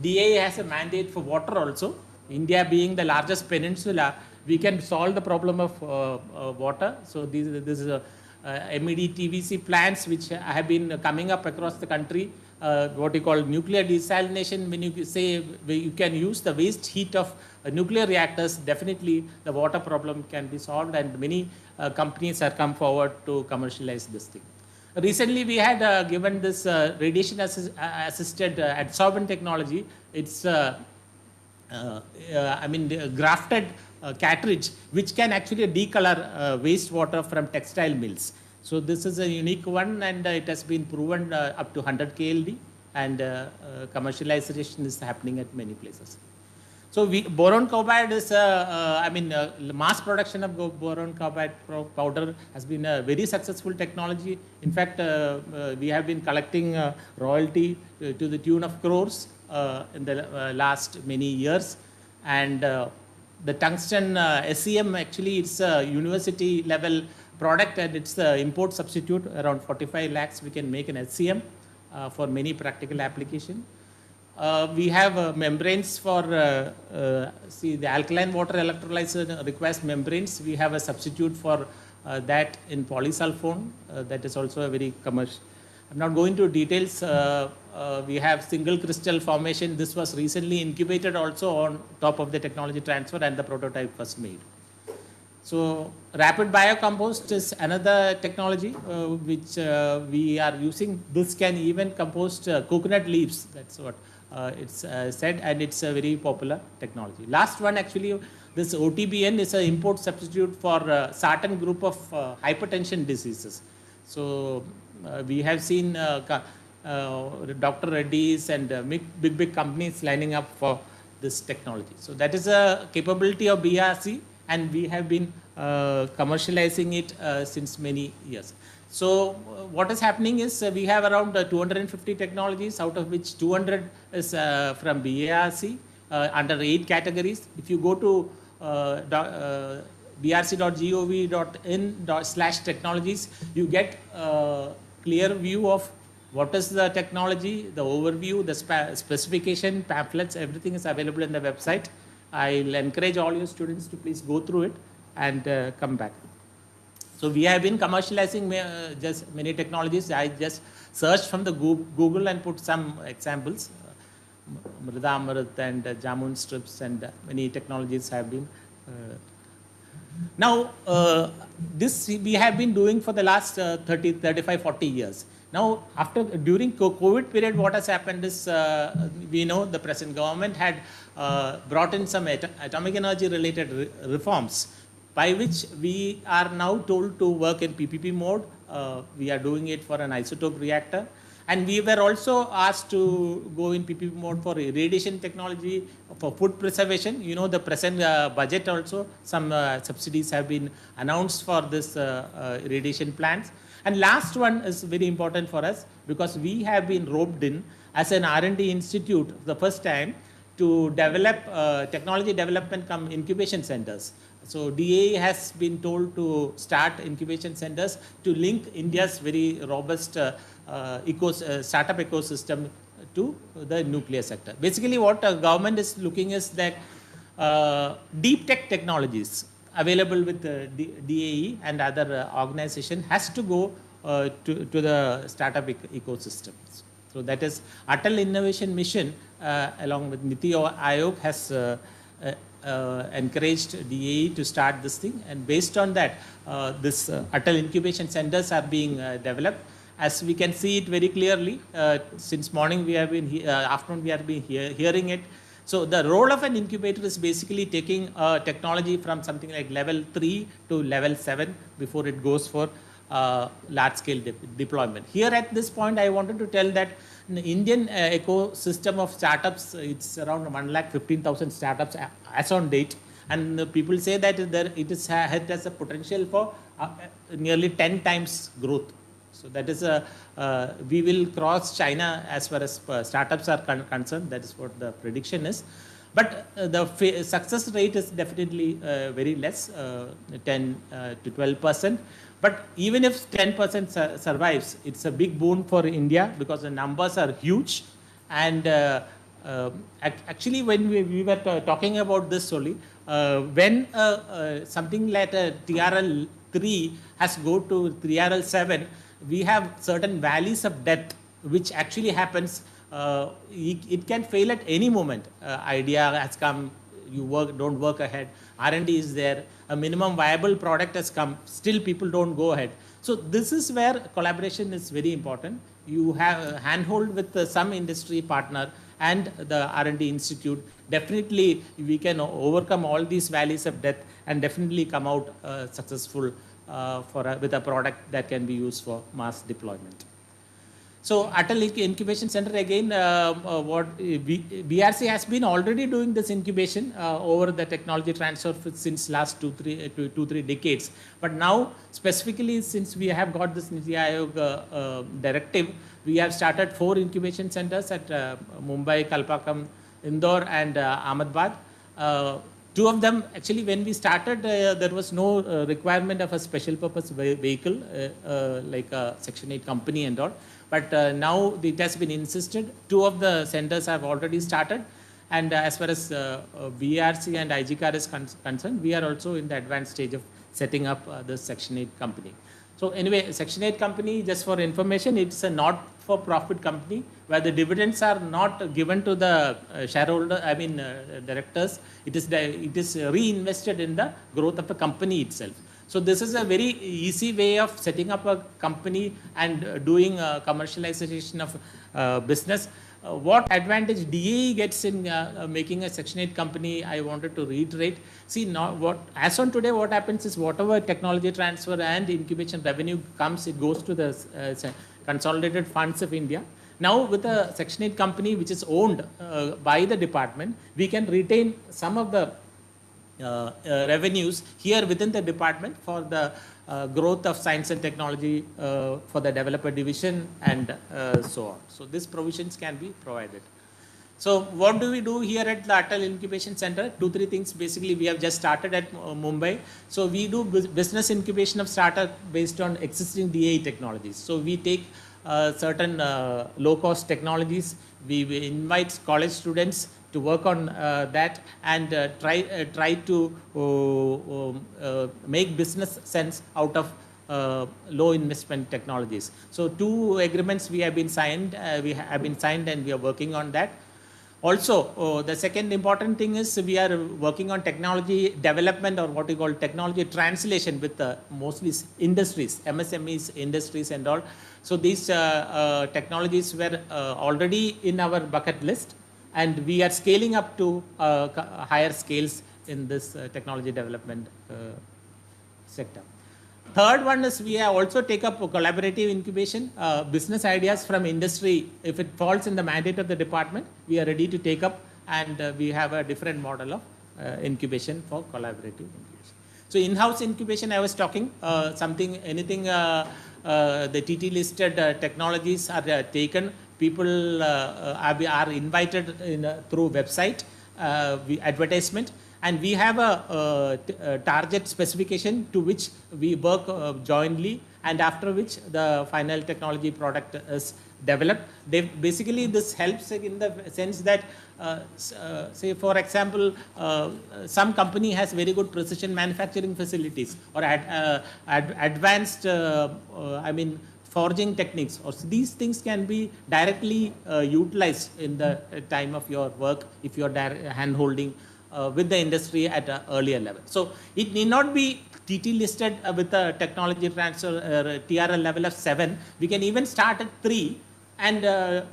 DA has a mandate for water also. India being the largest peninsula, we can solve the problem of water. So this is MED TVC plants which have been coming up across the country. What you call nuclear desalination, when you say you can use the waste heat of nuclear reactors, definitely the water problem can be solved, and many companies have come forward to commercialize this thing. Recently, we had given this radiation assisted adsorbent technology. It's grafted cartridge which can actually decolor wastewater from textile mills. So this is a unique one, and it has been proven up to 100 KLD, and commercialization is happening at many places. So boron carbide is, mass production of boron carbide powder has been a very successful technology. In fact, we have been collecting royalty to the tune of crores in the last many years. And the tungsten SEM, actually it's a university level product, and it's the import substitute. Around 45 lakhs we can make an SEM for many practical application. We have membranes for, the alkaline water electrolyzer requires membranes. We have a substitute for that in polysulfone. That is also a very commercial. I'm not going to details. We have single crystal formation. This was recently incubated also on top of the technology transfer, and the prototype was made. So rapid biocompost is another technology which we are using. This can even compost coconut leaves. That's what it's said, and it's a very popular technology. Last one, actually, this OTBN is an import substitute for a certain group of hypertension diseases. So we have seen Dr. Reddy's and big companies lining up for this technology. So that is a capability of BRC, and we have been commercializing it since many years. So what is happening is we have around 250 technologies, out of which 200 is from BRC under 8 categories. If you go to brc.gov.in/technologies, you get a clear view of what is the technology, the overview, the specification, pamphlets, everything is available in the website. I'll encourage all your students to please go through it and come back. So we have been commercializing just many technologies. I just searched from the Google and put some examples. Mrida Amrit and Jamun strips, and many technologies have been Now, this we have been doing for the last 30, 35, 40 years. Now, during COVID period, what has happened is, we know the present government had brought in some atomic energy related reforms, by which we are now told to work in PPP mode. We are doing it for an isotope reactor. And we were also asked to go in PPP mode for irradiation technology, for food preservation. You know, the present budget also, some subsidies have been announced for this irradiation plants. And last one is very important for us, because we have been roped in as an R&D institute the first time to develop technology development come incubation centers. So DAE has been told to start incubation centers to link India's very robust startup ecosystem to the nuclear sector. Basically, what government is looking is that deep tech technologies available with DAE and other organization has to go to the startup ecosystems. So that is Atal Innovation Mission along with Niti Aayog has encouraged DAE to start this thing, and based on that, this Atal incubation centers are being developed. As we can see it very clearly, since morning we have been afternoon we have been hearing it. So the role of an incubator is basically taking technology from something like level 3 to level 7 before it goes for large scale deployment. Here at this point, I wanted to tell that in the Indian ecosystem of startups, it's around 1,15,000 startups as on date. And people say that it has a potential for nearly 10 times growth. So that is we will cross China as far as startups are concerned. That is what the prediction is. But the success rate is definitely very less, 10 to 12%. But even if 10% survives, it's a big boon for India because the numbers are huge. And actually, when we were talking about this only, when something like a TRL 3 has go to TRL 7, we have certain valleys of death, which actually happens. It can fail at any moment. Idea has come, you don't work ahead. R&D is there. A minimum viable product has come. Still, people don't go ahead. So this is where collaboration is very important. You have a handhold with some industry partner and the R&D institute. Definitely, we can overcome all these valleys of death and definitely come out successful with a product that can be used for mass deployment. So Atal Incubation Center, again, BRC has been already doing this incubation over the technology transfer since last two, three decades. But now, specifically since we have got this Niti Aayog directive, we have started 4 incubation centers at Mumbai, Kalpakkam, Indore and Ahmedabad. 2 of them, actually, when we started, there was no requirement of a special purpose vehicle like a Section 8 company and all. But now it has been insisted. 2 of the centers have already started. And as far as BRC and IGCAR is concerned, we are also in the advanced stage of setting up the Section 8 company. So anyway, Section 8 company, just for information, it's a not-for-profit company where the dividends are not given to the directors. It is reinvested in the growth of the company itself. So this is a very easy way of setting up a company and doing commercialization of business. What advantage DAE gets in making a Section 8 company, I wanted to reiterate. See, as on today, what happens is whatever technology transfer and incubation revenue comes, it goes to the consolidated funds of India. Now, with a Section 8 company which is owned by the department, we can retain some of the revenues here within the department for the growth of science and technology for the developer division and so on. So these provisions can be provided. So what do we do here at the Atal Incubation Center? 2-3 things. Basically, we have just started at Mumbai. So we do business incubation of startup based on existing DAE technologies. So we take certain low-cost technologies. We invite college students to work on that and try to make business sense out of low investment technologies. So 2 agreements we have been signed and we are working on that. Also, the second important thing is we are working on technology development, or what we call technology translation with mostly industries, MSMEs, industries and all. So these technologies were already in our bucket list, and we are scaling up to higher scales in this technology development sector. Third one is we have also take up collaborative incubation, business ideas from industry. If it falls in the mandate of the department, we are ready to take up, and we have a different model of incubation for collaborative incubation. So in-house incubation, I was talking anything the TT listed technologies are taken. People are invited through website, advertisement. And we have a target specification to which we work jointly, and after which the final technology product is developed. Basically, this helps in the sense that, say for example, some company has very good precision manufacturing facilities, or advanced, forging techniques, or these things can be directly utilized in the time of your work if you are hand holding with the industry at an earlier level. So it need not be TT listed with a technology transfer TRL level of 7. We can even start at 3 and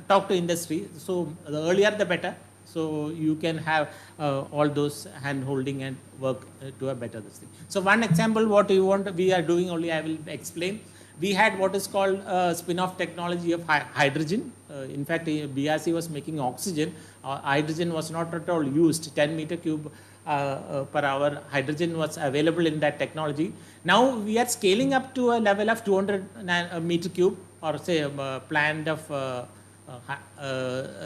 talk to industry. So the earlier the better. So you can have all those hand holding and work to a better this thing. So one example, what we are doing only, I will explain. We had what is called spin-off technology of hydrogen. In fact, BRC was making oxygen. Hydrogen was not at all used. 10 meter cube per hour hydrogen was available in that technology. Now we are scaling up to a level of 200 meter cube, or say planned of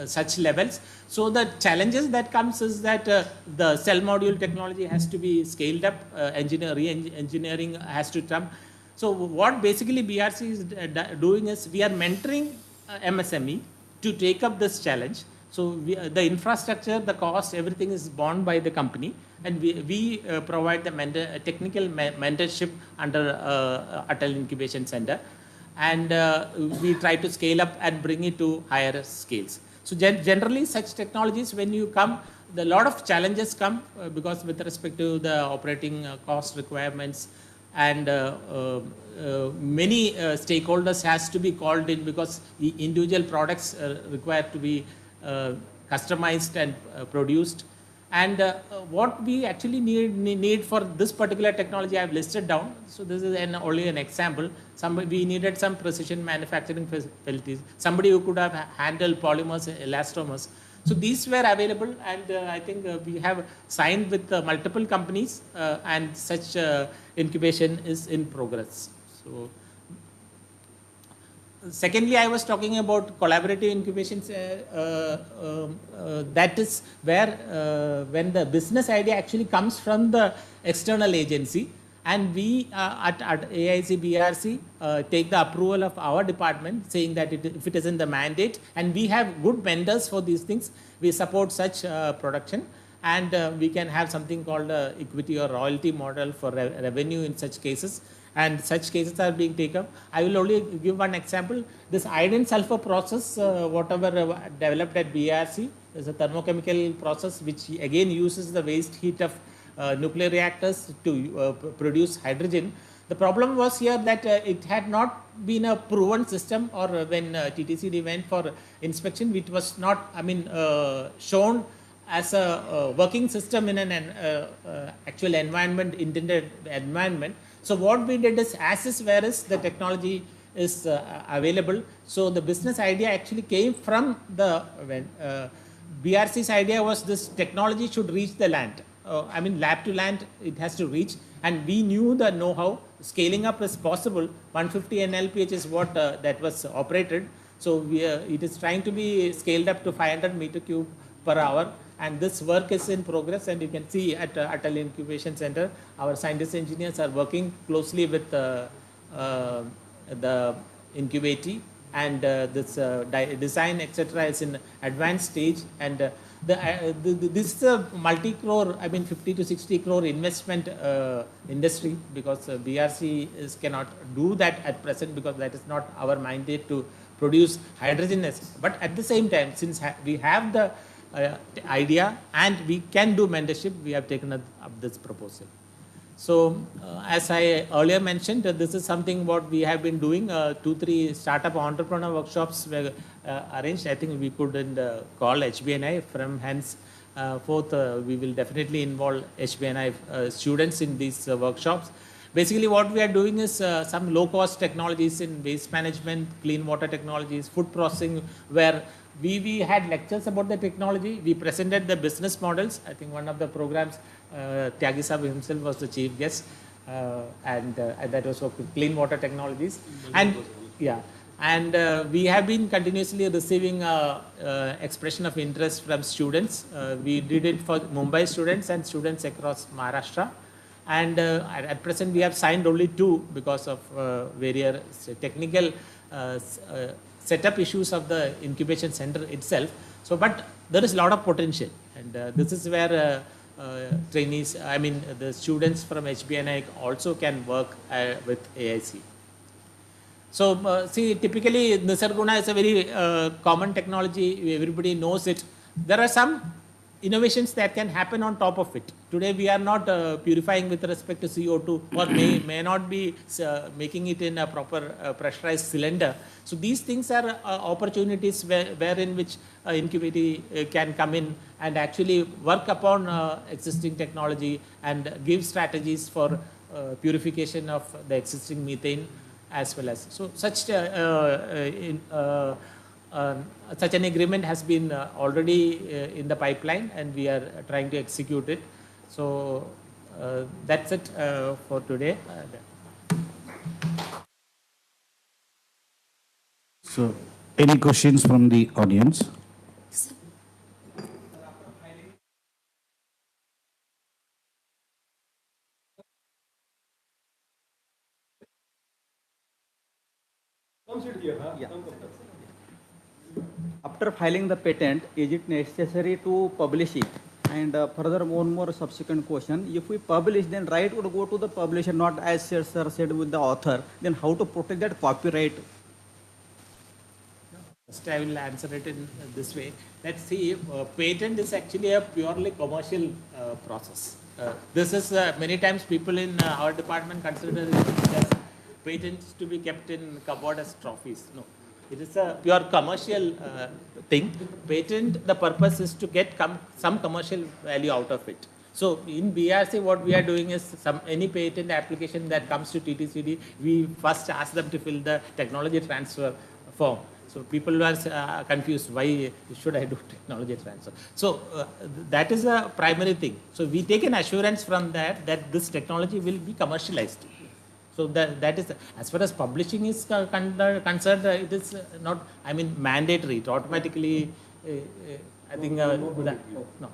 such levels. So the challenges that comes is that the cell module technology has to be scaled up. Engineering has to come. So what basically BRC is doing is we are mentoring MSME to take up this challenge. So the infrastructure, the cost, everything is borne by the company, and we provide the technical mentorship under Atal Incubation Center, and we try to scale up and bring it to higher scales. So generally such technologies, when you come, a lot of challenges come because with respect to the operating cost requirements, and many stakeholders has to be called in because the individual products require to be customized and produced. And what we actually need for this particular technology, I have listed down. So this is only an example. We needed some precision manufacturing facilities, somebody who could have handled polymers, elastomers. So these were available, and I think we have signed with multiple companies, and such incubation is in progress. So, secondly, I was talking about collaborative incubations. That is where when the business idea actually comes from the external agency, and we at AIC BRC take the approval of our department, saying that if it is in the mandate, and we have good vendors for these things, we support such production, and we can have something called equity or royalty model for revenue in such cases, and such cases are being taken. I will only give one example. This iodine sulfur process, whatever developed at BRC, is a thermochemical process which again uses the waste heat of nuclear reactors to produce hydrogen. The problem was here that it had not been a proven system, or when TTCD went for inspection, it was not, shown as a working system in an actual environment, intended environment. So what we did is, as is where is the technology is available. So the business idea actually came from the BRC's idea was this technology should reach the land. Lab to land, it has to reach, and we knew the know-how. Scaling up is possible. 150 NLPH is what that was operated. So it is trying to be scaled up to 500 meter cube per hour, and this work is in progress. And you can see at Atal Incubation Center, our scientists engineers are working closely with the incubatee, and this design etc. is in advanced stage, and this is a multi-crore, 50 to 60 crore investment industry, because BRC cannot do that at present, because that is not our mandate to produce hydrogen. But at the same time, since we have the idea, and we can do mentorship. We have taken up this proposal. So, as I earlier mentioned, this is something what we have been doing. 2-3 startup entrepreneur workshops were arranged. I think we couldn't call HBNI. From hence forth, we will definitely involve HBNI students in these workshops. Basically, what we are doing is some low-cost technologies in waste management, clean water technologies, food processing, where we had lectures about the technology. We presented the business models. I think one of the programs, Tyagi Sahab himself was the chief guest, and that was for clean water technologies. And yeah, and we have been continuously receiving expression of interest from students. We did it for Mumbai students and students across Maharashtra. And at present, we have signed only 2 because of various technical setup issues of the incubation center itself. So, but there is a lot of potential, and this is where trainees, I mean, the students from HBNI also can work with AIC. So, see, typically, Nisarguna is a very common technology. Everybody knows it. There are some innovations that can happen on top of it. Today, we are not purifying with respect to CO2, or may not be making it in a proper pressurized cylinder. So these things are opportunities wherein which incubator can come in and actually work upon existing technology and give strategies for purification of the existing methane as well as. So such such an agreement has been already in the pipeline, and we are trying to execute it. So that's it for today. So, any questions from the audience? After filing the patent, is it necessary to publish it? And further, one more subsequent question. If we publish, then right would go to the publisher, not as sir said with the author. Then how to protect that copyright? First, I will answer it in this way. Let's see, patent is actually a purely commercial process. This is many times people in our department consider it as patents to be kept in cupboard as trophies. No. It is a pure commercial thing. Patent, the purpose is to get some commercial value out of it. So in BRC, what we are doing is any patent application that comes to TTCD, we first ask them to fill the technology transfer form. So people were confused, why should I do technology transfer? So that is a primary thing. So we take an assurance from that this technology will be commercialized. So that is, as far as publishing is concerned, it is not, I mean, mandatory. It automatically, I think, no.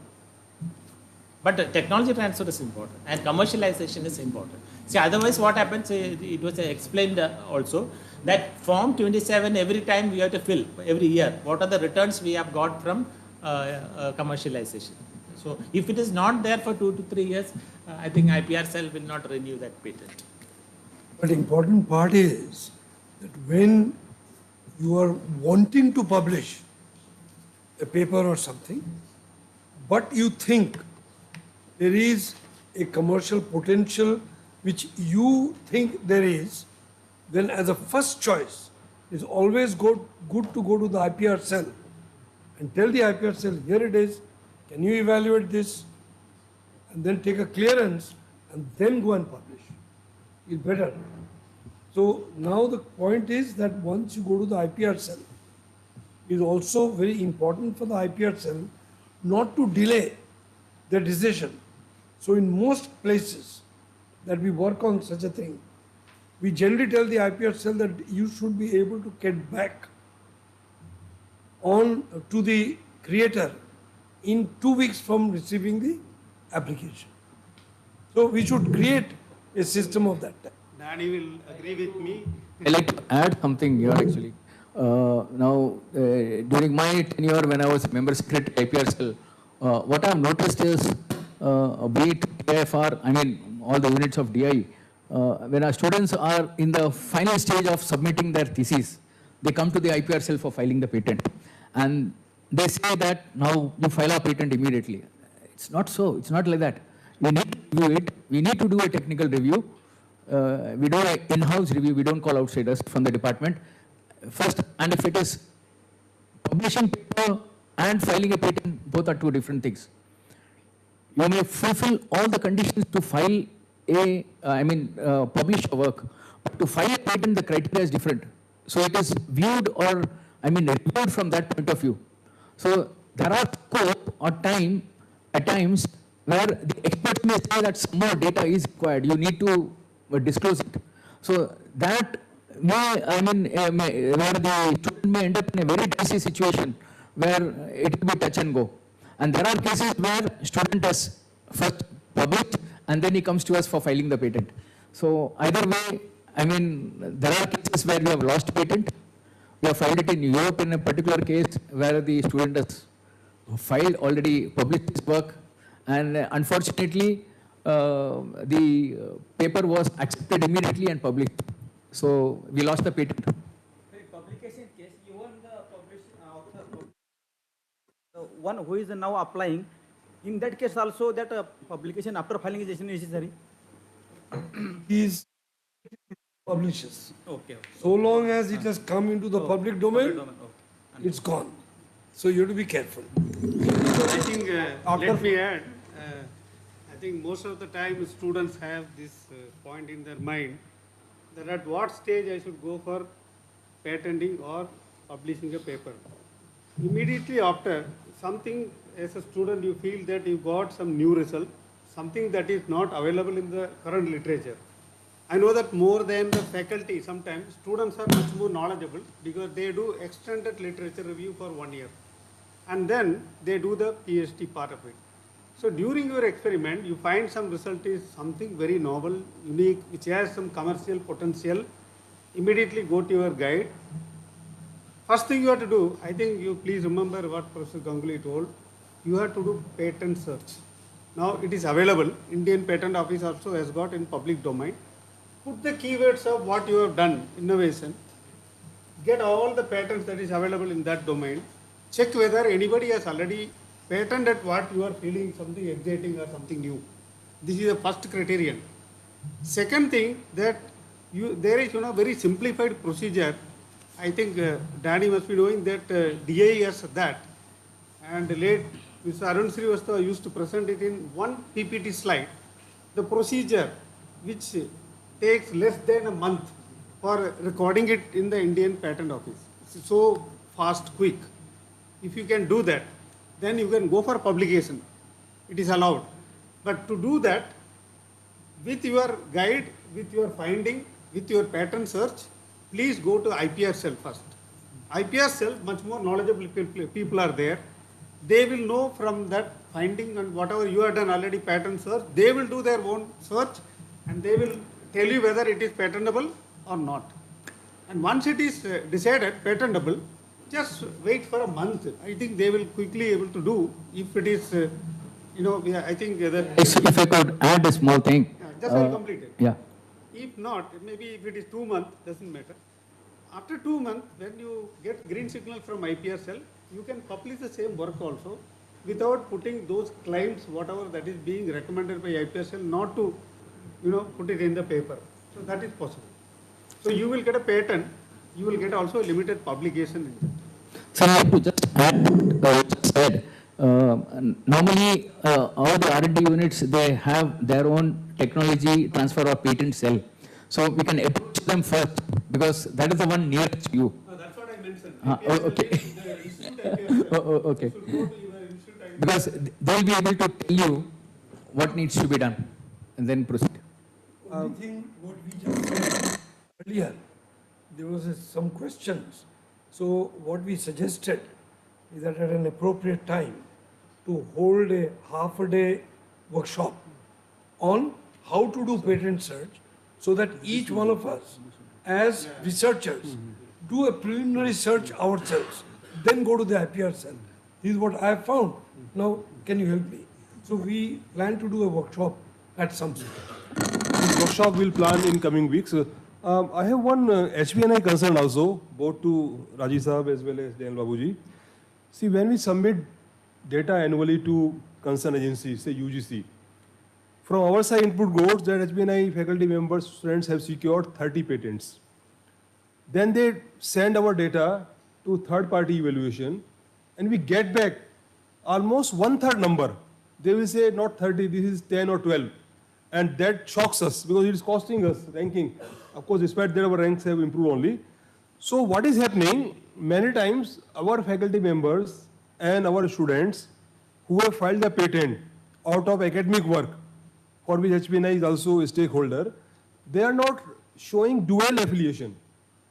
But technology transfer is important and commercialization is important. See, otherwise what happens, it was explained also, that Form 27, every time we have to fill, every year, what are the returns we have got from commercialization. So if it is not there for 2 to 3 years, I think IPR cell will not renew that patent. But important part is that when you are wanting to publish a paper or something, but you think there is a commercial potential which you think there is, then as a first choice, it's always good to go to the IPR cell and tell the IPR cell, here it is, can you evaluate this? And then take a clearance and then go and publish. It's better. So now the point is that once you go to the IPR cell, it is also very important for the IPR cell not to delay the decision. So in most places that we work on such a thing, we generally tell the IPR cell that you should be able to get back on to the creator in 2 weeks from receiving the application. So we should create a system of that type. Danny will agree with me. I'd like to add something here actually. During my tenure when I was member secretary IPR cell, what I have noticed is, be it AFR, I mean all the units of DI, when our students are in the final stage of submitting their thesis, they come to the IPR cell for filing the patent. And they say that now you file a patent immediately. It's not so. It's not like that. We need to review it. We need to do a technical review. We do an in-house review. We don't call outsiders from the department. First, and if it is publishing paper and filing a patent, both are two different things. You may fulfill all the conditions to file publish a work. But to file a patent, the criteria is different. So it is viewed or, reviewed from that point of view. So there are scope or time at times where the experts may say that some more data is required. You need to disclose it. So that may, where the student may end up in a very dicey situation where it will be touch and go. And there are cases where student has first published and then he comes to us for filing the patent. So either way, there are cases where we have lost patent. We have filed it in Europe in a particular case where the student has filed, already published his work, and unfortunately, the paper was accepted immediately and published. So we lost the patent. In publication case, even the author, the one who is now applying, in that case also that publication after filing is necessary. Is publishes. Okay. So long as it has come into the public domain, Okay. it's gone. So you have to be careful. I think, let me add, I think most of the time students have this point in their mind that at what stage I should go for patenting or publishing a paper. Immediately after, something as a student you feel that you got some new result, something that is not available in the current literature. I know that more than the faculty, sometimes students are much more knowledgeable because they do extended literature review for 1 year. And then they do the PhD part of it. So during your experiment, you find some result is something very novel, unique, which has some commercial potential. Immediately go to your guide. First thing you have to do, I think you please remember what Professor Ganguly told, you have to do patent search. Now it is available, Indian Patent Office also has got in public domain. Put the keywords of what you have done, innovation, get all the patents that is available in that domain, check whether anybody has already patented what you are feeling something exciting or something new. This is the first criterion. Second thing that there is very simplified procedure. I think Danny must be knowing that DA has that, and late Mr. Arun Srivastava used to present it in one PPT slide. The procedure which takes less than a month for recording it in the Indian Patent Office. It's so fast, quick. If you can do that, then you can go for publication. It is allowed. But to do that, with your guide, with your finding, with your patent search, please go to IPR cell first. IPR cell, much more knowledgeable people are there. They will know from that finding and whatever you have done already patent search, they will do their own search and they will tell you whether it is patentable or not. And once it is decided patentable, just wait for a month. I think they will quickly able to do if it is, I think that... If I could add a small thing. Just I'll complete it. Yeah. If not, maybe if it is 2 months, doesn't matter. After 2 months, when you get green signal from IPR cell, you can publish the same work also without putting those claims, whatever that is being recommended by IPR cell, not to, put it in the paper. So that is possible. So you will get a patent, you will get also a limited publication in it. So I have to just add what you just said. Normally, all the R&D units, they have their own technology transfer or patent cell. So we can approach them first because that is the one nearest to you. No, that's what I mentioned. Okay. Okay. Because they'll be able to tell you what needs to be done and then proceed. Only thing what we just said earlier, there was some questions. So what we suggested is that at an appropriate time to hold a half-a-day workshop on how to do patent search so that each one of us as researchers do a preliminary search ourselves, then go to the IPR cell. This is what I have found. Now, can you help me? So we plan to do a workshop at some stage. This workshop will plan in coming weeks. I have one HBNI concern also, both to Raji Sahab as well as Daniel Babuji. See, when we submit data annually to concerned agencies, say UGC, from our side input goes that HBNI faculty members, students have secured 30 patents. Then they send our data to third-party evaluation, and we get back almost one-third number. They will say not 30, this is 10 or 12. And that shocks us because it is costing us ranking. Of course, despite that, our ranks have improved only. So what is happening, many times our faculty members and our students who have filed a patent out of academic work, for which HBNI is also a stakeholder, they are not showing dual affiliation.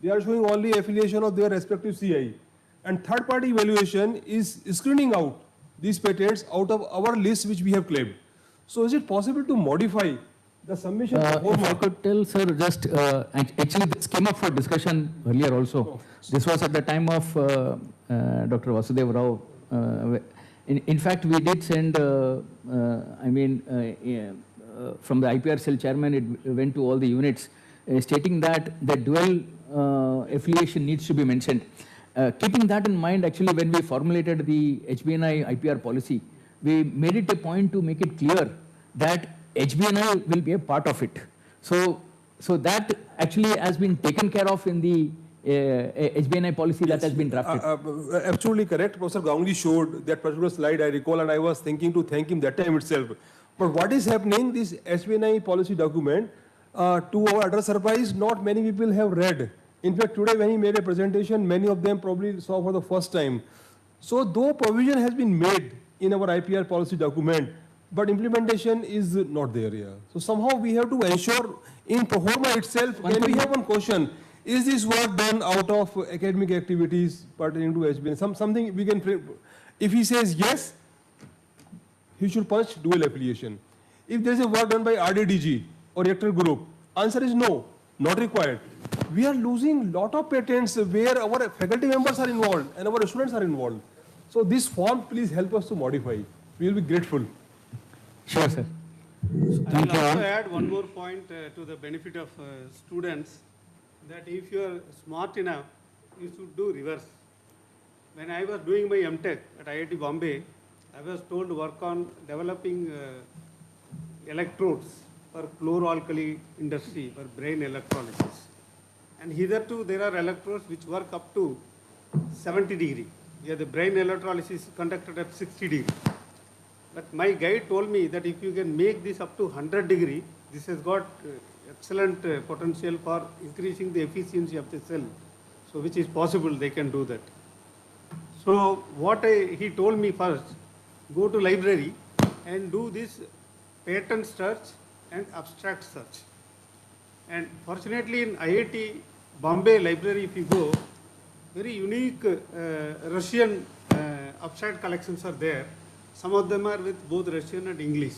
They are showing only affiliation of their respective CI. And third-party evaluation is screening out these patents out of our list which we have claimed. So is it possible to modify the submission If I format? could tell, sir, just actually this came up for discussion earlier also. This was at the time of Dr. Vasudev Rao. In fact, we did send, from the IPR cell chairman, it went to all the units, stating that the dual affiliation needs to be mentioned. Keeping that in mind, actually, when we formulated the HBNI IPR policy, we made it a point to make it clear that HBNI will be a part of it. So that actually has been taken care of in the HBNI policy that has been drafted. Absolutely correct. Professor Ganguly showed that particular slide, I recall, and I was thinking to thank him that time itself. But what is happening, this HBNI policy document, to our utter surprise, not many people have read. In fact, today when he made a presentation, many of them probably saw for the first time. So though provision has been made in our IPR policy document, but implementation is not there here. So somehow we have to ensure in pro forma itself, when we have one question, is this work done out of academic activities pertaining to HBN? Something we can, if he says yes, he should punch dual affiliation. If there is a work done by RDDG or rector group, answer is no, not required. We are losing lot of patents where our faculty members are involved and our students are involved. So this form, please help us to modify. We will be grateful. Sure, sir. I will also add one more point to the benefit of students, that if you are smart enough, you should do reverse. When I was doing my MTech at IIT Bombay, I was told to work on developing electrodes for chloralkali industry for brain electrolysis. And hitherto there are electrodes which work up to 70 degree. Yeah, the brain electrolysis is conducted at 60 degree. But my guide told me that if you can make this up to 100 degree, this has got excellent potential for increasing the efficiency of the cell. So which is possible, they can do that. So he told me first, go to library and do this patent search and abstract search. And fortunately in IIT Bombay library, if you go, very unique Russian abstract collections are there. Some of them are with both Russian and English.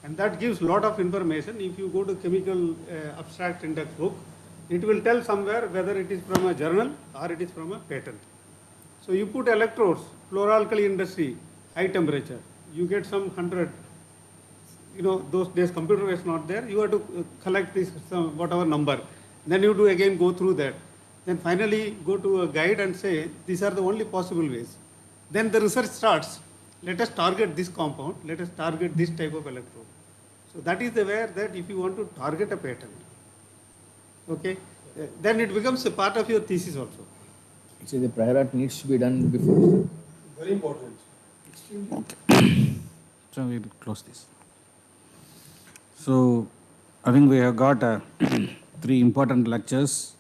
And that gives lot of information. If you go to chemical abstract index book, it will tell somewhere whether it is from a journal or it is from a patent. So you put electrodes, chloralkali industry, high temperature, you get some 100, those days computer was not there, you have to collect this whatever number. Then you do again go through that. Then finally go to a guide and say, these are the only possible ways. Then the research starts. Let us target this compound, let us target this type of electrode. So that is the way that if you want to target a patent, okay, then it becomes a part of your thesis also. See, the prior art needs to be done before. Very important. Okay. So we'll close this. So I think we have got 3 important lectures.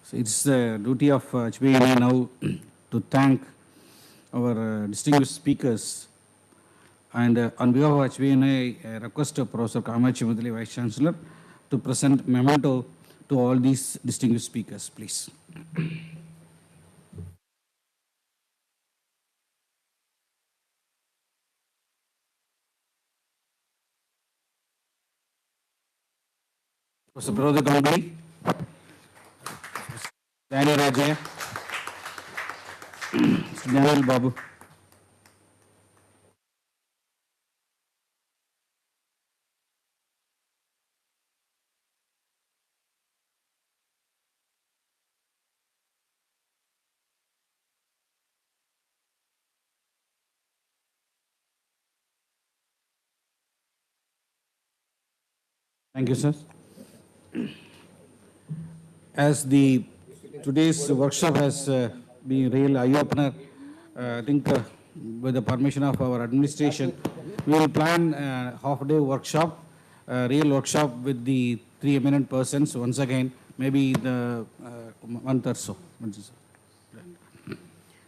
So it's the duty of HBNI now to thank our distinguished speakers. And on behalf of HBNI, I request Professor Kamachi Mudali, Vice Chancellor, to present memento to all these distinguished speakers, please. Professor Prodha Ganguly, Daniel Rajaya, Daniel Babu. Thank you, sir. As the today's workshop has been real eye-opener, I think with the permission of our administration, we will plan a half-day workshop, real workshop with the three eminent persons once again, maybe the month or so.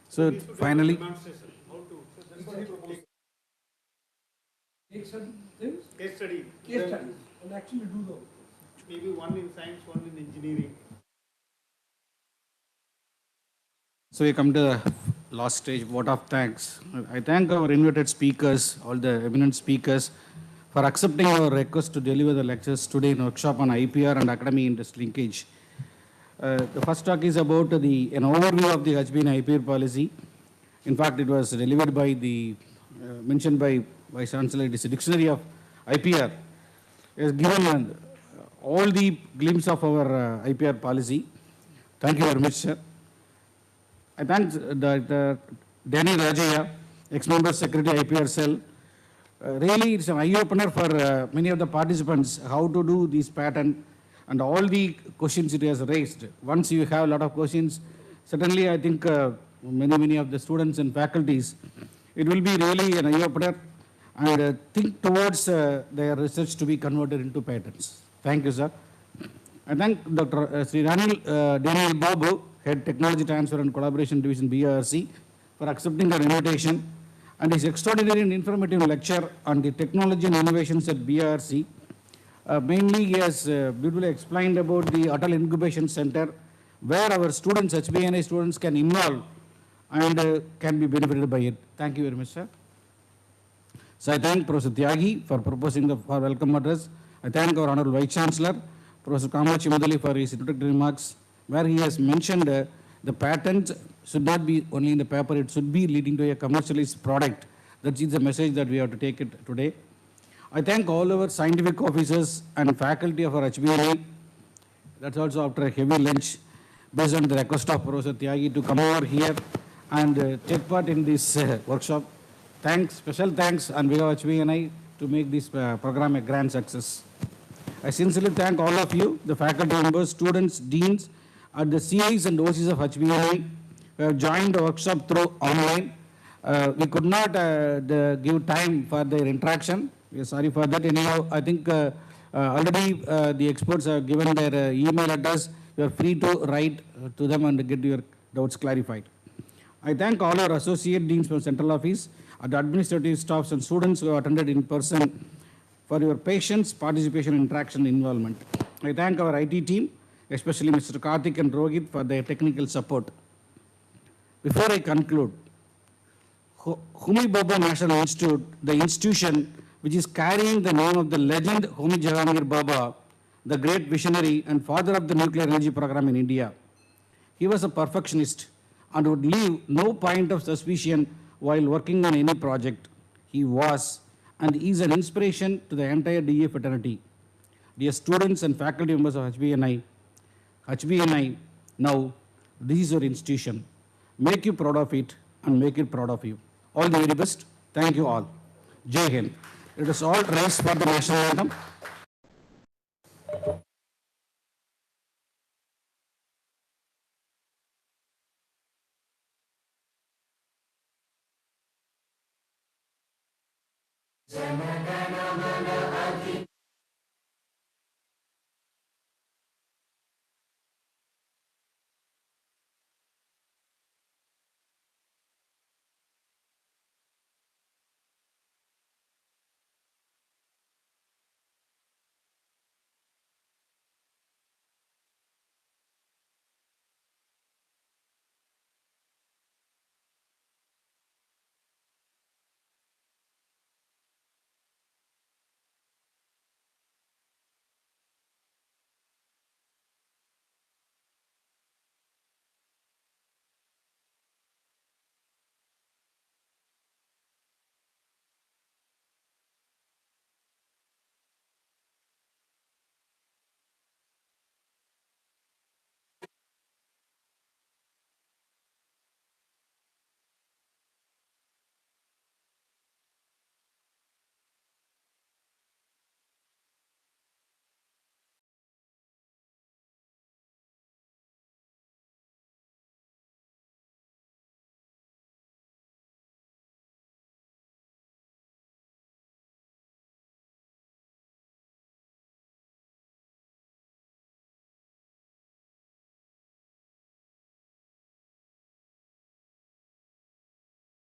So finally, Take certain things, Case study. case studies, and actually do those. Maybe one in science, one in engineering. so we come to the last stage, vote of thanks. I thank our invited speakers, all the eminent speakers, for accepting our request to deliver the lectures today in workshop on IPR and academy industry linkage. The first talk is about an overview of the HBN IPR policy. In fact, it was delivered by mentioned by Vice Chancellor. It is a dictionary of IPR. It has given all the glimpse of our IPR policy. Thank you very much, sir. I thank Dr. Danny Rajaya, ex-member secretary IPR cell. Really, it's an eye-opener for many of the participants how to do this pattern and all the questions it has raised. Once you have a lot of questions, certainly I think many of the students and faculties, it will be really an eye-opener and think towards their research to be converted into patents. Thank you, sir. I thank Dr. Sri Daniel Babu, Head Technology Transfer and Collaboration Division, BRC, for accepting our invitation and his extraordinary and informative lecture on the technology and innovations at BRC. Mainly, he has beautifully explained about the Atal Incubation Center, where our students, HBNI students, can involve and can be benefited by it. Thank you very much, sir. So I thank Professor Tyagi for proposing the welcome address. I thank our Honorable Vice Chancellor, Professor Kamachi Mudali, for his introductory remarks, where he has mentioned the patent should not be only in the paper, it should be leading to a commercialized product. That is the message that we have to take it today. I thank all our scientific officers and faculty of our HBNI. That's also after a heavy lunch, based on the request of Professor Tyagi to come over here and take part in this workshop. Thanks, special thanks on behalf of HBNI to make this program a grand success. I sincerely thank all of you, the faculty members, students, deans, at the CIs and OCs of HBNI who have joined the workshop through online. We could not give time for their interaction. We are sorry for that. Anyhow, I think already the experts have given their email address. You are free to write to them and get your doubts clarified. I thank all our associate deans from central office, the administrative staffs and students who have attended in person for your patience, participation, interaction, involvement. I thank our IT team, especially Mr. Karthik and Rohit, for their technical support. Before I conclude, Homi Bhabha National Institute, the institution which is carrying the name of the legend Homi Jahangir Bhabha, the great visionary and father of the nuclear energy program in India. He was a perfectionist and would leave no point of suspicion while working on any project. He was and is an inspiration to the entire DA fraternity. Dear students and faculty members of HBNI, now this is your institution. Make you proud of it and make it proud of you. All the very best. Thank you all. Jai Hind. Let us all rise for the national anthem.